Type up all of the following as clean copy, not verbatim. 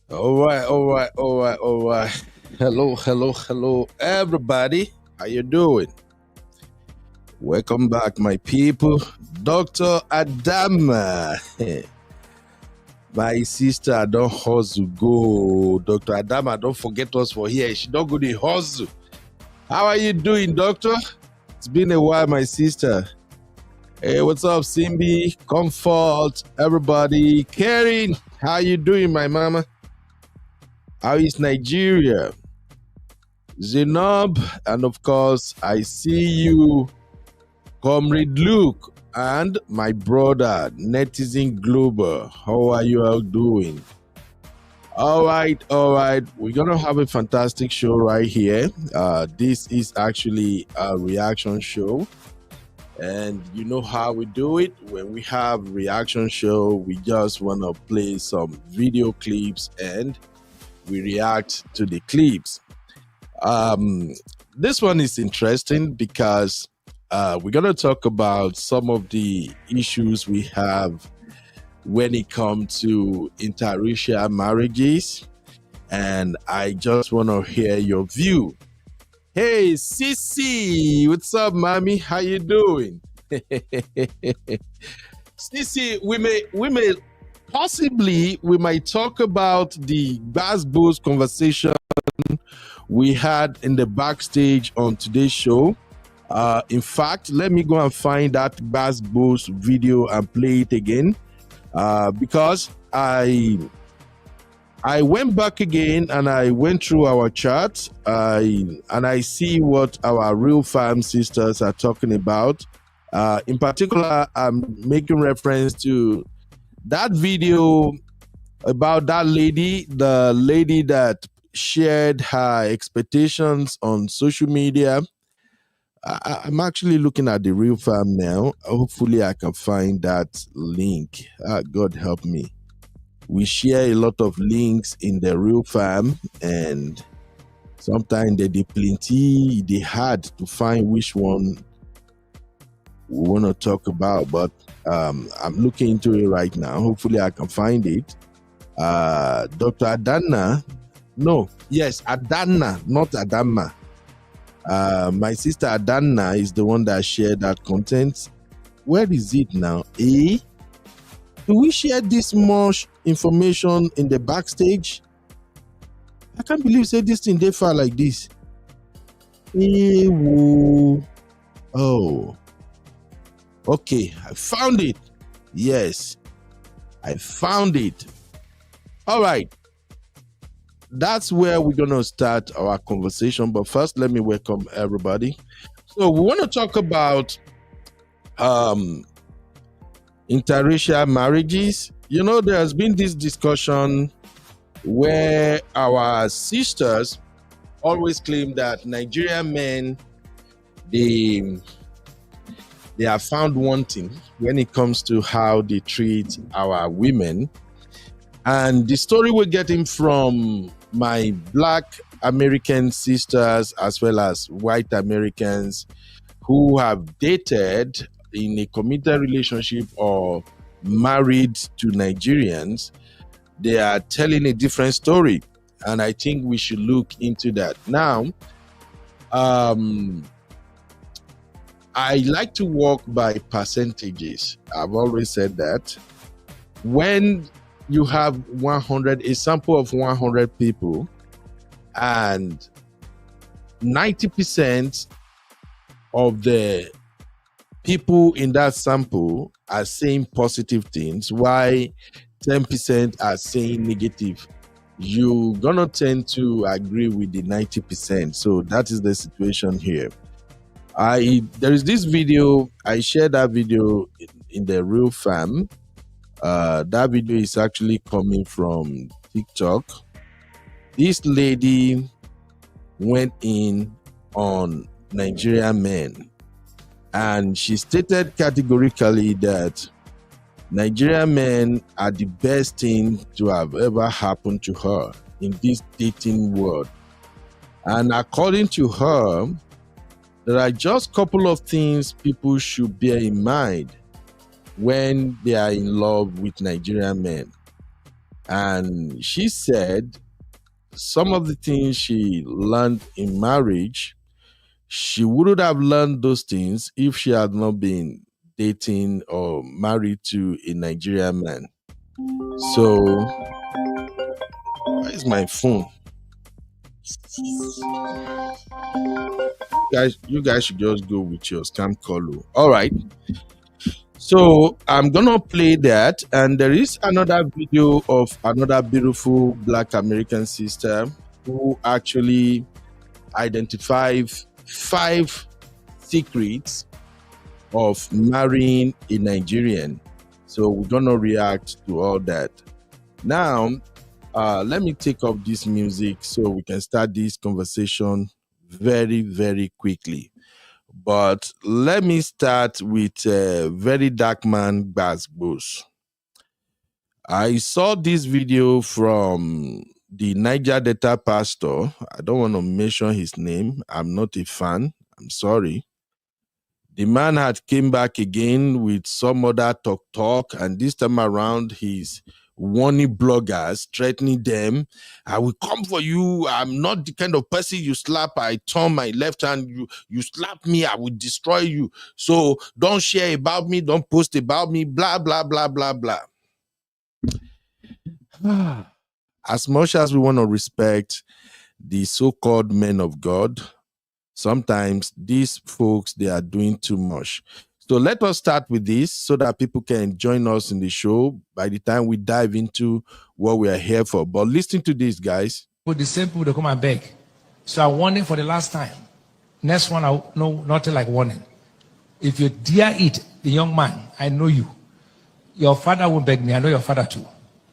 All right. Hello, everybody. How you doing? Welcome back, my people. Dr. Adama. My sister, don't hustle, go. Dr. Adama, don't forget us for here. She don't go to hustle. How are you doing, doctor? It's been a while, my sister. Hey, what's up, Simbi? Comfort, everybody. Karen, how you doing, my mama? How is Nigeria? Zainab, and of course, I see you, Comrade Luke, and my brother, Netizen Global. How are you all doing? All right. We're gonna have a fantastic show right here. This is actually a reaction show, and you know how we do it. When we have reaction show, we just wanna play some video clips and we react to the clips. Um, this one is interesting because we're going to talk about some of the issues we have when it comes to interracial marriages. And I just want to hear your view. Hey, Sissy, what's up, mommy? How you doing? Sissy, we may possibly we might talk about the Bass Bulls conversation we had in the backstage on today's show. In fact, let me go and find that Bass Bulls video and play it again because I went back again and I went through our chat and I see what our real fam sisters are talking about. In particular, I'm making reference to that video about that lady, the lady that shared her expectations on social media. I'm actually looking at the real farm now. Hopefully, I can find that link. God help me. We share a lot of links in the real farm, and sometimes they plenty. They hard to find which one we want to talk about, but I'm looking into it right now. Hopefully, I can find it. Dr. Adana, no, yes, Adana, not Adama. My sister Adana is the one that shared that content. Where is it now? Do we share this much information in the backstage? I can't believe you said this thing they far like this. Oh, okay, I found it. Yes, I found it. All right. That's where we're going to start our conversation. But first, let me welcome everybody. So we want to talk about interracial marriages. You know, there has been this discussion where our sisters always claim that Nigerian men, they are found wanting when it comes to how they treat our women. And the story we're getting from my Black American sisters as well as white Americans who have dated in a committed relationship or married to Nigerians, they are telling a different story. And I think we should look into that. Now, I like to work by percentages. I've always said that. When you have 100, a sample of 100 people, and 90% of the people in that sample are saying positive things, while 10% are saying negative, you're gonna tend to agree with the 90%. So that is the situation here. There is this video, I shared that video in the real fam. That video is actually coming from TikTok. This lady went in on Nigerian men and she stated categorically that Nigerian men are the best thing to have ever happened to her in this dating world. And according to her, there are just a couple of things people should bear in mind when they are in love with Nigerian men. And she said some of the things she learned in marriage, she wouldn't have learned those things if she had not been dating or married to a Nigerian man. So, where is my phone? Guys, you guys should just go with your scam call. All right. So I'm gonna play that, and there is another video of another beautiful Black American sister who actually identifies 5 secrets of marrying a Nigerian. So we're gonna react to all that. Now, let me take off this music so we can start this conversation very, very quickly. But let me start with Very Dark Man Gbasgbos. I saw this video from the Niger Delta pastor. I don't want to mention his name. I'm not a fan. I'm sorry. The man had came back again with some other talk, and this time around he's warning bloggers, threatening them. I will come for you. I'm not the kind of person you slap. I turn my left hand. You slap me, I will destroy you. So don't share about me. Don't post about me. Blah, blah, blah, blah, blah. As much as we want to respect the so-called men of God, sometimes these folks, they are doing too much. So let us start with this so that people can join us in the show by the time we dive into what we are here for. But listen to this, guys. With the same people, they come and beg. So I warn it for the last time. Next one, I know nothing like warning. If you dare it, the young man, I know you. Your father won't beg me. I know your father too.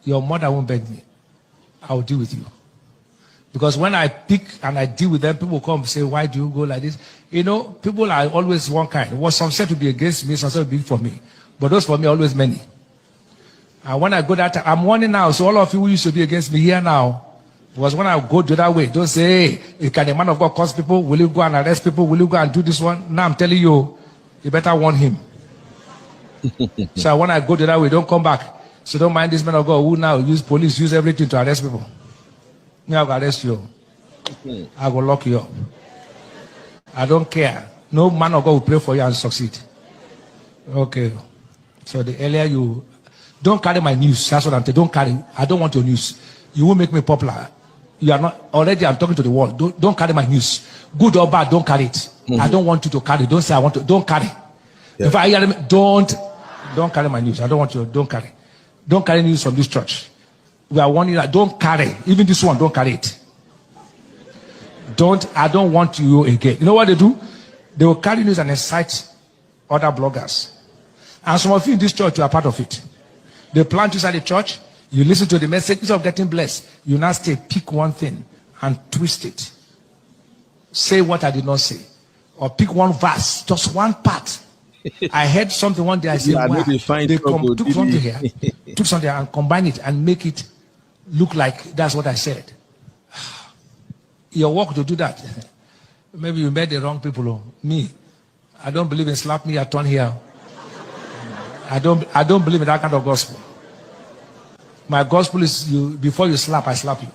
Your mother won't beg me. I will deal with you. Because when I pick and I deal with them, people come and say, why do you go like this? You know, people are always one kind. What some said to be against me, some said to be for me. But those for me are always many. And when I go that time, I'm warning now. So all of you who used to be against me here now, was when I go the other way. Don't say, hey, can a man of God cause people? Will you go and arrest people? Will you go and do this one? Now I'm telling you, you better warn him. So when I go the other way, don't come back. So don't mind this man of God who now use police, use everything to arrest people. Me, I will arrest you. I will lock you up. I don't care. No man of God will pray for you and succeed. Okay. So the earlier you... Don't carry my news. That's what I'm saying. Don't carry. I don't want your news. You will make me popular. You are not... Already I'm talking to the world. Don't carry my news. Good or bad, don't carry it. I don't want you to carry. Don't say I want to. Don't carry. Yeah. If I hear them, don't carry my news. I don't want you. Don't carry. Don't carry news from this church. We are warning that don't carry. Even this one, don't carry it. I don't want you again. You know what they do? They will carry news and incite other bloggers. And some of you in this church, you are part of it. They plant you inside the church. You listen to the message. Instead of getting blessed, you now stay, pick one thing and twist it. Say what I did not say. Or pick one verse, just one part. I heard something one day. I said, wow, took something here, took something and combine it and make it look like that's what I said. Your work to do that. Maybe you met the wrong people. Me, I don't believe in slap me, I turn here. I don't believe in that kind of gospel. My gospel is you before you slap, I slap you.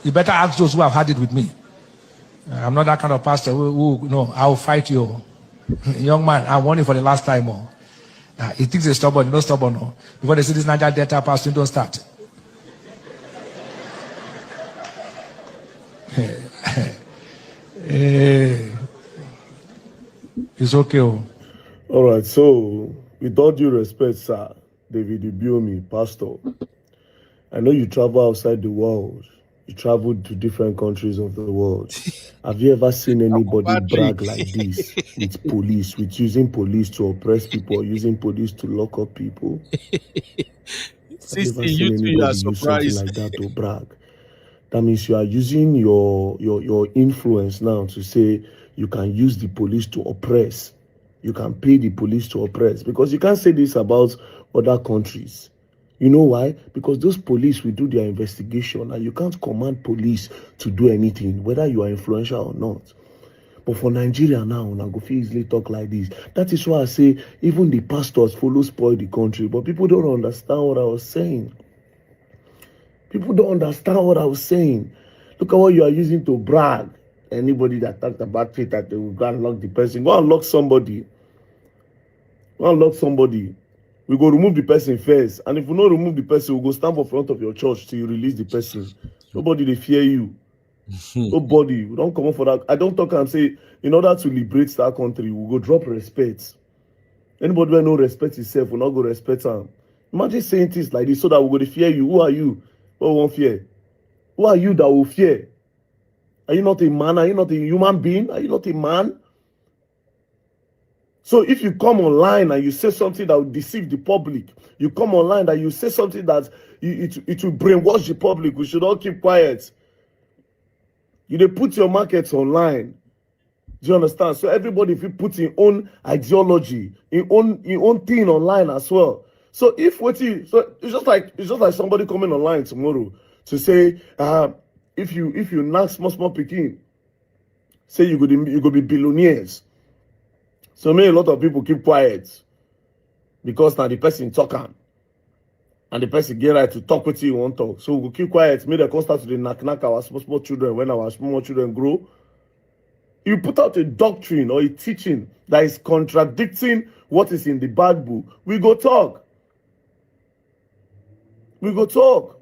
You better ask those who have had it with me. I'm not that kind of pastor who no, I'll fight you. Young man, I warn you for the last time. He thinks he's stubborn, no stubborn. No. Before they see this Niger Delta pastor, don't start. It's okay. All right, so with all due respect, sir, David Ibiomi, pastor, I know you travel outside the world. You traveled to different countries of the world. Have you ever seen anybody brag like this with police, with using police to oppress people, using police to lock up people? Have you ever seen anybody use something like that to brag? That means you are using your influence now to say you can use the police to oppress. You can pay the police to oppress. Because you can't say this about other countries. You know why? Because those police will do their investigation and you can't command police to do anything, whether you are influential or not. But for Nigeria now, una go fit easily talk like this. That is why I say even the pastors follow spoil the country. But people don't understand what I was saying. People don't understand what I was saying. Look at what you are using to brag. Anybody that talks about faith that they will go and lock the person, go and lock somebody. Go and lock somebody. We go remove the person first. And if we don't remove the person, we go stand for front of your church till you release the person. Nobody they fear you. Nobody. We don't come up for that. I don't talk and say, in order to liberate that country, we go drop respect. Anybody will no respect himself, will not go respect him. Imagine saying things like this so that we go to fear you. Who are you? What won't fear? Who are you that will fear? Are you not a man? Are you not a human being? Are you not a man? So if you come online and you say something that will deceive the public, you come online and you say something that it will brainwash the public, we should all keep quiet. You dey put your markets online. Do you understand? So everybody, if you put in own ideology, in own thing online as well. So if what you, so it's just like somebody coming online tomorrow to say, if you knock small picking, say you go be billionaires. So many a lot of people keep quiet because now the person talking and the person get right to talk with you won't talk. So we keep quiet. Make them start to knock our small children when our small children grow. You put out a doctrine or a teaching that is contradicting what is in the Bible, we go talk. We go talk.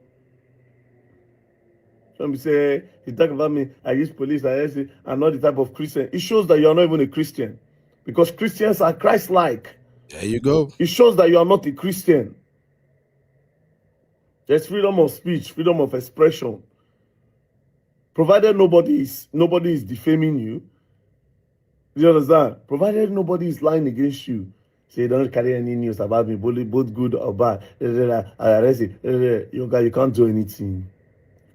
Some say, he talk about me, I use police, I'm not the type of Christian. It shows that you're not even a Christian. Because Christians are Christ-like. There you go. It shows that you are not a Christian. There's freedom of speech, freedom of expression. Provided nobody is defaming you. Do you understand? Provided nobody is lying against you. Say, don't carry any news about me, both good or bad. I arrest it. You can't do anything.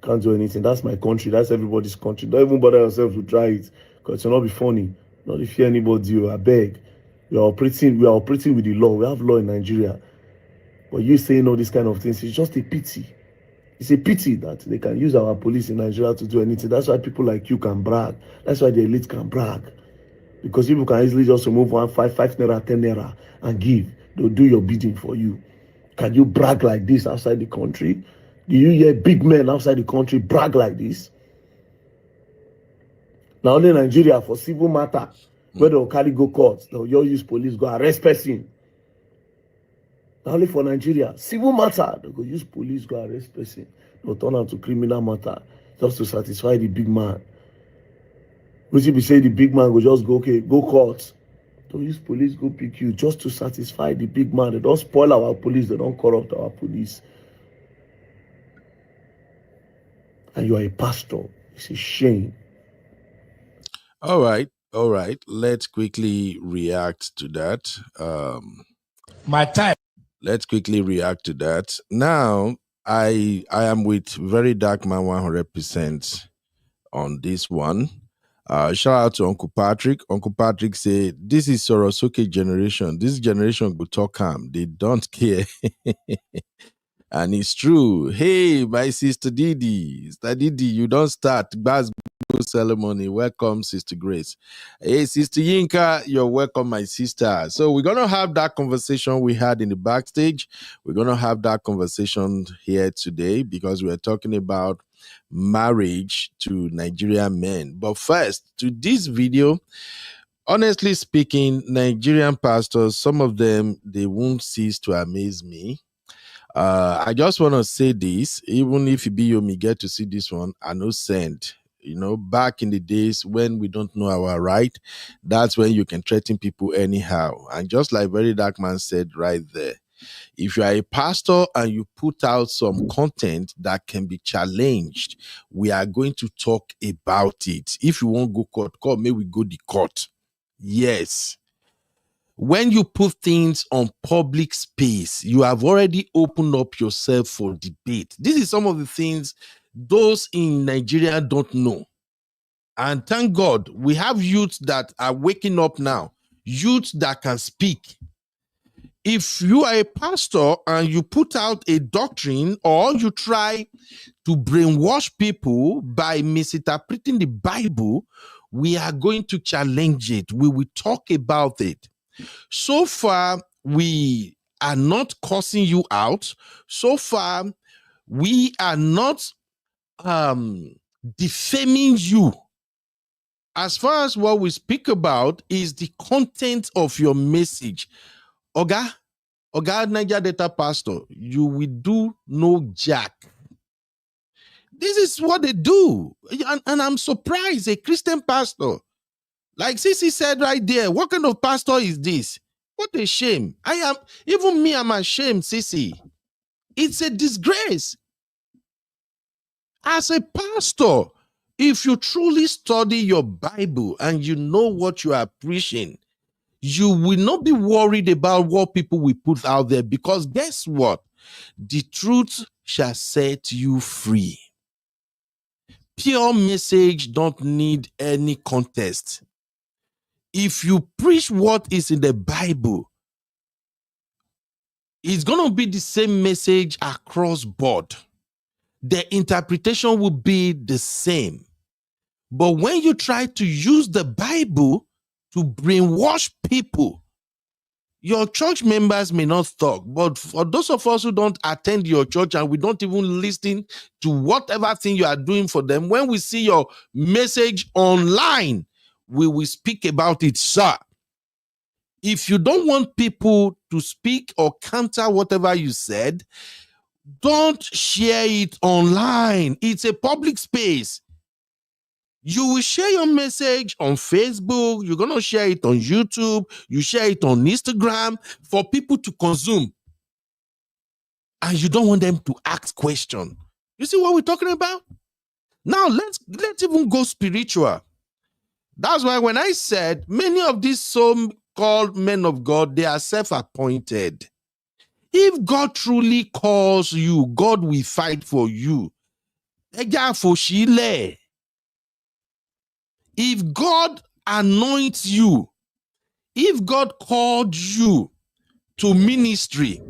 You can't do anything. That's my country. That's everybody's country. Don't even bother yourself to try it. Because it'll not be funny. Not if you anybody, I beg. We are operating with the law. We have law in Nigeria. But you saying all these kind of things, it's just a pity. It's a pity that they can use our police in Nigeria to do anything. That's why people like you can brag. That's why the elite can brag. Because people can easily just remove 5 naira, 10 naira and give. They'll do your bidding for you. Can you brag like this outside the country? Do you hear big men outside the country brag like this? Now only Nigeria for civil matter, where they'll carry go court, they'll use police, go arrest person. Now only for Nigeria, civil matter, they go use police, go arrest person. They'll turn out to criminal matter just to satisfy the big man. Which if you say the big man will just go, okay, go court. They'll use police, go pick you just to satisfy the big man. They don't spoil our police, they don't corrupt our police. And you are a pastor. It's a shame. All right. Let's quickly react to that. My time. Let's quickly react to that. Now, I am with Very Dark Man 100% on this one. Shout out to Uncle Patrick. Uncle Patrick said, this is Sorosuke generation. This generation go talk calm. They don't care. And it's true. Hey, my sister Didi. Sister Didi, you don't start. Ceremony. Welcome, Sister Grace. Hey, Sister Yinka, you're welcome, my sister. So we're going to have that conversation we had in the backstage. We're going to have that conversation here today because we're talking about marriage to Nigerian men. But first, to this video, honestly speaking, Nigerian pastors, some of them, they won't cease to amaze me. I just want to say this, even if you me get to see this one, I know send. You know, back in the days when we don't know our right, that's when you can threaten people anyhow. And just like Very Dark Man said right there, if you are a pastor and you put out some content that can be challenged, we are going to talk about it. If you won't go court, may we go the court. Yes. When you put things on public space, you have already opened up yourself for debate. This is some of the things those in Nigeria don't know. And thank God, we have youths that are waking up now, youths that can speak. If you are a pastor and you put out a doctrine or you try to brainwash people by misinterpreting the Bible, we are going to challenge it. We will talk about it. So far, we are not cursing you out. So far, we are not defaming you. As far as what we speak about is the content of your message. Oga Niger Data Pastor, you will do no jack. This is what they do. And I'm surprised a Christian pastor, like Sissy said right there, what kind of pastor is this? What a shame. Even me, I'm ashamed, Sissy. It's a disgrace. As a pastor, if you truly study your Bible and you know what you are preaching, you will not be worried about what people will put out there, because guess what? The truth shall set you free. Pure message don't need any contest. If you preach what is in the Bible, it's going to be the same message across board. The interpretation will be the same. But when you try to use the Bible to brainwash people, your church members may not talk, but for those of us who don't attend your church and we don't even listen to whatever thing you are doing for them, when we see your message online, we will speak about it, sir. If you don't want people to speak or counter whatever you said, don't share it online. It's a public space. You will share your message on Facebook. You're going to share it on YouTube. You share it on Instagram for people to consume. And you don't want them to ask questions. You see what we're talking about? Now, let's even go spiritual. That's why when I said many of these so-called men of God, they are self-appointed. If God truly calls you, God will fight for you. If God anoints you, if God called you to ministry,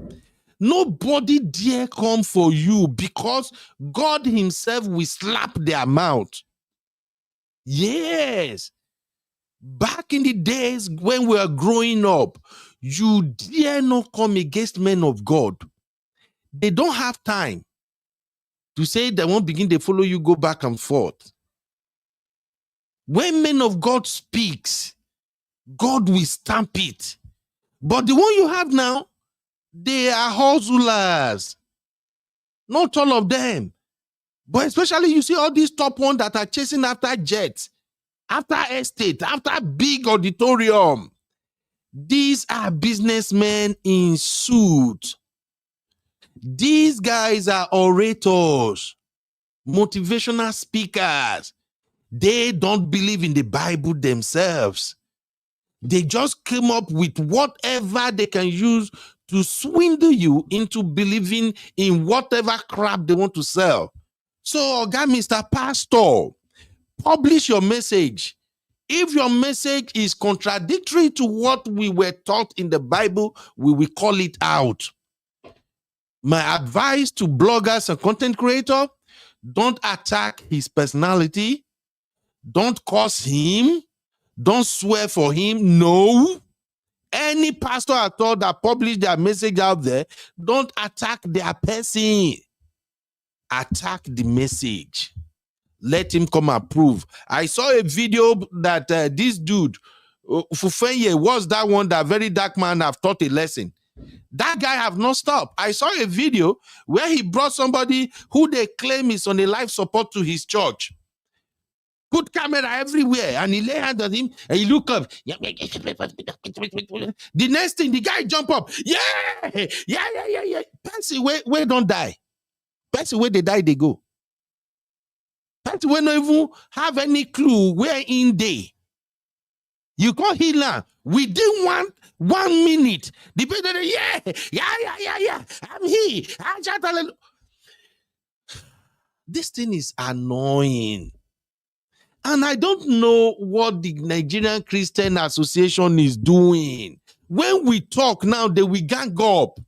nobody dare come for you, because God himself will slap their mouth. Yes. Back in the days when we were growing up, you dare not come against men of God. They don't have time to say they won't begin to follow you, go back and forth. When men of God speaks, God will stamp it. But the one you have now, they are hustlers. Not all of them. But especially you see all these top ones that are chasing after jets, after estate, after big auditorium. These are businessmen in suits. These guys are orators, motivational speakers. They don't believe in the Bible themselves. They just came up with whatever they can use to swindle you into believing in whatever crap they want to sell. So, Oga, Mr. Pastor, publish your message. If your message is contradictory to what we were taught in the Bible, we will call it out. My advice to bloggers and content creators, don't attack his personality. Don't curse him. Don't swear for him. No. Any pastor at all that publish their message out there, don't attack their person. Attack the message. Let him come approve. I saw a video that this dude, Fufenye, was that one, that very dark man, have taught a lesson. That guy have not stopped. I saw a video where he brought somebody who they claim is on a life support to his church. Put camera everywhere, and he lay hands on him, and he look up. The next thing, the guy jump up. Yeah. Person where don't die. Person where they die, they go. Person where not even have any clue where in they. You can't heal her within 1 minute. The person, yeah. I'm here. This thing is annoying. And I don't know what the Nigerian Christian Association is doing. When we talk now, they will gang up.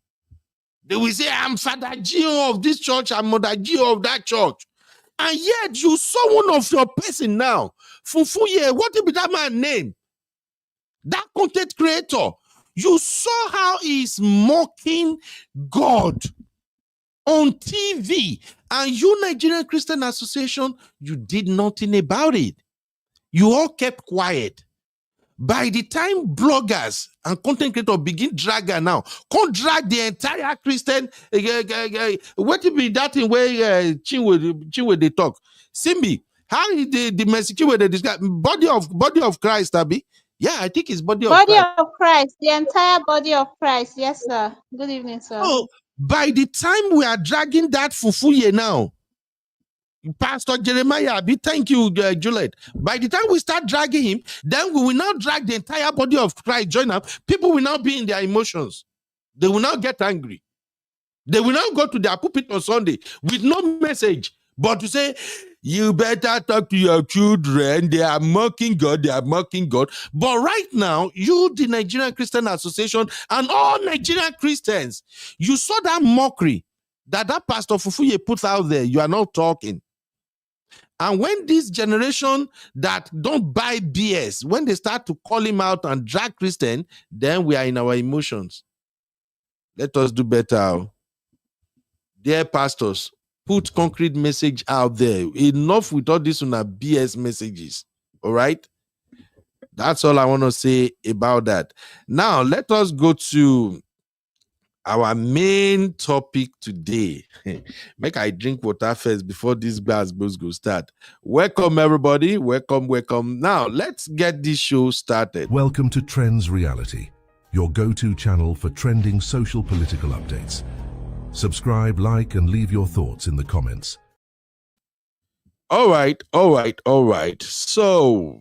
They will say, I'm Father Gio of this church, I'm Mother Gio of that church. And yet you saw one of your person now Fufuye, what be that man's name? That content creator. You saw how he's mocking God on TV. And you, Nigerian Christian Association, you did nothing about it. You all kept quiet. By the time bloggers and content creators begin dragging now, can't drag the entire Christian, what be that in where Chinwe they talk? Simbi, how is the message where they describe body of Christ, Abi? Yeah, I think it's body of Christ. Body of Christ, the entire body of Christ. Yes, sir. Good evening, sir. Oh, by the time we are dragging that fufuye now, Pastor Jeremiah, thank you, Juliet. By the time we start dragging him, then we will now drag the entire body of Christ, join up. People will now be in their emotions. They will now get angry. They will now go to their pulpit on Sunday with no message, but to say, you better talk to your children. They are mocking God. They are mocking God. But right now, you, the Nigerian Christian Association, and all Nigerian Christians, you saw that mockery that Pastor Fufuye put out there. You are not talking. And when this generation that don't buy BS, when they start to call him out and drag Christian, then we are in our emotions. Let us do better. Dear pastors, put concrete message out there. Enough with all this on our BS messages. All right? That's all I want to say about that. Now, let us go to our main topic today. Make I drink water first before this glass goes start. Welcome, everybody. Welcome, welcome. Now, let's get this show started. Welcome to Trends Reality, your go-to channel for trending social political updates. Subscribe, like, and leave your thoughts in the comments. All right. So,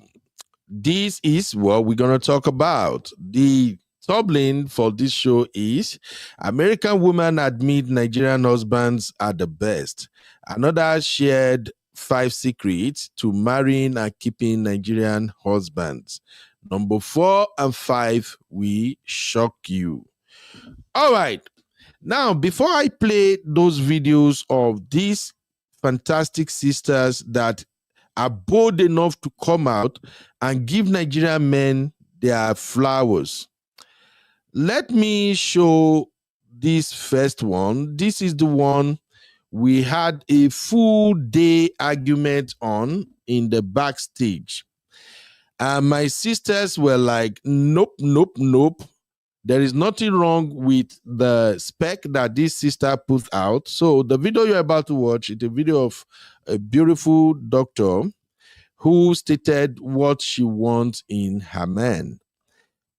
this is what we're going to talk about. The subline for this show is American women admit Nigerian husbands are the best. Another shared 5 secrets to marrying and keeping Nigerian husbands. Number 4 and 5 will shock you. All right. Now, before I play those videos of these fantastic sisters that are bold enough to come out and give Nigerian men their flowers, let me show this first one. This is the one we had a full day argument on in the backstage. And my sisters were like, nope. There is nothing wrong with the spec that this sister put out. So the video you're about to watch is a video of a beautiful doctor who stated what she wants in her man.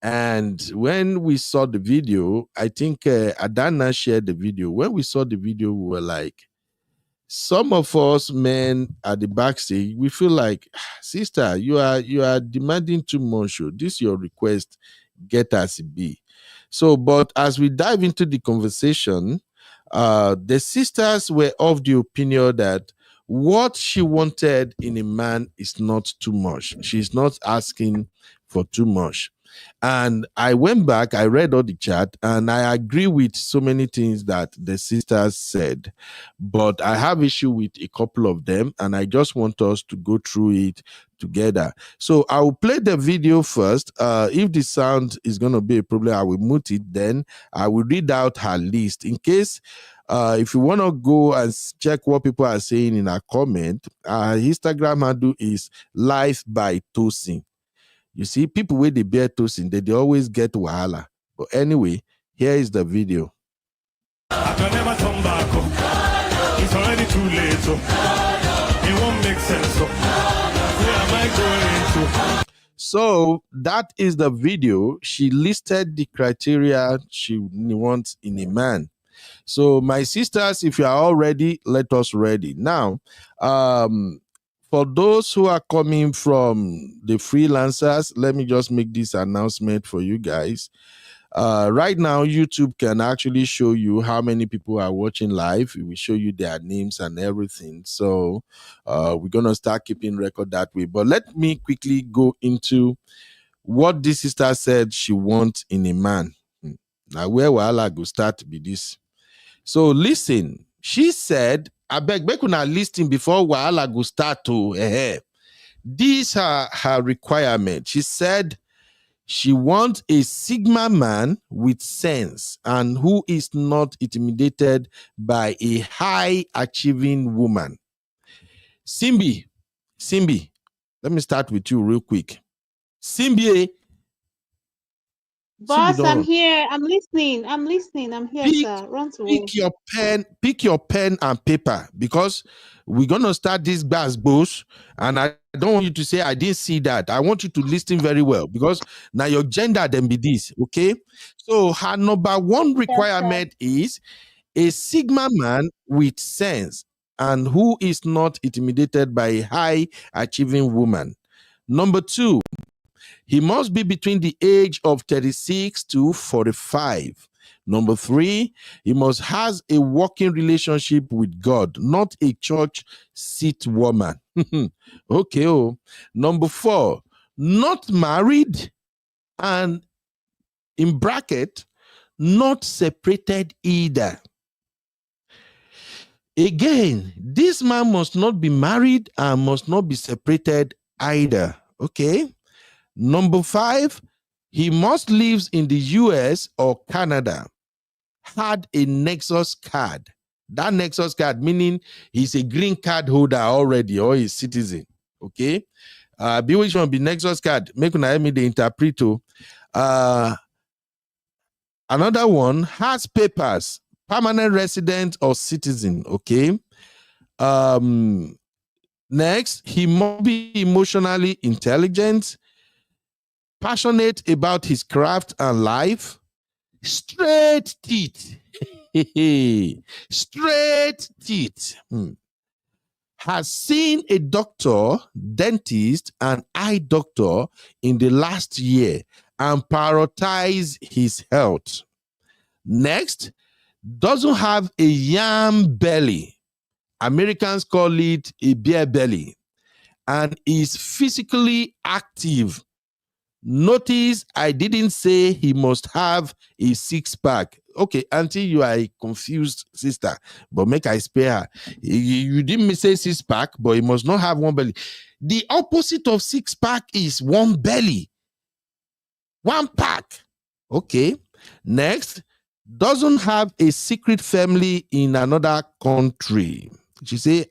And when we saw the video, I think Adana shared the video. When we saw the video, we were like, some of us men at the backstage, we feel like, sister, you are demanding too much. This is your request. Get as it be. So, but as we dive into the conversation, the sisters were of the opinion that what she wanted in a man is not too much. She's not asking for too much. And I went back, I read all the chat, and I agree with so many things that the sisters said. But I have issue with a couple of them, and I just want us to go through it together. So I will play the video first. If the sound is going to be a problem, I will mute it. Then I will read out her list. In case if you want to go and check what people are saying in our comment, our Instagram handle is Life by Tosin. You see, people with the bear toasting, they always get wahala. But anyway, here is the video. I can never turn back. It's already too late. It won't make sense. Where am I going to? So that is the video. She listed the criteria she wants in a man. So my sisters, if you are all ready, let us ready. Now, for those who are coming from the freelancers, let me just make this announcement for you guys. Right now, YouTube can actually show you how many people are watching live. It will show you their names and everything. So we're going to start keeping record that way. But let me quickly go into what this sister said she wants in a man. Now, where will I go start with this? So listen, she said, I beg una listen before Wahala go start to These are her requirements. She said she wants a Sigma man with sense and who is not intimidated by a high achieving woman. Simbi, let me start with you real quick. Simbi, Boss, don't I'm run. here. I'm listening. I'm here, sir. Run to work. Pick your pen and paper, because we're gonna start this bush, and I don't want you to say I didn't see that. I want you to listen very well, because now your gender then be this, okay? So her number one requirement is a Sigma man with sense and who is not intimidated by a high achieving woman. Number two, he must be between the age of 36 to 45. Number three, he must have a working relationship with God, not a church seat woman. Okay. Oh. Number four, not married, and in bracket, not separated either. Again, this man must not be married and must not be separated either. Okay. Number five, he must live in the US or Canada, had a Nexus card. That Nexus card meaning he's a green card holder already or a citizen. Okay. Be which one be Nexus card. Make una help me the interpreter. Another one has papers, permanent resident or citizen. Okay. Next, he must be emotionally intelligent, passionate about his craft and life, straight teeth, straight teeth, has seen a doctor, dentist, and eye doctor in the last year and prioritize his health. Next, doesn't have a yam belly. Americans call it a beer belly, and is physically active. Notice I didn't say he must have a six-pack. Okay, auntie, you are a confused sister, but make I spare her. You didn't say six-pack, but he must not have one belly. The opposite of six-pack is one belly. One pack. Okay. Next, doesn't have a secret family in another country. She say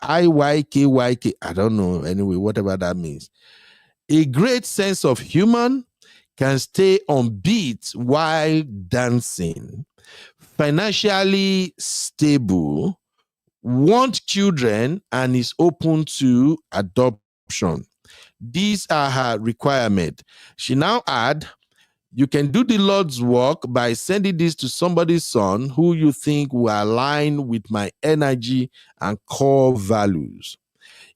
IYKYK. I don't know. Anyway, whatever that means. A great sense of humor, can stay on beat while dancing, financially stable, want children, and is open to adoption. These are her requirements. She now add, you can do the Lord's work by sending this to somebody's son who you think will align with my energy and core values.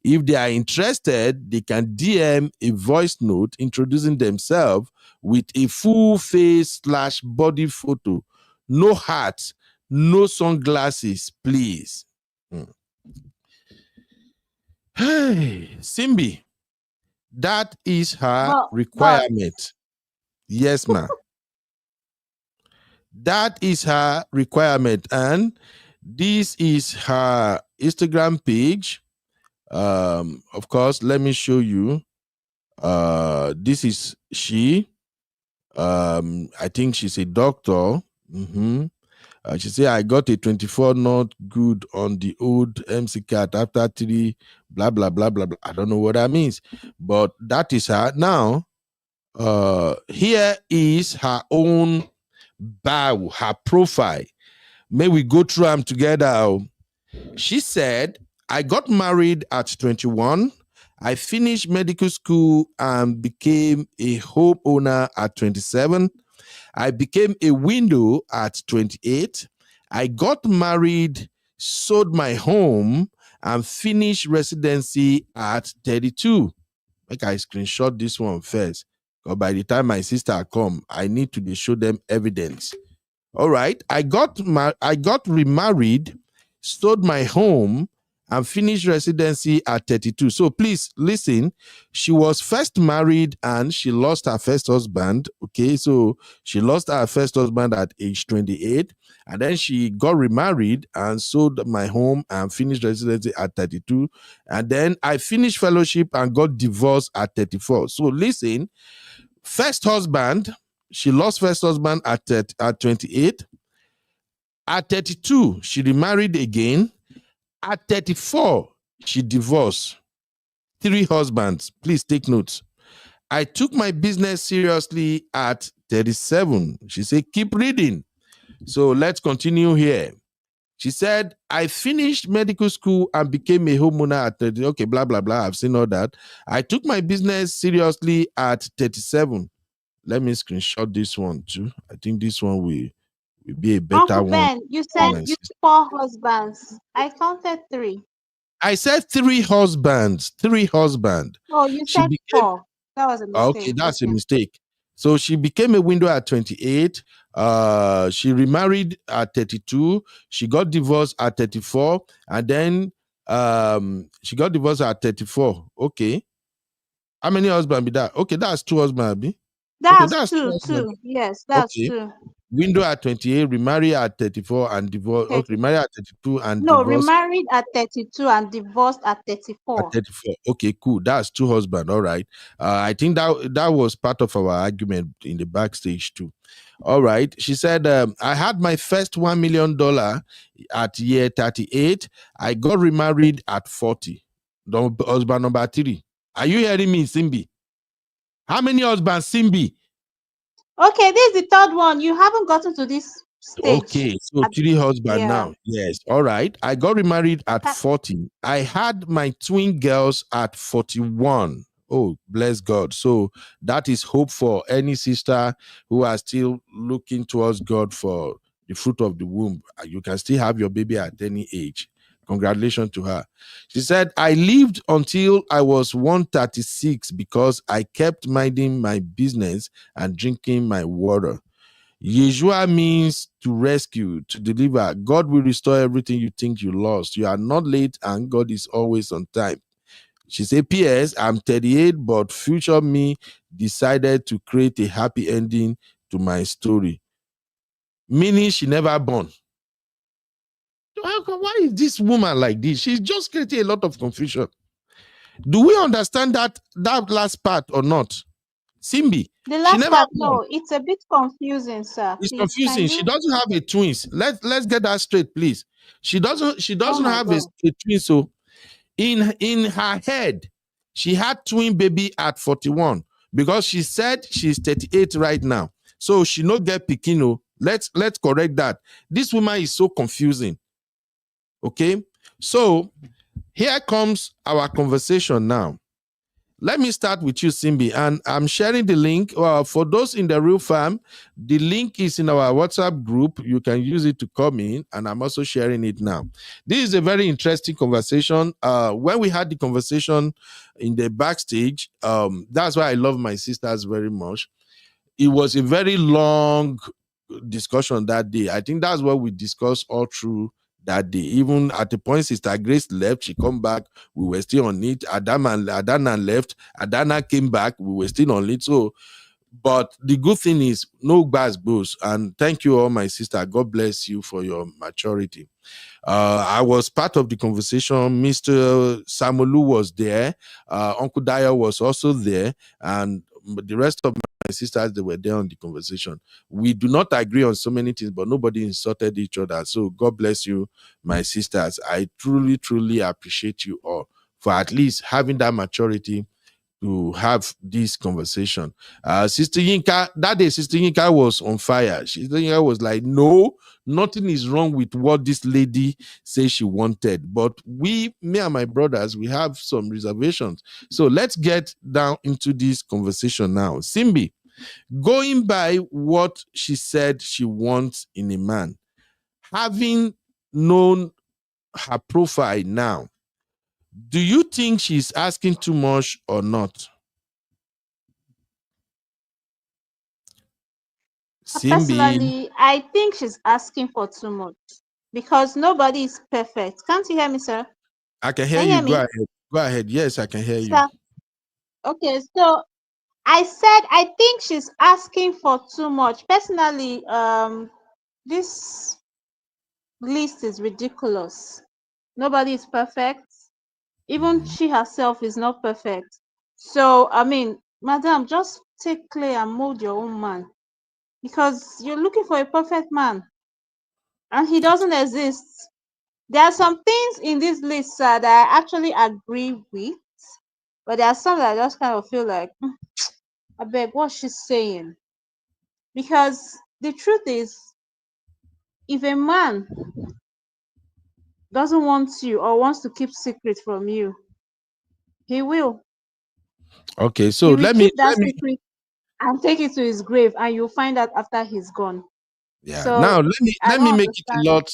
If they are interested, they can DM a voice note introducing themselves with a full face / body photo. No hat, no sunglasses, please. Hey, Simbi, that is her requirement. Yes, ma'am. That is her requirement. And this is her Instagram page. Of course, let me show you. This is she. I think she's a doctor. She said, I got a 24 not good on the old MC card after 3, blah, blah, blah, blah, blah. I don't know what that means, but that is her. Now, here is her own bio, her profile. May we go through them together. She said, I got married at 21. I finished medical school and became a homeowner at 27. I became a widow at 28. I got married, sold my home, and finished residency at 32. Make I screenshot this one first, because by the time my sister come, I need to show them evidence. All right, I got remarried, sold my home, and finished residency at 32. So please listen. She was first married and she lost her first husband. Okay, so she lost her first husband at age 28, And then she got remarried and sold my home and finished residency at 32. And then I finished fellowship and got divorced at 34. So listen, first husband, she lost first husband at 28. At 32, she remarried again. At 34, she divorced. 3 husbands. Please take notes. I took my business seriously at 37. She said, keep reading. So let's continue here. She said, I finished medical school and became a homeowner at 30. Okay, blah, blah, blah. I've seen all that. I took my business seriously at 37. Let me screenshot this one too. I think this one will be a better Uncle one. Ben, you said you 4 husbands. I counted 3. I said 3 husbands. 3 husbands. Oh, you She said became 4. That was a okay. mistake. That's a Okay. mistake. So she became a widow at 28. She remarried at 32. She got divorced at 34, and then she got divorced at 34. Okay. How many husbands be that? Okay, that's 2 husbands. Okay, That's that's 2 2, husbands. 2. Yes, that's Okay. 2. Widow at 28, remarry at 34 and divorce. Okay, 30. remarry at 32 and No, divorce remarried at 32 and divorced at at 34. 34. Okay, cool. That's 2 husbands. All right. I think that was part of our argument in the backstage too. All right. She said, I had my first $1 million at year 38. I got remarried at 40. Husband number 3. Are you hearing me, Simbi? How many husbands, Simbi? Okay, this is the 3rd one. You haven't gotten to this stage. Okay, so 3 husbands Yeah. now. Yes. All right. I got remarried at 40. I had my twin girls at 41. Oh, bless God. So that is hope for any sister who are still looking towards God for the fruit of the womb. You can still have your baby at any age. Congratulations to her. She said, I lived until I was 136 because I kept minding my business and drinking my water. Yeshua means to rescue, to deliver. God will restore everything you think you lost. You are not late and God is always on time. She said, P.S. I'm 38, but future me decided to create a happy ending to my story. Meaning she never born. Why is this woman like this? She's just creating a lot of confusion. Do we understand that last part or not? Simbi, The she last never part, born. no, it's a bit confusing, sir. It's Please, confusing. She doesn't have a twins. Let's get that straight, please. She doesn't my have God. a twin. So in her head, she had twin baby at 41 because she said she's 38 right now. So she no get pikino. Let's correct that. This woman is so confusing. Okay, so here comes our conversation now. Let me start with you, Simbi, and I'm sharing the link. For those in the real farm, the link is in our WhatsApp group. You can use it to come in, and I'm also sharing it now. This is a very interesting conversation. When we had the conversation in the backstage, that's why I love my sisters very much. It was a very long discussion that day. I think that's what we discussed all through that day. Even at the point Sister Grace left, she come back, we were still on it. Adana left, Adana came back, we were still on it. So, but the good thing is no bad boost. And thank you all, my sister. God bless you for your maturity. I was part of the conversation. Mr. Samolu was there. Uncle Daya was also there. And the rest of my sisters, they were there on the conversation. We do not agree on so many things, but nobody insulted each other. So God bless you, my sisters. I truly, truly appreciate you all for at least having that maturity to have this conversation. Sister Yinka, that day, Sister Yinka was on fire. Sister Yinka was like, no, nothing is wrong with what this lady says she wanted. But me and my brothers, we have some reservations. So let's get down into this conversation now. Simbi, going by what she said she wants in a man, having known her profile now, do you think she's asking too much or not? Simbi, Personally, I think she's asking for too much because nobody is perfect. Can't you hear me, sir? I can hear Can you you. hear Go me? ahead. Go ahead. Yes, I can hear you. Sir? Okay, so I said I think she's asking for too much. Personally, this list is ridiculous. Nobody is perfect. Even she herself is not perfect. So, I mean, madam, just take clay and mold your own man, because you're looking for a perfect man and he doesn't exist. There are some things in this list, sir, that I actually agree with, but there are some that I just kind of feel like, I beg what she's saying. Because the truth is, if a man doesn't want you or wants to keep secret from you, he will. Okay, so He will let me keep that secret and take it to his grave, and you'll find out after he's gone. yeah. So Now I let me don't make it a understand. lot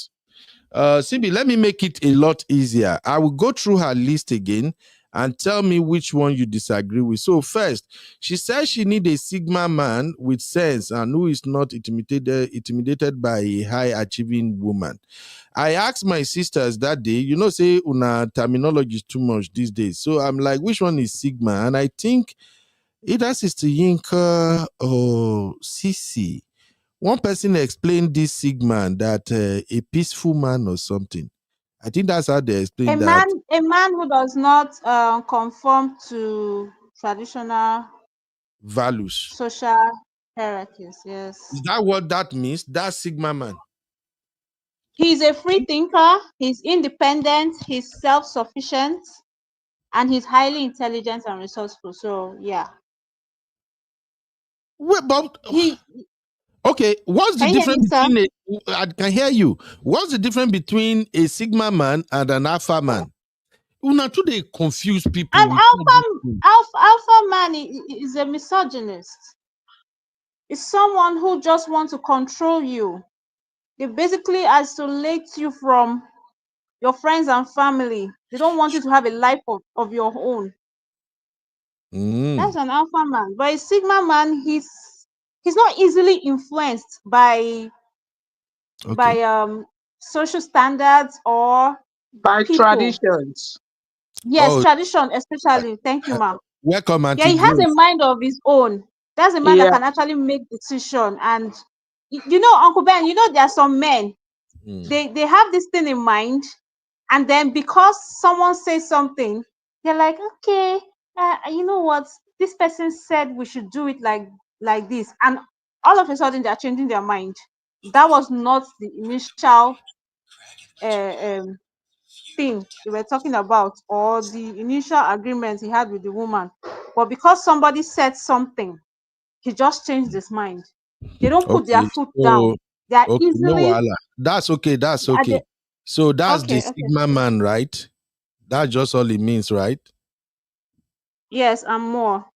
Sibi, let me make it a lot easier. I will go through her list again and tell me which one you disagree with. So first, she says she need a Sigma man with sense and who is not intimidated by a high achieving woman. I asked my sisters that day, say una terminology is too much these days. So I'm like, which one is Sigma? And I think either Sister Yinka or Sisi. One person explained this Sigma that a peaceful man or something. I think that's how they explain that. A man who does not conform to traditional Values. social hierarchies. Yes, Is that what that means? That Sigma man. he's a free thinker. He's independent. He's self-sufficient, and he's highly intelligent and resourceful. So yeah, Wait, but he. okay, what's the Can you hear me, difference sir? between I can hear you. What's the difference between a Sigma man and an Alpha man? Una too they confuse people An with all these things. alpha man is a misogynist. It's someone who just wants to control you. They basically isolate you from your friends and family. They don't want you to have a life of your own. That's Mm, an alpha man. But a sigma man, he's not easily influenced okay. by social standards or By people. traditions. Yes, Oh, tradition especially. Thank you, uh, ma. welcome, Yeah, Auntie he has a Grace. mind of his own. That's a man that Yeah. can actually make decision. And Uncle Ben, there are some men, Mm, they have this thing in mind, and then because someone says something, they're like, okay, you know what, this person said we should do it like this, and all of a sudden they're changing their mind. That was not the initial um thing they were talking about, or the initial agreement he had with the woman, but because somebody said something, he just changed his mind. They don't put their okay. foot down. So They are okay, no easily wala. That's okay. That's at the okay. So that's the okay. Sigma man, right? That's just all it means, right? Yes, and more.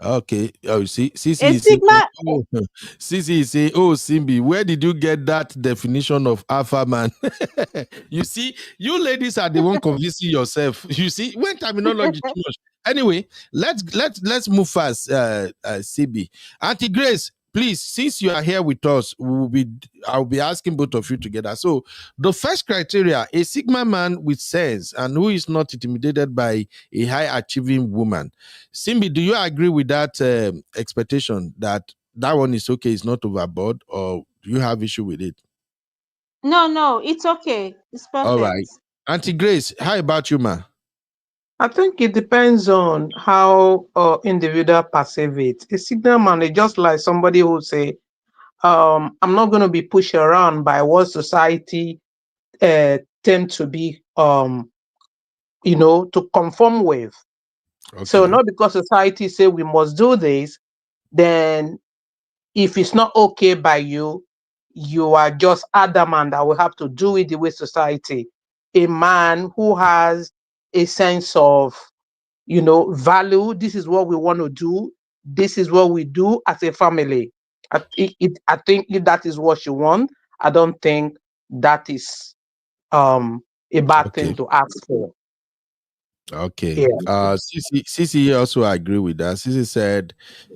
Okay. Oh, you see, A Sisi is saying, sigma. oh, Sisi is saying, oh, Simbi, where did you get that definition of alpha man? You see, you ladies are the one convincing yourself. You see, when terminology too much. Anyway, let's move fast, CB. Auntie Grace, please, since you are here with us, I'll be asking both of you together. So, the first criteria: a Sigma man with sense and who is not intimidated by a high achieving woman. Simbi, do you agree with that expectation that that one is okay, it's not overboard, or do you have issue with it? No, it's okay. It's All perfect. right. Auntie Grace, how about you, ma? I think it depends on how individual perceive it. A signal man is just like somebody who say, I'm not going to be pushed around by what society tend to be, to conform with. So Okay. not because society say we must do this, then if it's not okay by you, you are just adamant that we have to do it the way society. A man who has a sense of, value, this is what we want to do, this is what we do as a family. I think if that is what you want, I don't think that is a bad Okay. thing to ask for. Okay. Yeah. Sisi also agree with that. Sisi said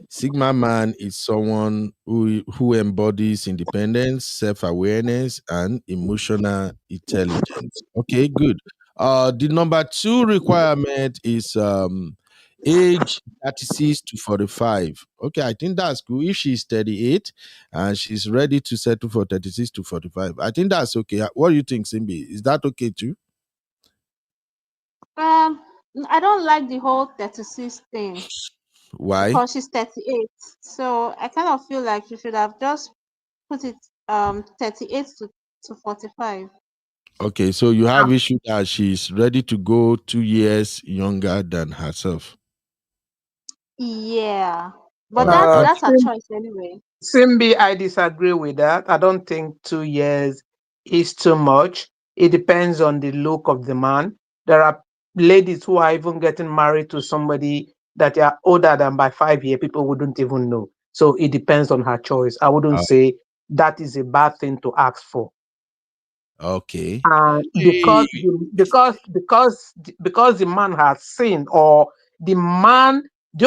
Sigma man is someone who embodies independence, self-awareness, and emotional intelligence. Okay, good. The number two requirement is age 36 to 45. Okay, I think that's cool. If she's 38 and she's ready to settle for 36 to 45, I think that's okay. What do you think, Simbi? Is that okay too? I don't like the whole 36 thing Why? because she's 38. So I kind of feel like you should have just put it 38 to 45. Okay, so you have issue that she's ready to go 2 years younger than herself. Yeah. But All right. that's a choice anyway. Simbi, I disagree with that. I don't think 2 years is too much. It depends on the look of the man. There are ladies who are even getting married to somebody that are older than by 5 years. People wouldn't even know. So it depends on her choice. I wouldn't say that is a bad thing to ask for. Okay. Because the man has sinned, or the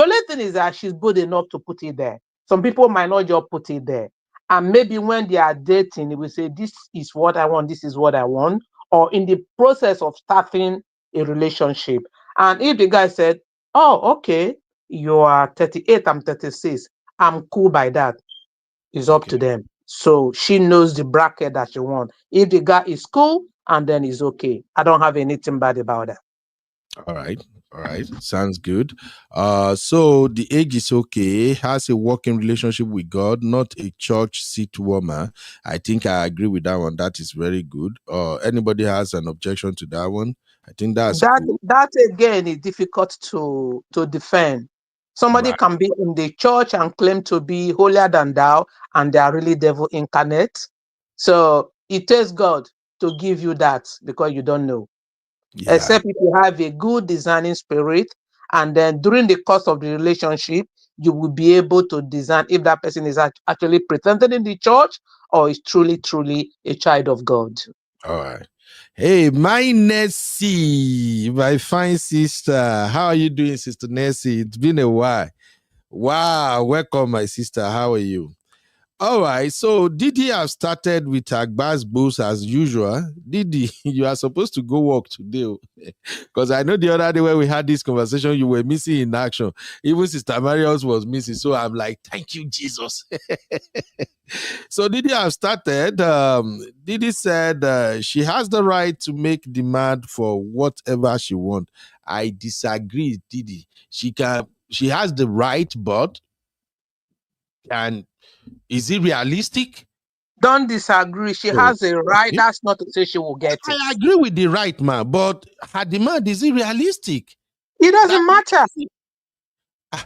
only thing is that she's good enough to put it there. Some people might not just put it there, and maybe when they are dating, they will say, "This is what I want. This is what I want," or in the process of starting a relationship. And if the guy said, "Oh, okay, you are 38, I'm 36, I'm cool by that," it's up to them. So she knows the bracket that she wants. If the guy is cool, and then it's okay. I don't have anything bad about that. All right. All right. Sounds good. So the age is okay, has a working relationship with God, not a church seat warmer. I think I agree with that one. That is very good. Anybody has an objection to that one? I think that's cool. That again is difficult to defend. Somebody Right. can be in the church and claim to be holier than thou, and they are really devil incarnate. So it takes God to give you that, because you don't know. Yeah. Except if you have a good discerning spirit, and then during the course of the relationship, you will be able to discern if that person is actually pretending in the church, or is truly a child of God. All right. Hey, my Nessie, my fine sister. How are you doing, Sister Nessie? It's been a while. Wow. Welcome, my sister. How are you? All right. So Didi have started with Agbas boost as usual. Didi, you are supposed to go work today. Because I know the other day when we had this conversation, you were missing in action. Even Sister Marius was missing. So I'm like, thank you, Jesus. So Didi have started. Didi said she has the right to make demand for whatever she wants. I disagree, Didi. She has the right, but is it realistic? Don't disagree. She has a right. Okay. That's not to say she will get it. I agree with the right, man, but her demand, is it realistic? It doesn't matter.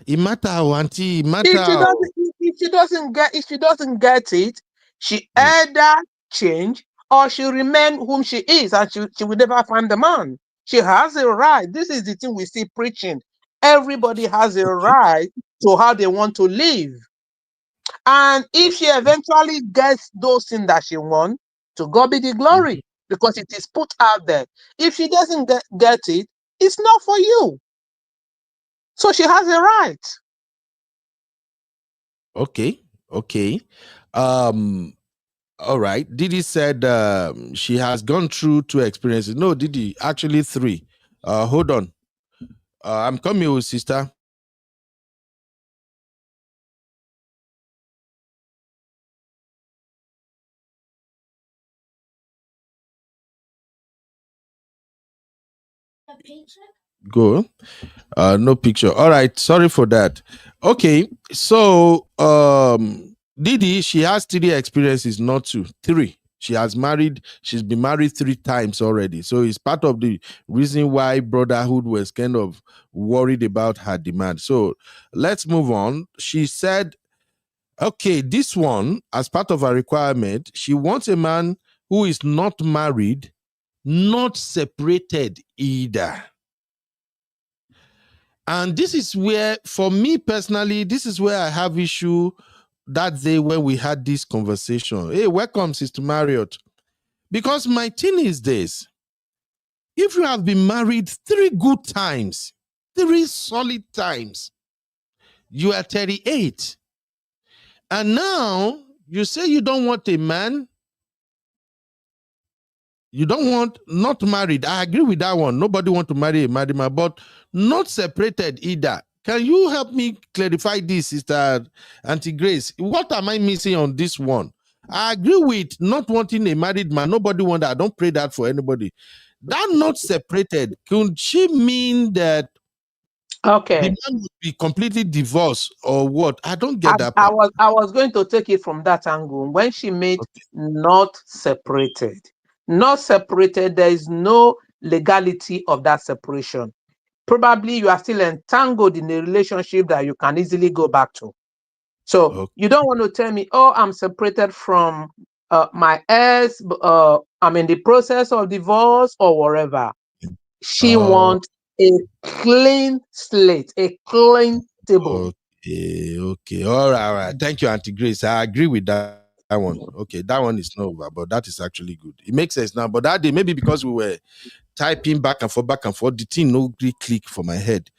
It matter, auntie. It matter. If she doesn't get it, she either change or she remain whom she is, and she will never find the man. She has a right. This is the thing we see preaching. Everybody has a right to how they want to live. And if she eventually gets those things that she wants, to God be the glory, because it is put out there. If she doesn't get it, it's not for you. So she has a right. Okay. All right. Didi said she has gone through 2 experiences. No, Didi, actually 3. Hold on. I'm coming with sister. Go. No picture. All right. Sorry for that. Okay. So Didi, she has 3 experiences, not 2. 3. She's been married 3 times already. So it's part of the reason why brotherhood was kind of worried about her demand. So let's move on. She said, okay, this one, as part of her requirement, she wants a man who is not married, not separated either. And this is where, for me personally, this is where I have issue that day when we had this conversation. Hey, welcome, Sister Marriott. Because my thing is this. If you have been married 3 good times, 3 solid times, you are 38. And now you say you don't want a man You don't want not married. I agree with that one. Nobody want to marry a married man, but not separated either. Can you help me clarify this, Sister Auntie Grace? What am I missing on this one? I agree with not wanting a married man. Nobody want that. I don't pray that for anybody. That not separated, could she mean that Okay. the man would be completely divorced or what? I don't get that part. I was going to take it from that angle. When she made not separated, there is no legality of that separation. Probably you are still entangled in a relationship that you can easily go back to. So you don't want to tell me, oh, I'm separated from my ex, I'm in the process of divorce or whatever. She wants a clean slate, a clean table. Okay. All right. Thank you, Auntie Grace. I agree with that one. Okay, that one is not over, but that is actually good. It makes sense now. But that day, maybe because we were typing back and forth, the thing no really click for my head.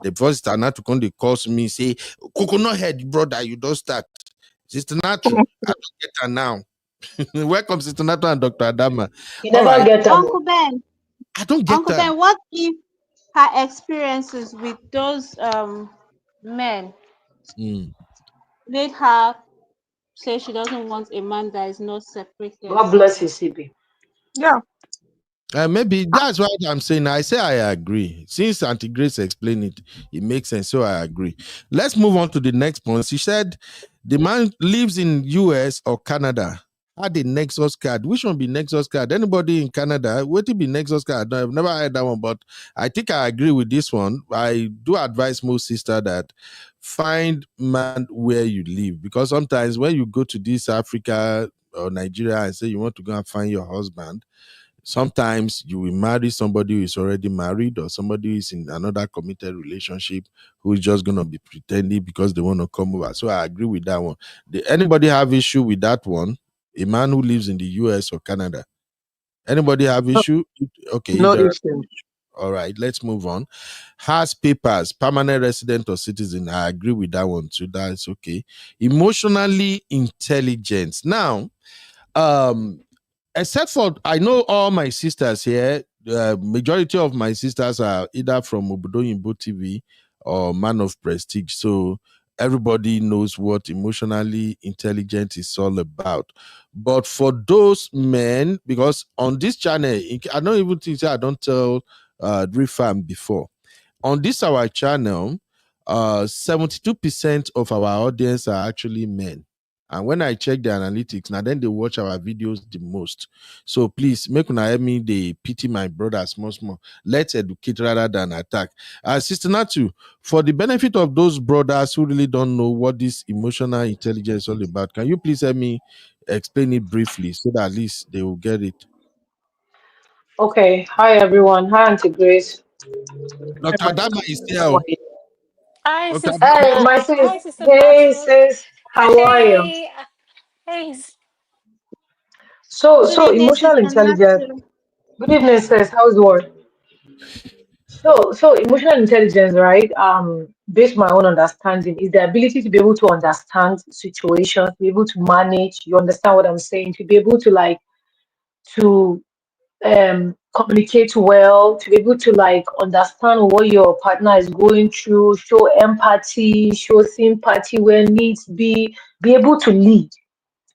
The first time to come, they calls me, say, Coconut head, brother, you don't start. Sister Natu, I don't get her now. Welcome, Sister Natu and Dr. Adama. You never get her. Uncle Ben. I don't get Uncle her. Ben, what if her experiences with those men made her say she doesn't want a man that is not separated? God bless you, CB. Yeah. Maybe that's why I'm saying I say I agree. Since Auntie Grace explained it, it makes sense. So I agree. Let's move on to the next point. She said the man lives in US or Canada. Had the Nexus card. Which one be Nexus card? Anybody in Canada? What be Nexus card? I've never heard that one, but I think I agree with this one. I do advise most sister that find man where you live, because sometimes when you go to this Africa or Nigeria and say you want to go and find your husband, sometimes you will marry somebody who is already married or somebody who is in another committed relationship who is just going to be pretending because they want to come over. So I agree with that one. Anybody have issue with that one? A man who lives in the US or Canada? Anybody have issue? Okay. No issue. All right, let's move on. Has papers, permanent resident or citizen? I agree with that one too. That's okay. Emotionally intelligent. Now, except for I know all my sisters here, majority of my sisters are either from Obodoyinbo TV or Man of Prestige. So everybody knows what emotionally intelligent is all about. But for those men, because on this channel, I don't even think I don't tell Refam before. On this our channel, 72% of our audience are actually men. And when I check the analytics, now then they watch our videos the most. So please make una help me, they pity my brothers small. Let's educate rather than attack. Sister Natu, for the benefit of those brothers who really don't know what this emotional intelligence is all about, can you please help me explain it briefly so that at least they will get it? Okay. Hi, everyone. Hi, Auntie Grace. Dr. Adama is here. How are you? Hi, Dr. sister. Hey, my sis. Hi, sister Hey, Natu. sis. How are you? Hey, hey. So, Good so evening, emotional Sister intelligence. Natu. Good evening, sis. How's the work? So emotional intelligence, right? Based on my own understanding, is the ability to be able to understand situations, be able to manage. You understand what I'm saying? To be able to to communicate well, to be able to understand what your partner is going through, show empathy, show sympathy where needs be able to lead.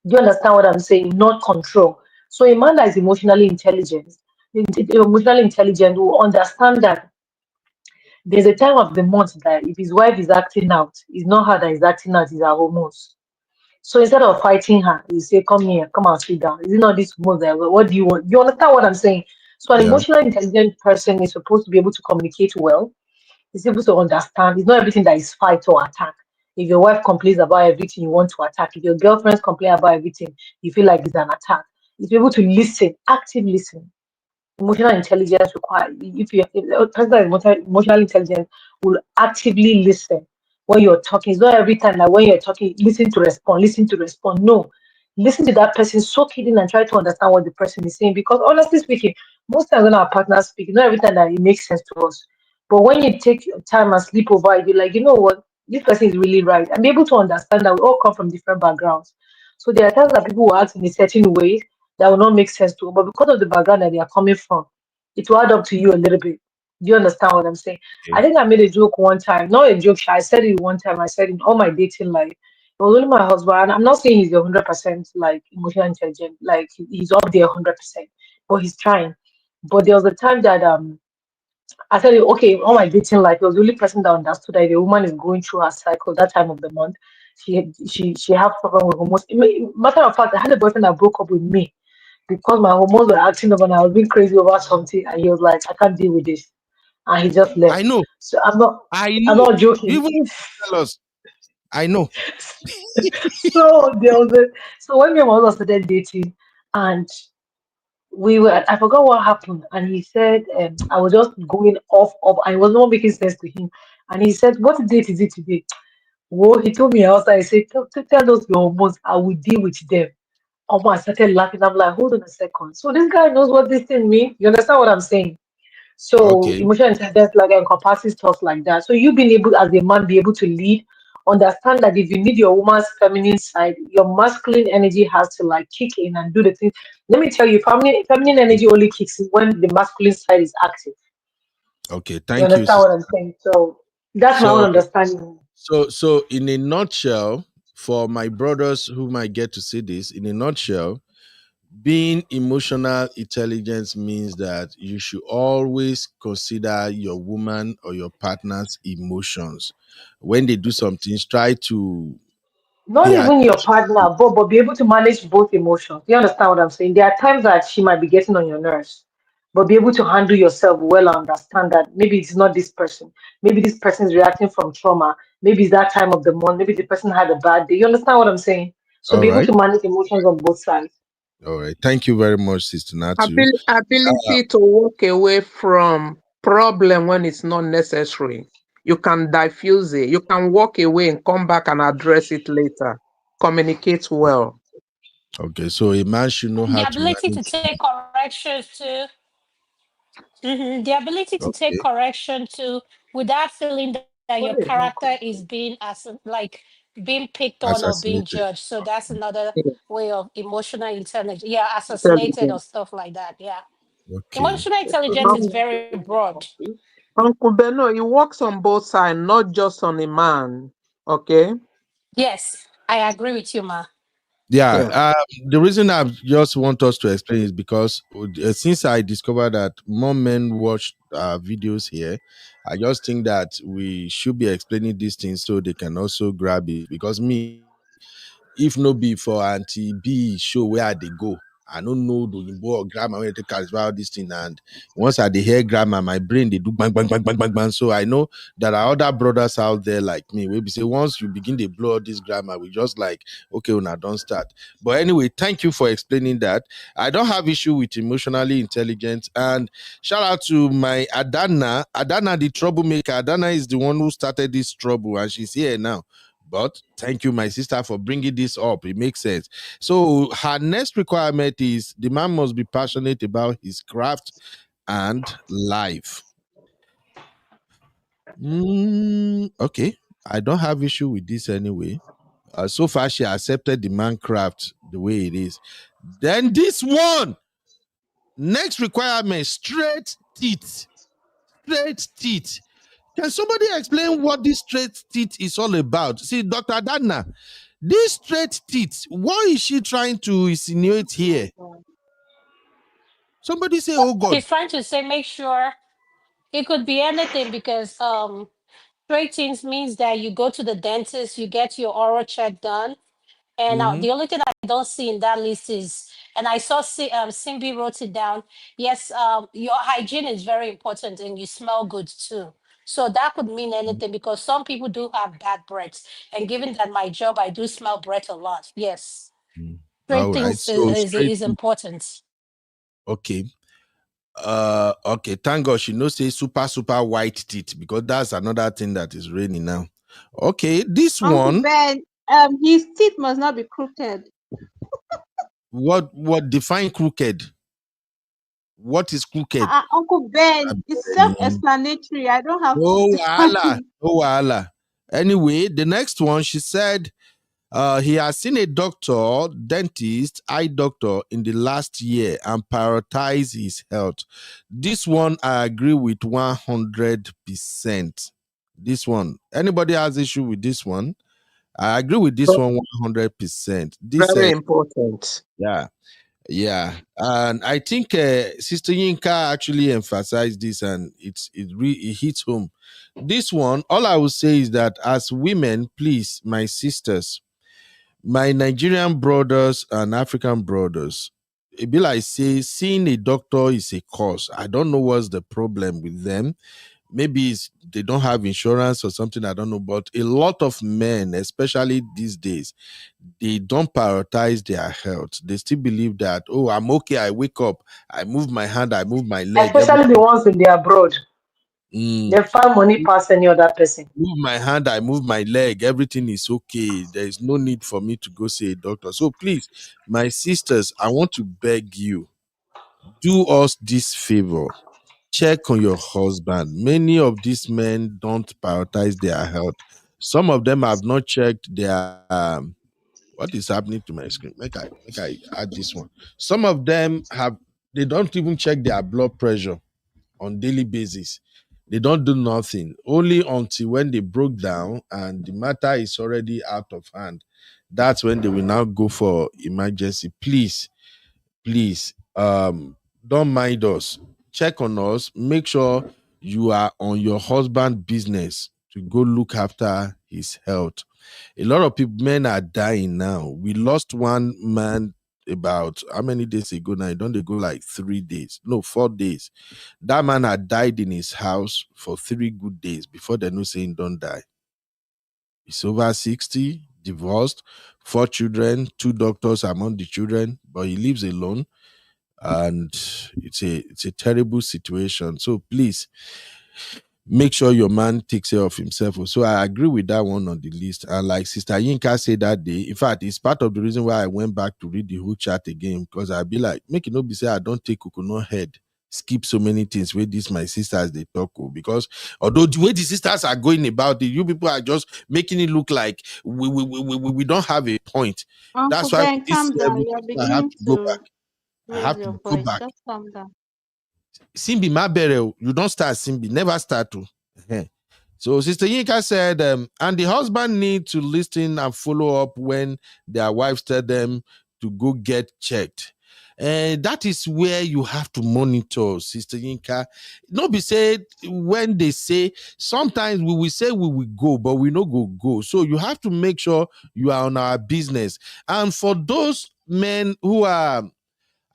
Do you understand what I'm saying? Not control. So a man that is emotionally intelligent will understand that there's a time of the month that if his wife is acting out, it's not her that is acting out, it's her hormones. So instead of fighting her, you say, "Come here, come and sit down." Is it not this hormones that what do you want? You understand what I'm saying? So an Yeah. emotionally intelligent person is supposed to be able to communicate well. He's able to understand. It's not everything that is fight or attack. If your wife complains about everything, you want to attack. If your girlfriends complain about everything, you feel like it's an attack. He's able to listen, active listening. Emotional intelligence require if a person that is emotionally intelligent will actively listen when you're talking. It's not every time like when you're talking, listen to respond. No, listen to that person, soak it in and try to understand what the person is saying. Because honestly speaking, most times when our partners speak, not every time that it makes sense to us. But when you take your time and sleep over it, you're like, you know what, this person is really right. And be able to understand that we all come from different backgrounds. So there are times that people will act in a certain way that will not make sense to, but because of the background that they are coming from, it will add up to you a little bit. Do you understand what I'm saying? I Okay. think I made a joke one time, not a joke, I said it one time. I said in all my dating life, it was only my husband. And I'm not saying he's 100% like emotional intelligent, like he's up there 100%, but he's trying. But there was a time that I said, okay, all my dating life, it was the only person that understood that if a woman is going through her cycle that time of the month, she have problem with hormones. Matter of fact, I had a boyfriend that broke up with me because my hormones were acting up and I was being crazy over something, and he was like, I can't deal with this, and he just I left. know. So I I'm know. not joking. Even tell us. I know. So there was a so when me and my husband started dating, and we were I forgot what happened, and he said I was just going off, and it was not making sense to him, and he said, "What date is it today?" Whoa, he told me outside. I said, tell those your hormones, I will deal with them. Oh, I started laughing. I'm like, hold on a second. So this guy knows what this thing means. You understand what I'm saying? So Okay. emotional intelligence like encompasses stuff like that. So you being able as a man be able to lead, understand that if you need your woman's feminine side, your masculine energy has to like kick in and do the thing. Let me tell you, feminine energy only kicks in when the masculine side is active. Okay. You Thank you, understand sister. what I'm saying? So that's my own So understanding. so in a nutshell, for my brothers who might get to see this, in a nutshell, being emotional intelligence means that you should always consider your woman or your partner's emotions. When they do some things, try to Not pay even your attention. partner, but be able to manage both emotions. You understand what I'm saying? There are times that she might be getting on your nerves, but be able to handle yourself well and understand that maybe it's not this person. Maybe this person is reacting from trauma. Maybe it's that time of the month. Maybe the person had a bad day. You understand what I'm saying? So All be able right. to manage emotions on both sides. All right. Thank you very much, Sister Natu. Ability to walk away from problem when it's not necessary. You can diffuse it. You can walk away and come back and address it later. Communicate well. Okay, so a man should know The how to ability to manage. take correction too. The ability to take Okay, correction too without feeling that your character is being being picked on or being judged. assassinated. So that's another Yeah. way of emotional intelligence. Yeah, assassinated or Intelligent. stuff like that. Yeah. Okay, Emotional intelligence is very broad. Uncle Beno, it works on both sides, not just on a man. Okay? Yes, I agree with you, Ma. yeah. Yeah. The reason I just want us to explain is because since I discovered that more men watch videos here, I just think that we should be explaining these things so they can also grab it. Because me, if no be for Auntie B show where they go, I don't know the Yimbo or grammar when they take about this thing. And once I dey hear grammar, my brain they do bang bang bang bang bang bang. So I know there are other brothers out there like me. We be say once you begin to blow out this grammar, we just like okay, una don't start. But anyway, thank you for explaining that. I don't have issue with emotionally intelligent. And shout out to my Adana. Adana, the troublemaker. Adana is the one who started this trouble, and she's here now. But thank you, my sister, for bringing this up. It makes sense. So her next requirement is the man must be passionate about his craft and life. Okay, I don't have issue with this anyway. So far, she accepted the man craft the way it is. Then this one, next requirement, straight teeth. Straight teeth. Can somebody explain what this straight teeth is all about? See, Dr. Dana, this straight teeth, what is she trying to insinuate here? Somebody say, oh God. He's trying to say make sure it could be anything because straight things means that you go to the dentist, you get your oral check done. And Mhm. the only thing I don't see in that list is, and I saw Simbi wrote it down. Yes, your hygiene is very important, and you smell good too. So that could mean anything because some people do have bad breath. And given that my job, I do smell breath a lot. Yes, All straight right. things So straight is teeth. important. Okay. Okay. Thank God she knows say super white teeth because that's another thing that is raining now. Okay, this Uncle one, Ben, his teeth must not be crooked. what define crooked? What is crooked? Uncle Ben, I it's mean, self-explanatory. I don't have to oh define Allah, it. oh Allah. Anyway, the next one she said He has seen a doctor, dentist, eye doctor in the last year and prioritized his health. This one I agree with 100%. This one. Anybody has issue with this one? I agree with this one 100%. This Very important. yeah. Yeah, and I think Sister Yinka actually emphasized this, and it hits home. This one, all I will say is that as women, please, my sisters, my Nigerian brothers and African brothers, it be like say seeing a doctor is a cause. I don't know what's the problem with them. Maybe they don't have insurance or something, I don't know. But a lot of men, especially these days, they don't prioritize their health. They still believe that, oh, I'm okay. I wake up, I move my hand, I move my leg, Especially the ones in the abroad. They find money past any other person. move my hand, I move my leg, everything is okay. There is no need for me to go see a doctor. So please, my sisters, I want to beg you, do us this favor. Check on your husband. Many of these men don't prioritize their health. Some of them have not checked their what is happening to my screen? Make I add this one. Some of them they don't even check their blood pressure on daily basis. They don't do nothing. Only until when they broke down and the matter is already out of hand. That's when they will now go for emergency. Please, don't mind us. Check on us. Make sure you are on your husband business to go look after his health. A lot of people, men are dying now. We lost one man about how many days ago now? Don't they go like 3 days? No, 4 days. That man had died in his house for 3 good days before they know saying don't die. He's over 60, divorced, 4 children, 2 doctors among the children, but he lives alone. And it's a terrible situation. So please make sure your man takes care of himself. So I agree with that one on the list. And like Sister Yinka said that day, in fact, it's part of the reason why I went back to read the whole chat again, because I'd be like, make it not be say I don't take coconut head, skip so many things where this my sisters they talk. Because although the way the sisters are going about it, you people are just making it look like we don't have a point. Uncle That's why Ben, this calm down. You're I have beginning to go back. to I raise have to your go voice. back. Just calm down. Simbi Mabere, you don't start Simbi, never start to. So Sister Yinka said, and the husband need to listen and follow up when their wives tell them to go get checked. And that is where you have to monitor, Sister Yinka. Not be said when they say, sometimes we will say we will go, but we no go. So you have to make sure you are on our business. And for those men who are,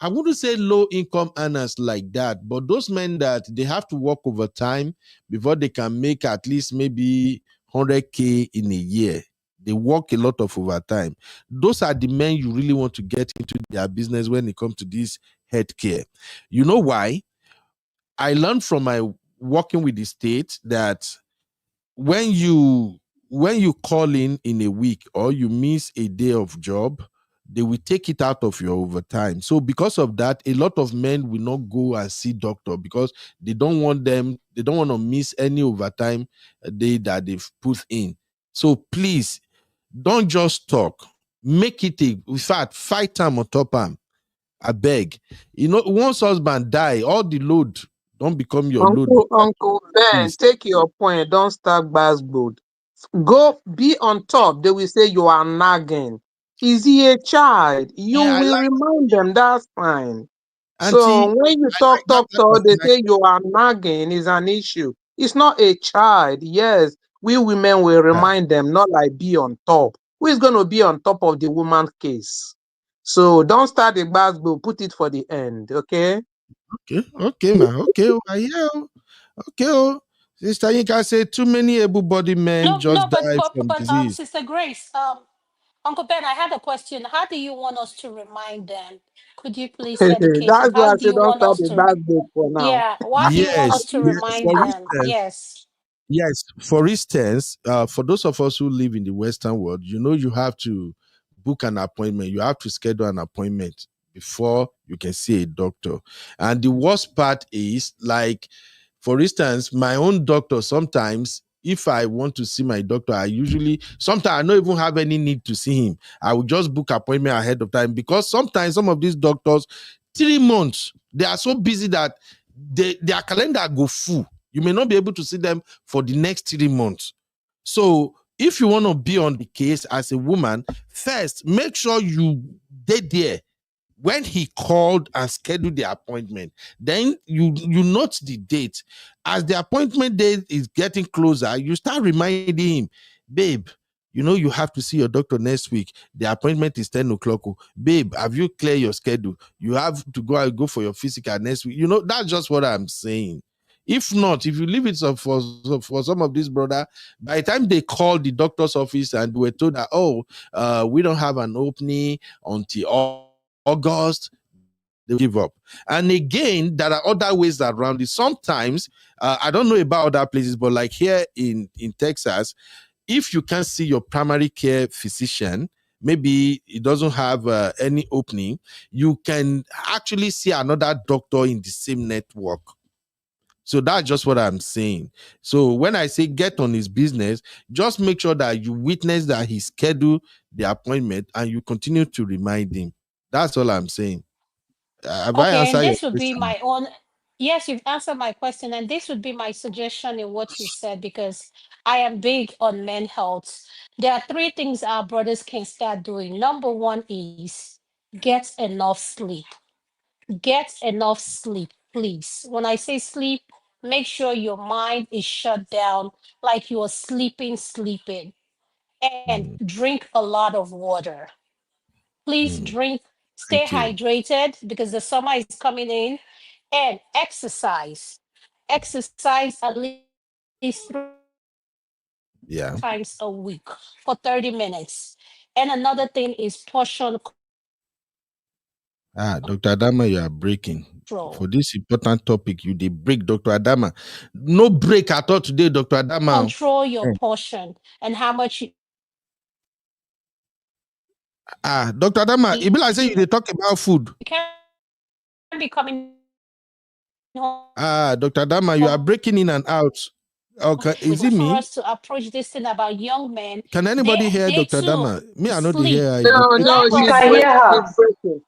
I wouldn't say low income earners like that, but those men that they have to work overtime before they can make at least maybe 100K in a year. They work a lot of overtime. Those are the men you really want to get into their business when it comes to this healthcare. You know why? I learned from my working with the state that when you call in a week or you miss a day of job, they will take it out of your overtime. So because of that, a lot of men will not go and see doctor because they don't want to miss any overtime day that they've put in. So please don't just talk. Make it in fact, fight time on top am. I beg. Once husband die, all the load don't become your load. Uncle Ben, Please. take your point. Don't start bassboard. Go be on top. They will say you are nagging. Is he a child? You Yeah, I will like remind them. That's fine. So auntie. when you I like talk, that type of they night. say you are nagging is an issue. It's not a child. Yes, we women will remind them, not like be on top. Who is going to be on top of the woman's case? So don't start the basketball. Put it for the end, okay? Okay, man. Okay, okay. Sister Yinka say too many able-bodied men No, just no, die from disease. Sister Grace, Uncle Ben, I had a question. How do you want us to remind them? Could you please educate him? That's why How I do say you don't want start us the to? basketball for now. Yeah, why do you want us to Yes. remind For them? instance, Yes. yes. For instance, for those of us who live in the Western world, you have to book an appointment. You have to schedule an appointment before you can see a doctor. And the worst part is, like, for instance, my own doctor sometimes if I want to see my doctor, I usually, sometimes I don't even have any need to see him. I will just book appointment ahead of time, because sometimes some of these doctors, 3 months, they are so busy that their calendar go full. You may not be able to see them for the next 3 months. So if you want to be on the case as a woman, first, make sure you get there when he called and scheduled the appointment. Then you note the date. As the appointment date is getting closer, you start reminding him, babe, you know you have to see your doctor next week. The appointment is 10 o'clock. Babe, have you cleared your schedule? You have to go for your physical next week. You know, that's just what I'm saying. If not, if you leave it for some of these brother, by the time they call the doctor's office and we're told that, we don't have an opening until August, they give up. And again, there are other ways around it. Sometimes, I don't know about other places, but like here in Texas, if you can't see your primary care physician, maybe it doesn't have any opening, you can actually see another doctor in the same network. So that's just what I'm saying. So when I say get on his business, just make sure that you witness that he scheduled the appointment and you continue to remind him. That's all I'm saying. Have I Okay, and answered your this would be question? my own. Yes, you've answered my question, and this would be my suggestion in what you said, because I am big on men health. There are three things our brothers can start doing. Number one is get enough sleep. Get enough sleep, please. When I say sleep, make sure your mind is shut down like you are sleeping, and Mm, drink a lot of water. Please mm, drink, stay thank you. hydrated because the summer is coming in, and exercise. Exercise at least 3 times a week Yeah. for 30 minutes. And another thing is portion control. Dr. Adama, you are breaking. For Control this important topic, you did break, Dr. Adama. No break at all today, Dr. Adama. control your Eh. portion and how much you Dr. Adama, it eat. be like say they talk about food. You can't be coming home Dr. Adama, you are breaking in and out. Okay, with is for it us me? to approach this thing about young men. Can They anybody hear they Dr. too Adama? Me, I know the sleep. hair. No, no, Lack We of she's can hear sleep. breaking. She's her. breaking.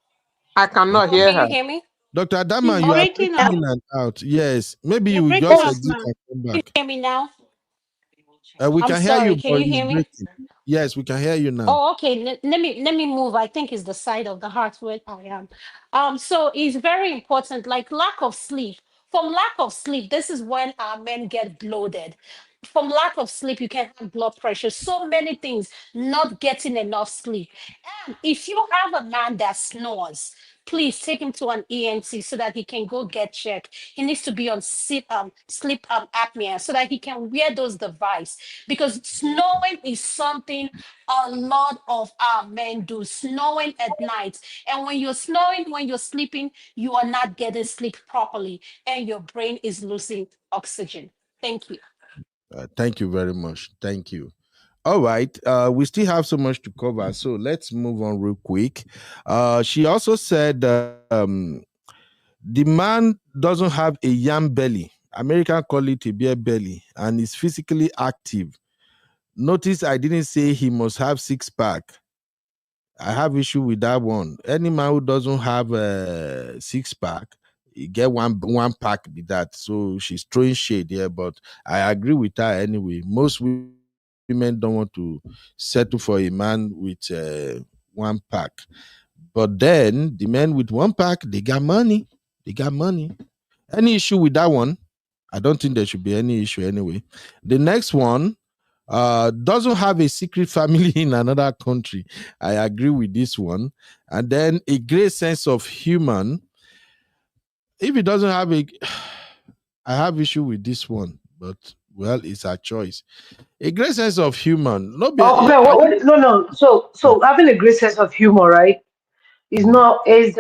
I cannot Oh, hear can you her. hear me? Dr. Adama, She's you are breaking breaking up. in and out. Yes, maybe You're you will breaking just up, exit ma'am. and come Can you back. hear me now? We I'm can hear you, sorry. Can but you it's hear me? breaking. Yes, we can hear you now. Oh, okay. Let me move. I think it's the side of the heart where I am. So it's very important, like lack of sleep. From lack of sleep, this is when our men get bloated. From lack of sleep, you can have blood pressure. So many things, not getting enough sleep. And if you have a man that snores, please take him to an ENT so that he can go get checked. He needs to be on sleep apnea so that he can wear those devices, because snoring is something a lot of our men do, snoring at night. And when you're snoring, when you're sleeping, you are not getting sleep properly and your brain is losing oxygen. Thank you. Thank you very much. Thank you. All right. We still have so much to cover, so let's move on real quick. She also said the man doesn't have a yam belly. American call it a beer belly, and is physically active. Notice I didn't say he must have six pack. I have issue with that one. Any man who doesn't have a six pack, he get one pack with that. So she's throwing shade here, but I agree with her anyway. Most women don't want to settle for a man with one pack. But then the men with one pack, they got money. They got money. Any issue with that one? I don't think there should be any issue anyway. The next one, doesn't have a secret family in another country. I agree with this one. And then a great sense of human. If it doesn't have a, I have issue with this one, but well, it's a choice. A great sense of human. No, Oh, be, but no, no. So having a great sense of humor, right? Is mm, not is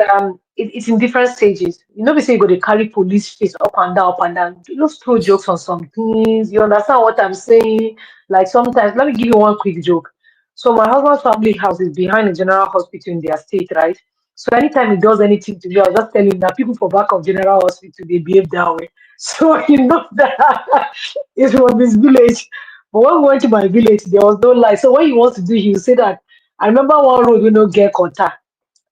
it's in different stages. You know, we say you got to carry police face up and down. You just throw jokes on some things. You understand what I'm saying? Like sometimes, let me give you one quick joke. So my husband's family house is behind a general hospital in their state, right? So anytime he does anything to me, I'll just tell him that people for back of General Hospital, they behave that way. So he knows that it's from his village. But when we went to my village, there was no light. So what he wants to do, he will say that, I remember one road we no get contact.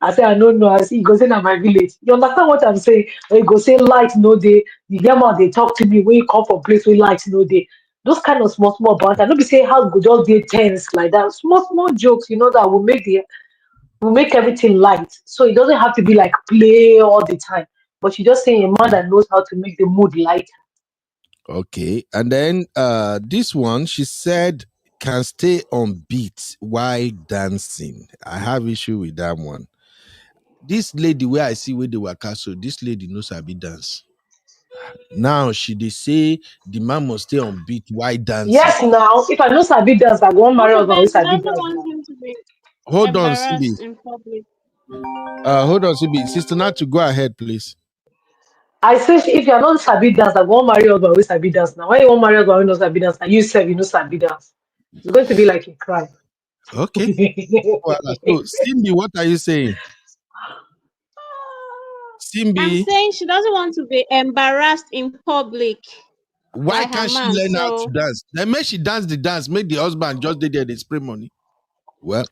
I say, I don't know. I see, he goes in at my village. You understand what I'm saying? When he go say light no day, the grandma they talk to me when you come from place where light no day. Those kind of small banter. Don't be say how good all day tense like that. Small jokes, that will make everything light. So it doesn't have to be like play all the time. But you just say a man that knows how to make the mood light. Okay. And then this one, she said, can stay on beat while dancing. I have issue with that one. This lady where I see where they were castle, this lady knows how to dance. Now they say the man must stay on beat while dancing. Yes, now if I know Sabi dance, I go on marry Okay, husband but with she Sabi doesn't dance want now. him to be Hold on, Sibi. embarrassed in public. Hold on, Sibi. Sister Nat, go ahead, please. I say if you're not Sabi dance, I go on marry husband with Sabi dance now. When you want marry husband with no Sabi dance, and you say you know Sabi dance, it's going to be like a crime. Okay. Well, so, Simbi, what are you saying? I'm Simbi, saying she doesn't want to be embarrassed in public why by her can't she man. learn how to So dance? Then make she dance the dance, make the husband just there, they spray money. Well,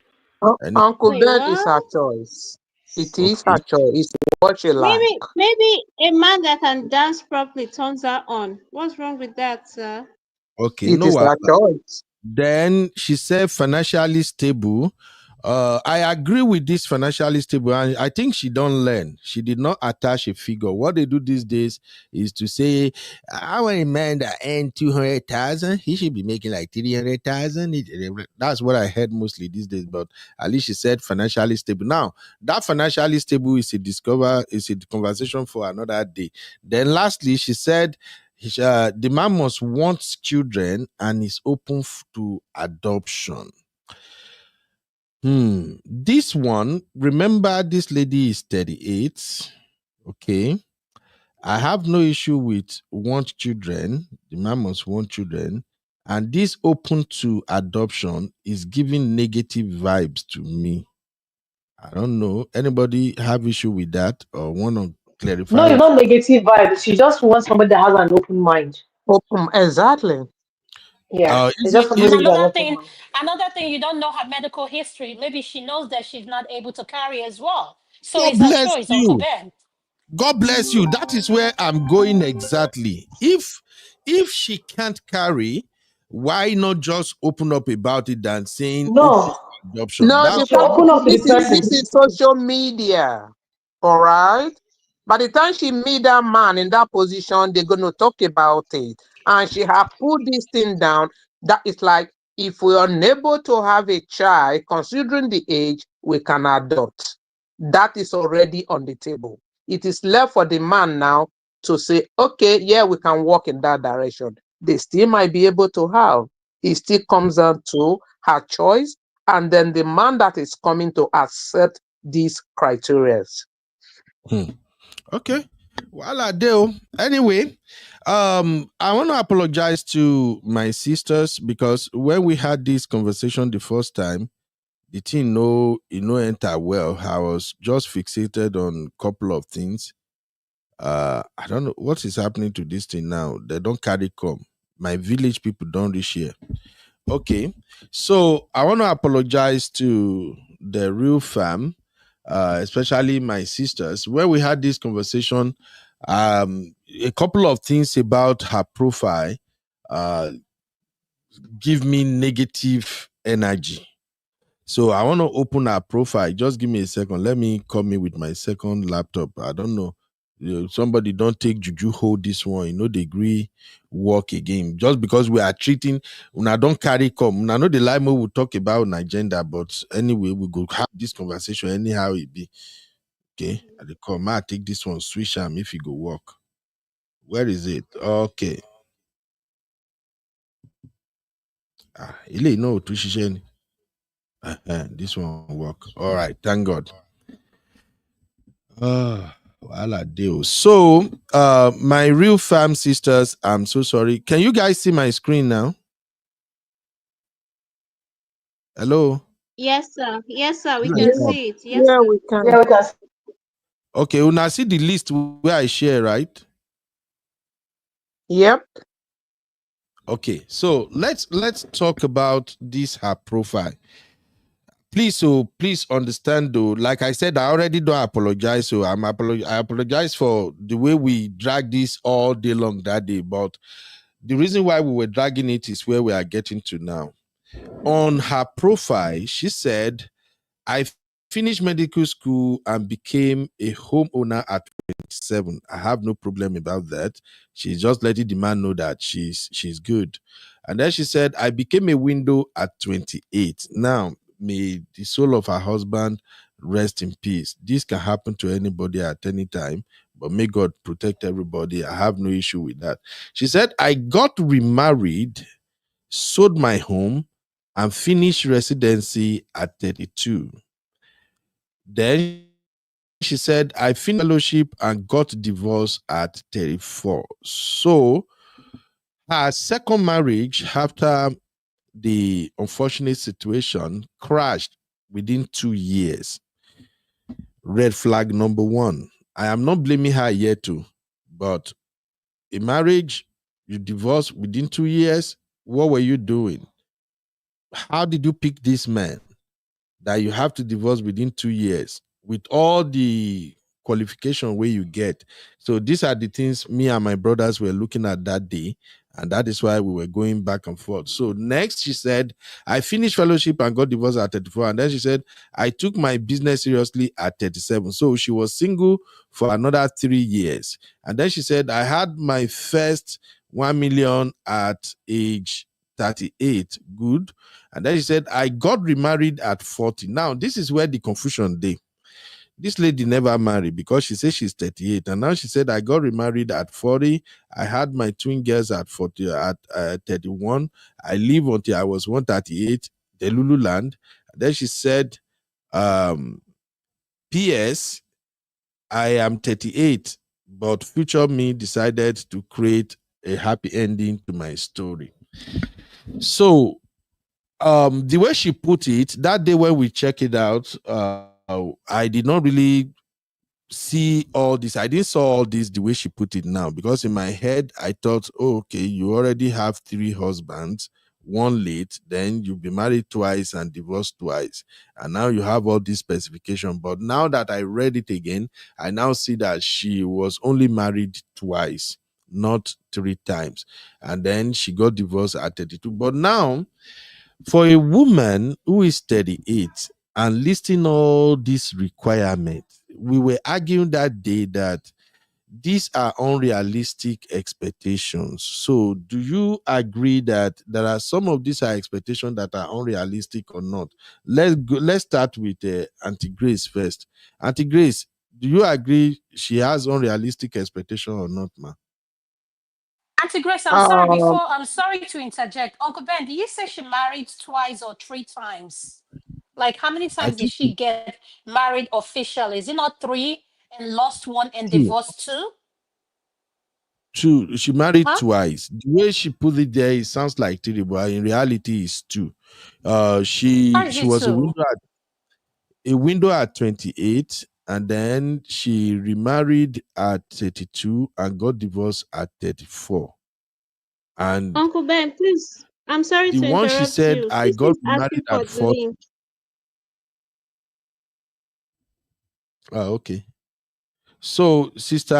Uncle wait, Ben is what? her choice. It is okay. her choice. It's what she like. Maybe a man that can dance properly turns her on. What's wrong with that, sir? Okay, It no is her wahala. choice. Then she said financially stable. I agree with this financially stable, and I think she don't learn. She did not attach a figure. What they do these days is to say, I want a man that earn 200,000. He should be making like 300,000. That's what I heard mostly these days. But at least she said financially stable. Now that financially stable is a conversation for another day. Then lastly, she said the man must want children and is open to adoption. This one, remember, this lady is 38. Okay. I have no issue with want children. The man must want children. And this open to adoption is giving negative vibes to me. I don't know. Anybody have issue with that or want to No, clarify it's it? not negative vibes. She just wants somebody that has an open mind. Open, exactly. Yeah, it's Is just it somebody is with it an open mind. Another thing, you don't know her medical history. Maybe she knows that she's not able to carry as well. So God it's her bless choice, Uncle you. Ben. God bless you. That is where I'm going exactly. If she can't carry, why not just open up about it than saying open No, for adoption? No, That she the should fact open up to the this person. is social media. All right. By the time she meet that man in that position, they're gonna talk about it. And she have put this thing down. That is like if we are unable to have a child, considering the age, we can adopt. That is already on the table. It is left for the man now to say, okay, yeah, we can walk in that direction. They still might be able to have. It still comes down to her choice and then the man that is coming to accept these criteria. okay. Well, I do. Anyway, I want to apologize to my sisters because when we had this conversation the first time, the thing enter well. I was just fixated on a couple of things. I don't know what is happening to this thing now. They don't carry come. My village people don't reach here. Okay, so I want to apologize to the real fam, especially my sisters. When we had this conversation, a couple of things about her profile uh, give me negative energy. So I want to open her profile. Just give me a second. Let me come in with my second laptop. I don't know. Somebody don't take juju, hold this one. They agree work again. Just because we are treating, when I don't carry come. I know the lie will talk about an agenda, but anyway, we go have this conversation anyhow it be. Okay. I dey come. I take this one, switch am if it go work. Where is it? Okay. Ile no to ṣiṣẹ́. This one work. All right. Thank God. Wahala deal. So, my real fam sisters, I'm so sorry. Can you guys see my screen now? Hello? Yes, sir. Yes, sir. We Be like can Yeah, that. see it. Yes, yeah, sir. we can. Yeah, we can. Okay, una see the list where I share, right? Yep. Okay, so let's talk about this her profile. Please understand though, like I said, I already don't apologize. So I apologize for the way we dragged this all day long that day. But the reason why we were dragging it is where we are getting to now. On her profile, she said, I finished medical school and became a homeowner at 27. I have no problem about that. She's just letting the man know that she's good. And then she said, I became a window at 28. Now, may the soul of her husband rest in peace. This can happen to anybody at any time, but may God protect everybody. I have no issue with that. She said, I got remarried, sold my home, and finished residency at 32. Then she said, I finished fellowship and got divorced at 34. So her second marriage, after the unfortunate situation, crashed within 2 years. Red flag number one. I am not blaming her yet too, but a marriage, you divorce within 2 years, what were you doing? How did you pick this man that you have to divorce within 2 years with all the qualification where you get? So these are the things me and my brothers were looking at that day, and that is why we were going back and forth. So next she said, I finished fellowship and got divorced at 34. And then she said, I took my business seriously at 37. So she was single for another 3 years. And then she said, I had my first 1 million at age 38. Good. And then she said, I got remarried at 40. Now, this is where the confusion day. This lady never married because she says she's 38. And now she said, I got remarried at 40. I had my twin girls at 40, at 31. I live until I was 138, the Lulu land. And then she said, P.S. I am 38, but future me decided to create a happy ending to my story. So the way she put it, that day when we check it out, I did not really see all this. I didn't saw all this the way she put it now, because in my head I thought, oh, okay, you already have 3 husbands, 1 late, then you'll be married twice and divorced twice, and now you have all this specification. But now that I read it again, I now see that she was only married twice, not 3 times, and then she got divorced at 32. But now, for a woman who is 38 and listing all these requirements, we were arguing that day that these are unrealistic expectations. So, do you agree that there are some of these are expectations that are unrealistic or not? Let's start with Auntie Grace first. Auntie Grace, do you agree she has unrealistic expectation or not, ma? Auntie Grace, Um, I'm sorry to interject. Uncle Ben, did you say she married twice or 3 times? Like, how many I times did think she get married officially? Is it not 3 and lost 1 and two. divorced 2? Two. She married Huh? twice. The way she put it there, it sounds like 3, but in reality, it's 2. How She is she it was 2? a window at 28, and then she remarried at 32 and got divorced at 34. And Uncle Ben, please, I'm sorry the to one she interrupt said, you. I Sister got is asking remarried for at the 40. link. Okay. So, Sister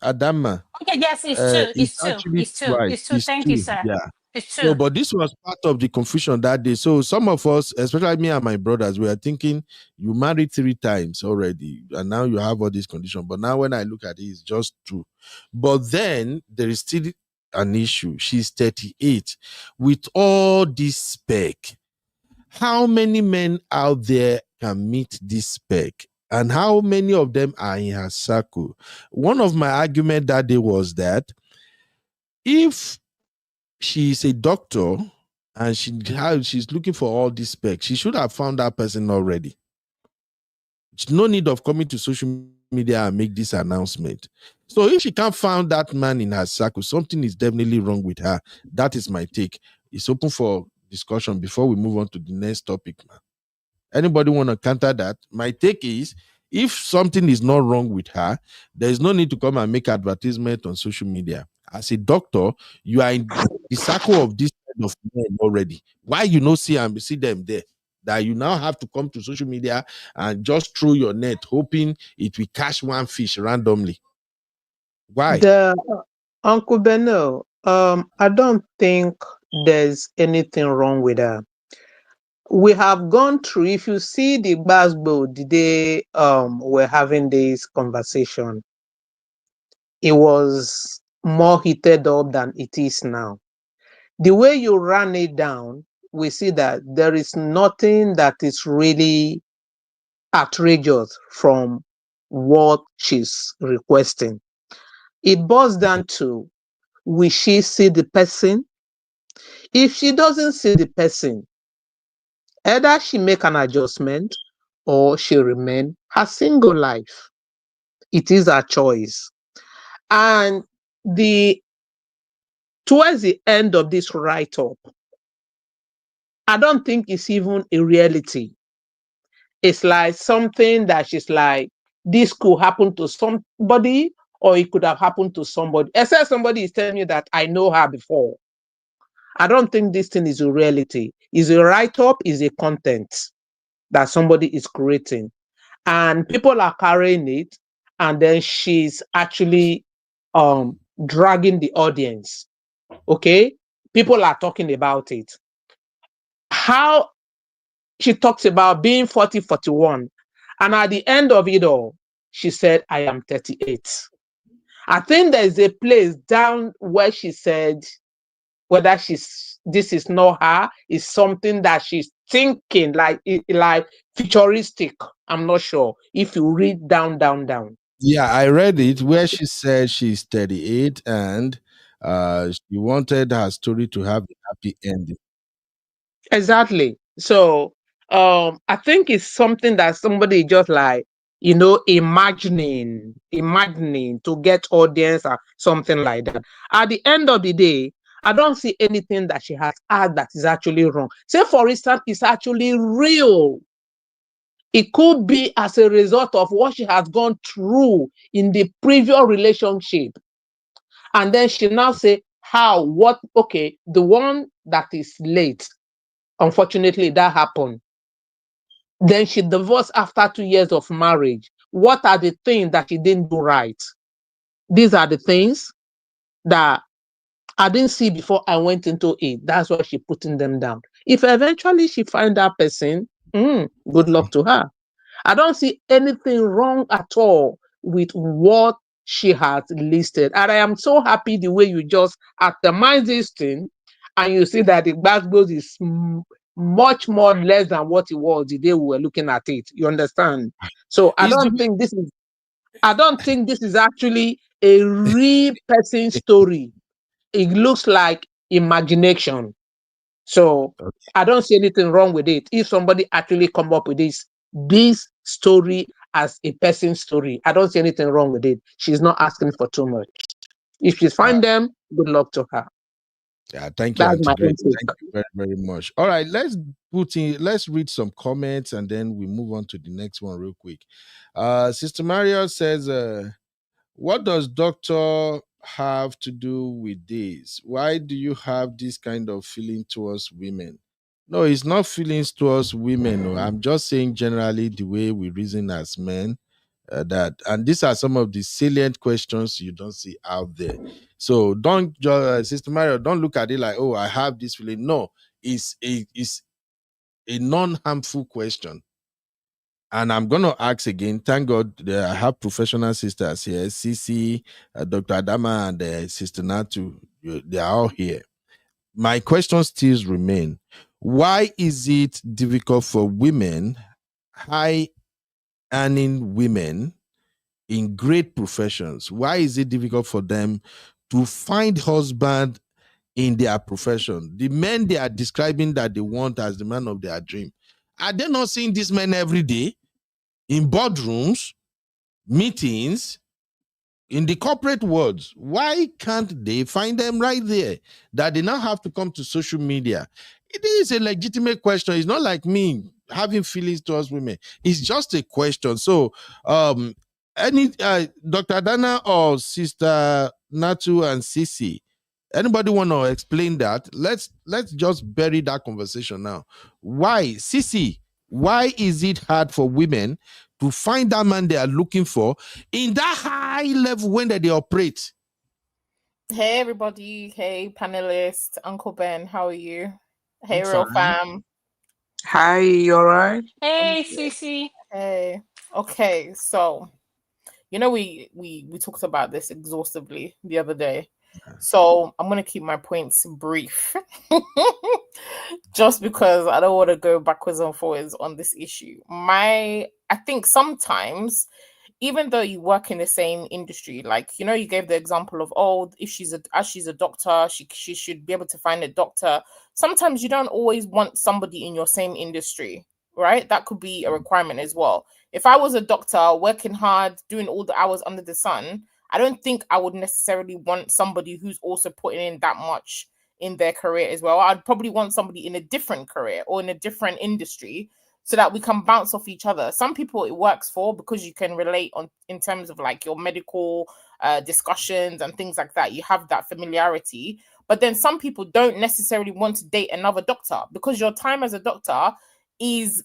Adama, Okay, yes, it's 2. it's It's 2. actually It's 2. twice. It's 2. It's Thank you, 2. sir. Yeah. It's No, 2. but this was part of the confusion that day. So some of us, especially me and my brothers, we are thinking you married 3 times already, and now you have all these conditions. But now when I look at it, it's just 2. But then there is still an issue. She's 38 with all this spec. How many men out there can meet this spec? And how many of them are in her circle? One of my argument that day was that if she is a doctor and she's looking for all these specs, she should have found that person already. There's no need of coming to social media and make this announcement. So if she can't find that man in her circle, something is definitely wrong with her. That is my take. It's open for discussion before we move on to the next topic, man. Anybody want to counter that? My take is, If something is not wrong with her, there is no need to come and make advertisement on social media. As a doctor, you are in the circle of this kind of men already. Why you no see them there? That you now have to come to social media and just throw your net, hoping it will catch one fish randomly. Why? Uncle Beno, I don't think there's anything wrong with that. We have gone through, if you see the Basbo the day we're having this conversation, it was more heated up than it is now. The way you ran it down, we see that there is nothing that is really outrageous from what she's requesting. It boils down to, will she see the person? If she doesn't see the person, either she make an adjustment or she remain her single life. It is her choice. And towards the end of this write-up, I don't think it's even a reality. It's like something that she's like, this could happen to somebody, or it could have happened to somebody. Except somebody is telling you that I know her before. I don't think this thing is a reality. It's a write-up, is a content that somebody is creating. And people are carrying it, and then she's actually dragging the audience. Okay? People are talking about it. How she talks about being 40, 41. And at the end of it all, she said, I am 38. I think there's a place down where she said, whether this is not her, is something that she's thinking, like futuristic. I'm not sure. If you read down. Yeah, I read it where she said she's 38 and she wanted her story to have a happy ending. Exactly. So I think it's something that somebody just like, imagining to get audience or something like that. At the end of the day, I don't see anything that she has added that is actually wrong. Say, for instance, it's actually real. It could be as a result of what she has gone through in the previous relationship. And then she now say, okay, the one that is late, unfortunately, that happened. Then she divorced after 2 years of marriage. What are the things that she didn't do right? These are the things that I didn't see before I went into it. That's why she putting them down. If eventually she find that person, good luck to her. I don't see anything wrong at all with what she has listed. And I am so happy the way you just atomize this thing and you see that the backbone is much more less than what it was the day we were looking at it. You understand? So I don't think this is actually a real person story. It looks like imagination. So I don't see anything wrong with it. If somebody actually come up with this story as a person story, I don't see anything wrong with it. She's not asking for too much. If she find them, good luck to her. Yeah, thank you, That's Auntie my Grace. own take. Thank you very, very much. All right, let's read some comments and then we move on to the next one real quick. Sister Mario says, what does doctor have to do with this? Why do you have this kind of feeling towards women? No, it's not feelings towards women. No. I'm just saying generally the way we reason as men. And these are some of the salient questions you don't see out there. So don't, Sister Mario, don't look at it like, oh, I have this feeling. No, it's a non-harmful question. And I'm going to ask again. Thank God I have professional sisters here, Sisi, Dr. Adama, and Sister Natu. They are all here. My question still remain. Why is it difficult for women, high-earning women in great professions, why is it difficult for them to find husband in their profession? The men they are describing that they want as the man of their dream, are they not seeing these men every day in boardrooms, meetings, in the corporate world? Why can't they find them right there, that they now have to come to social media? It is a legitimate question. It's not like me having feelings towards women. It's just a question. So, any Dr. Dana or Sister Natu and Sisi, anybody want to explain that? Let's just bury that conversation now. Why, Sisi? Why is it hard for women to find that man they are looking for in that high level when they operate? Hey everybody, hey panelists, Uncle Ben, how are you? Hey I'm real fine. fam. Hi, you alright? Hey, Sissy. Hey. Okay, so you know we talked about this exhaustively the other day. So I'm gonna keep my points brief. Just because I don't want to go backwards and forwards on this issue. I think sometimes even though you work in the same industry, like you gave the example of if she's a doctor, she should be able to find a doctor. Sometimes you don't always want somebody in your same industry, right? That could be a requirement as well. If I was a doctor working hard, doing all the hours under the sun, I don't think I would necessarily want somebody who's also putting in that much in their career as well. I'd probably want somebody in a different career or in a different industry so that we can bounce off each other. Some people it works for because you can relate in terms of like your medical discussions and things like that. You have that familiarity. But then some people don't necessarily want to date another doctor because your time as a doctor is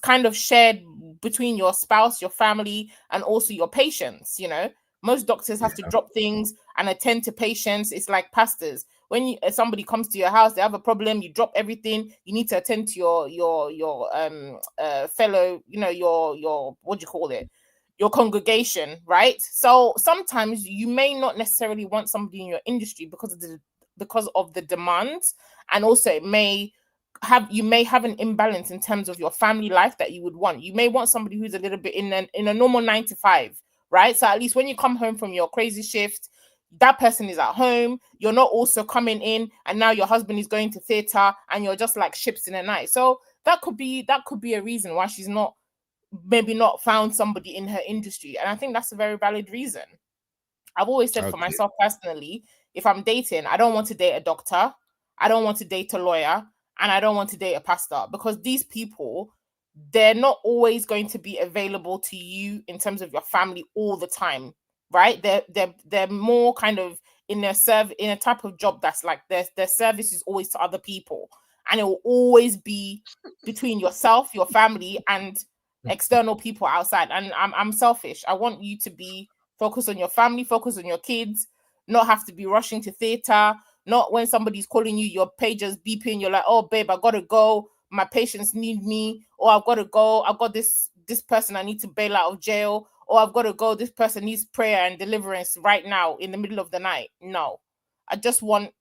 kind of shared between your spouse, your family, and also your patients. Most doctors have to drop things and attend to patients. It's like pastors. When somebody comes to your house, they have a problem, you drop everything. You need to attend to your fellow, your what do you call it? Your congregation, right? So sometimes you may not necessarily want somebody in your industry because of the demands, and also you may have an imbalance in terms of your family life that you would want. You may want somebody who's a little bit in a normal 9 to 5. Right? So at least when you come home from your crazy shift, that person is at home. You're not also coming in and now your husband is going to theater and you're just like ships in a night. So that could be a reason why she's maybe not found somebody in her industry. And I think that's a very valid reason. I've always said for myself personally, if I'm dating, I don't want to date a doctor, I don't want to date a lawyer, and I don't want to date a pastor, because these people, they're not always going to be available to you in terms of your family all the time, right? They're more kind of in a type of job that's like their service is always to other people, and it will always be between yourself, your family, and external people outside. And I'm selfish. I want you to be focused on your family, focus on your kids, not have to be rushing to theater. Not when somebody's calling you, your pager's beeping, you're like, oh babe, I gotta go, my patients need me, or I've got to go, I've got this person I need to bail out of jail, or I've got to go, this person needs prayer and deliverance right now in the middle of the night. No, I just want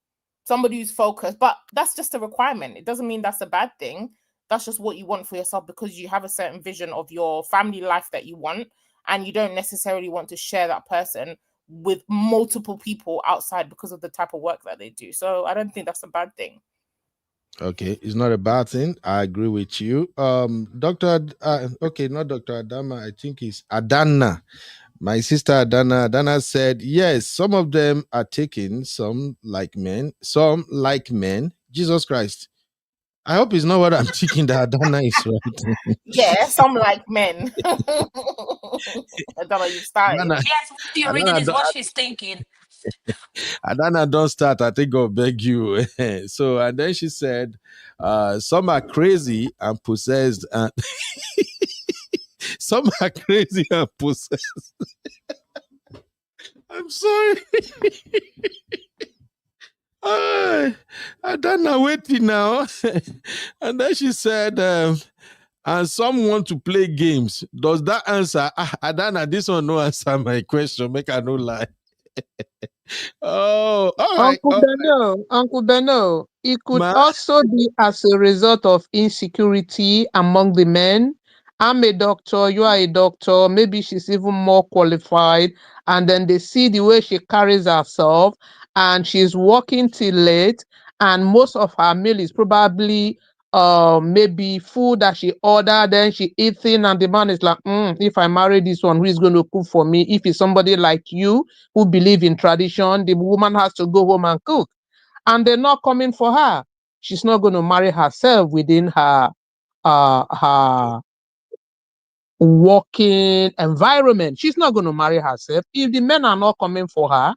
somebody who's focused. But that's just a requirement. It doesn't mean that's a bad thing. That's just what you want for yourself because you have a certain vision of your family life that you want, and you don't necessarily want to share that person with multiple people outside because of the type of work that they do. So I don't think that's a bad thing. Okay, it's not a bad thing. I agree with you. Dr. Not Dr. Adama, I think it's Adana. My sister Adana said, yes, some of them are taken, some like men, some like men. Jesus Christ. I hope it's not what I'm thinking that Adana is right. Yeah, some like men. Adana, you've started. Adana, Yes, what you're reading is what she's thinking. Adana, don't start. I think I'll beg you. So, and then she said, some are crazy and possessed. And some are crazy and possessed. I'm sorry. Adana waiting now. And then she said, and some want to play games. Does that answer? Adana, this one no answer my question. Make I no lie. Oh, all right. Uncle Beno, it could also be as a result of insecurity among the men. I'm a doctor, you are a doctor, maybe she's even more qualified, and then they see the way she carries herself, and she's working till late, and most of her meal is probably maybe food that she ordered, then she eating, and the man is like, if I marry this one, who is going to cook for me? If it's somebody like you who believe in tradition, the woman has to go home and cook. And they're not coming for her. She's not going to marry herself within her her working environment. She's not going to marry herself if the men are not coming for her,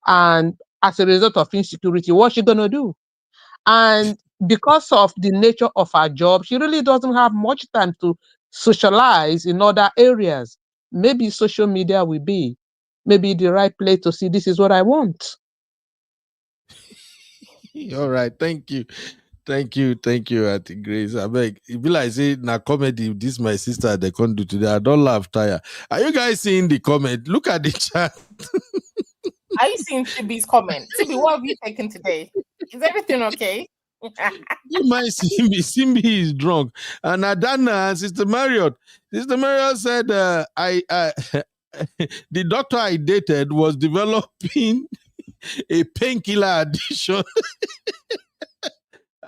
and as a result of insecurity, what's she going to do? And because of the nature of her job, she really doesn't have much time to socialize in other areas. Maybe social media will be maybe the right place to see this is what I want. All right, thank you. Thank you, Auntie Grace. I beg, if you like say na comedy, this my sister they can't do today. I don't laugh tire. Are you guys seeing the comment? Look at the chat. Are you seeing Tibi's comment? Tibi, what have you taken today? Is everything okay? My Simbi is drunk. And Adana and Sister Marriott. Sister Marriott said, I the doctor I dated was developing a painkiller addiction.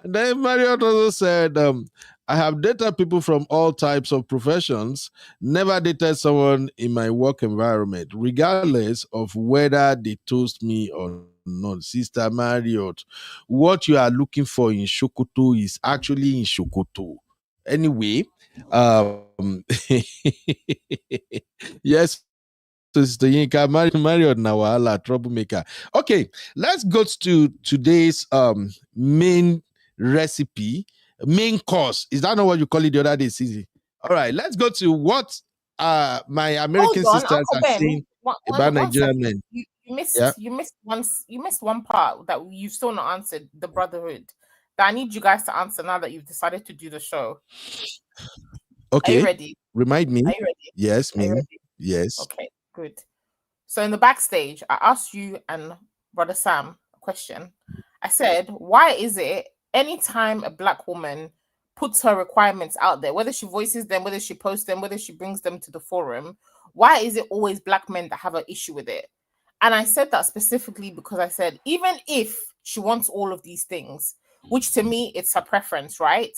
And then Marriott also said, I have dated people from all types of professions, never dated someone in my work environment, regardless of whether they toast me or not. Sister Marriott, what you are looking for in Shokoto is actually in Shokoto. Anyway, yes, Sister Yinka, Marriott Nawala, troublemaker. Okay, let's go to today's main recipe, main course. Is that not what you call it the other day, Sisi? All right, let's go to what my American Hold on, sisters Uncle are Ben. saying about One Nigerian second. men. You Yeah. missed one part that you've still not answered, the brotherhood. That I need you guys to answer now that you've decided to do the show. Are you Okay. ready? Remind me. Are you ready? Yes, Are you me. ready? Yes. Okay, good. So in the backstage, I asked you and Brother Sam a question. I said, why is it anytime a black woman puts her requirements out there, whether she voices them, whether she posts them, whether she brings them to the forum, why is it always black men that have an issue with it? And I said that specifically because I said, even if she wants all of these things, which to me, it's her preference, right?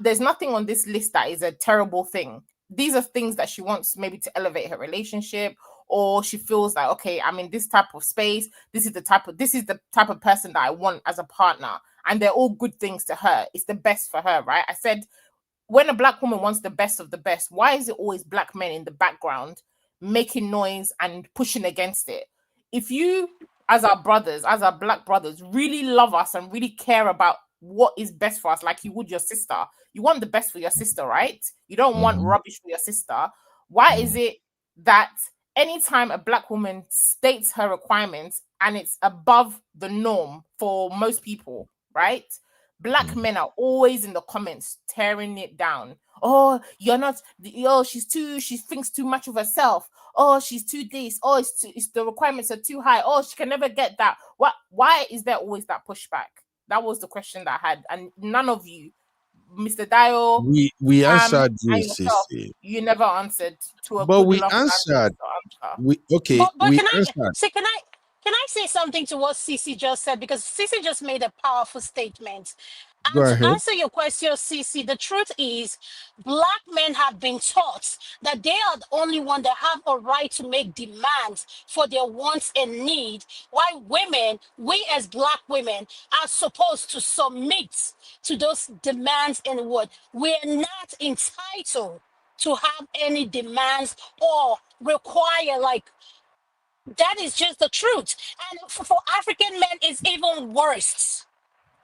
There's nothing on this list that is a terrible thing. These are things that she wants maybe to elevate her relationship, or she feels like, okay, I'm in this type of space. This is the type of person that I want as a partner. And they're all good things to her. It's the best for her, right? I said, when a black woman wants the best of the best, why is it always black men in the background making noise and pushing against it? If you, as our brothers, as our black brothers, really love us and really care about what is best for us, like you would your sister, you want the best for your sister, right? You don't want rubbish for your sister. Why is it that anytime a black woman states her requirements and it's above the norm for most people, right? Black men are always in the comments tearing it down. Oh, you're not. Oh, she thinks too much of herself. Oh, she's too this. Oh, it's the requirements are too high. Oh, she can never get that. What? Why is there always that pushback? That was the question that I had, and none of you, Mr. Dio, We Sam, answered you, and yourself, Sissy. you never answered to a But good we enough answered. answer. But We can I answered. say, can I say something to what Cece just said? Because Cece just made a powerful statement. Go And to ahead. answer your question, Cece, the truth is black men have been taught that they are the only one that have a right to make demands for their wants and needs, while women, we as black women, are supposed to submit to those demands and what we're not entitled to have any demands or require, like, that is just the truth. And for African men, it's even worse.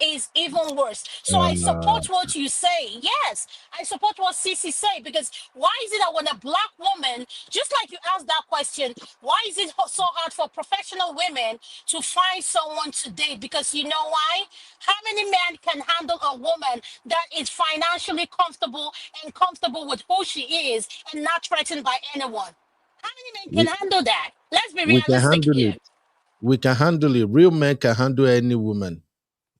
Is even worse. So I support what you say. Yes, I support what Cece say, because why is it that when a black woman, just like you asked that question, why is it so hard for professional women to find someone to date? Because you know why? How many men can handle a woman that is financially comfortable with who she is and not threatened by anyone? How many men We, can handle that? Let's be we can realistic handle here. it. We can handle it. Real men can handle any woman.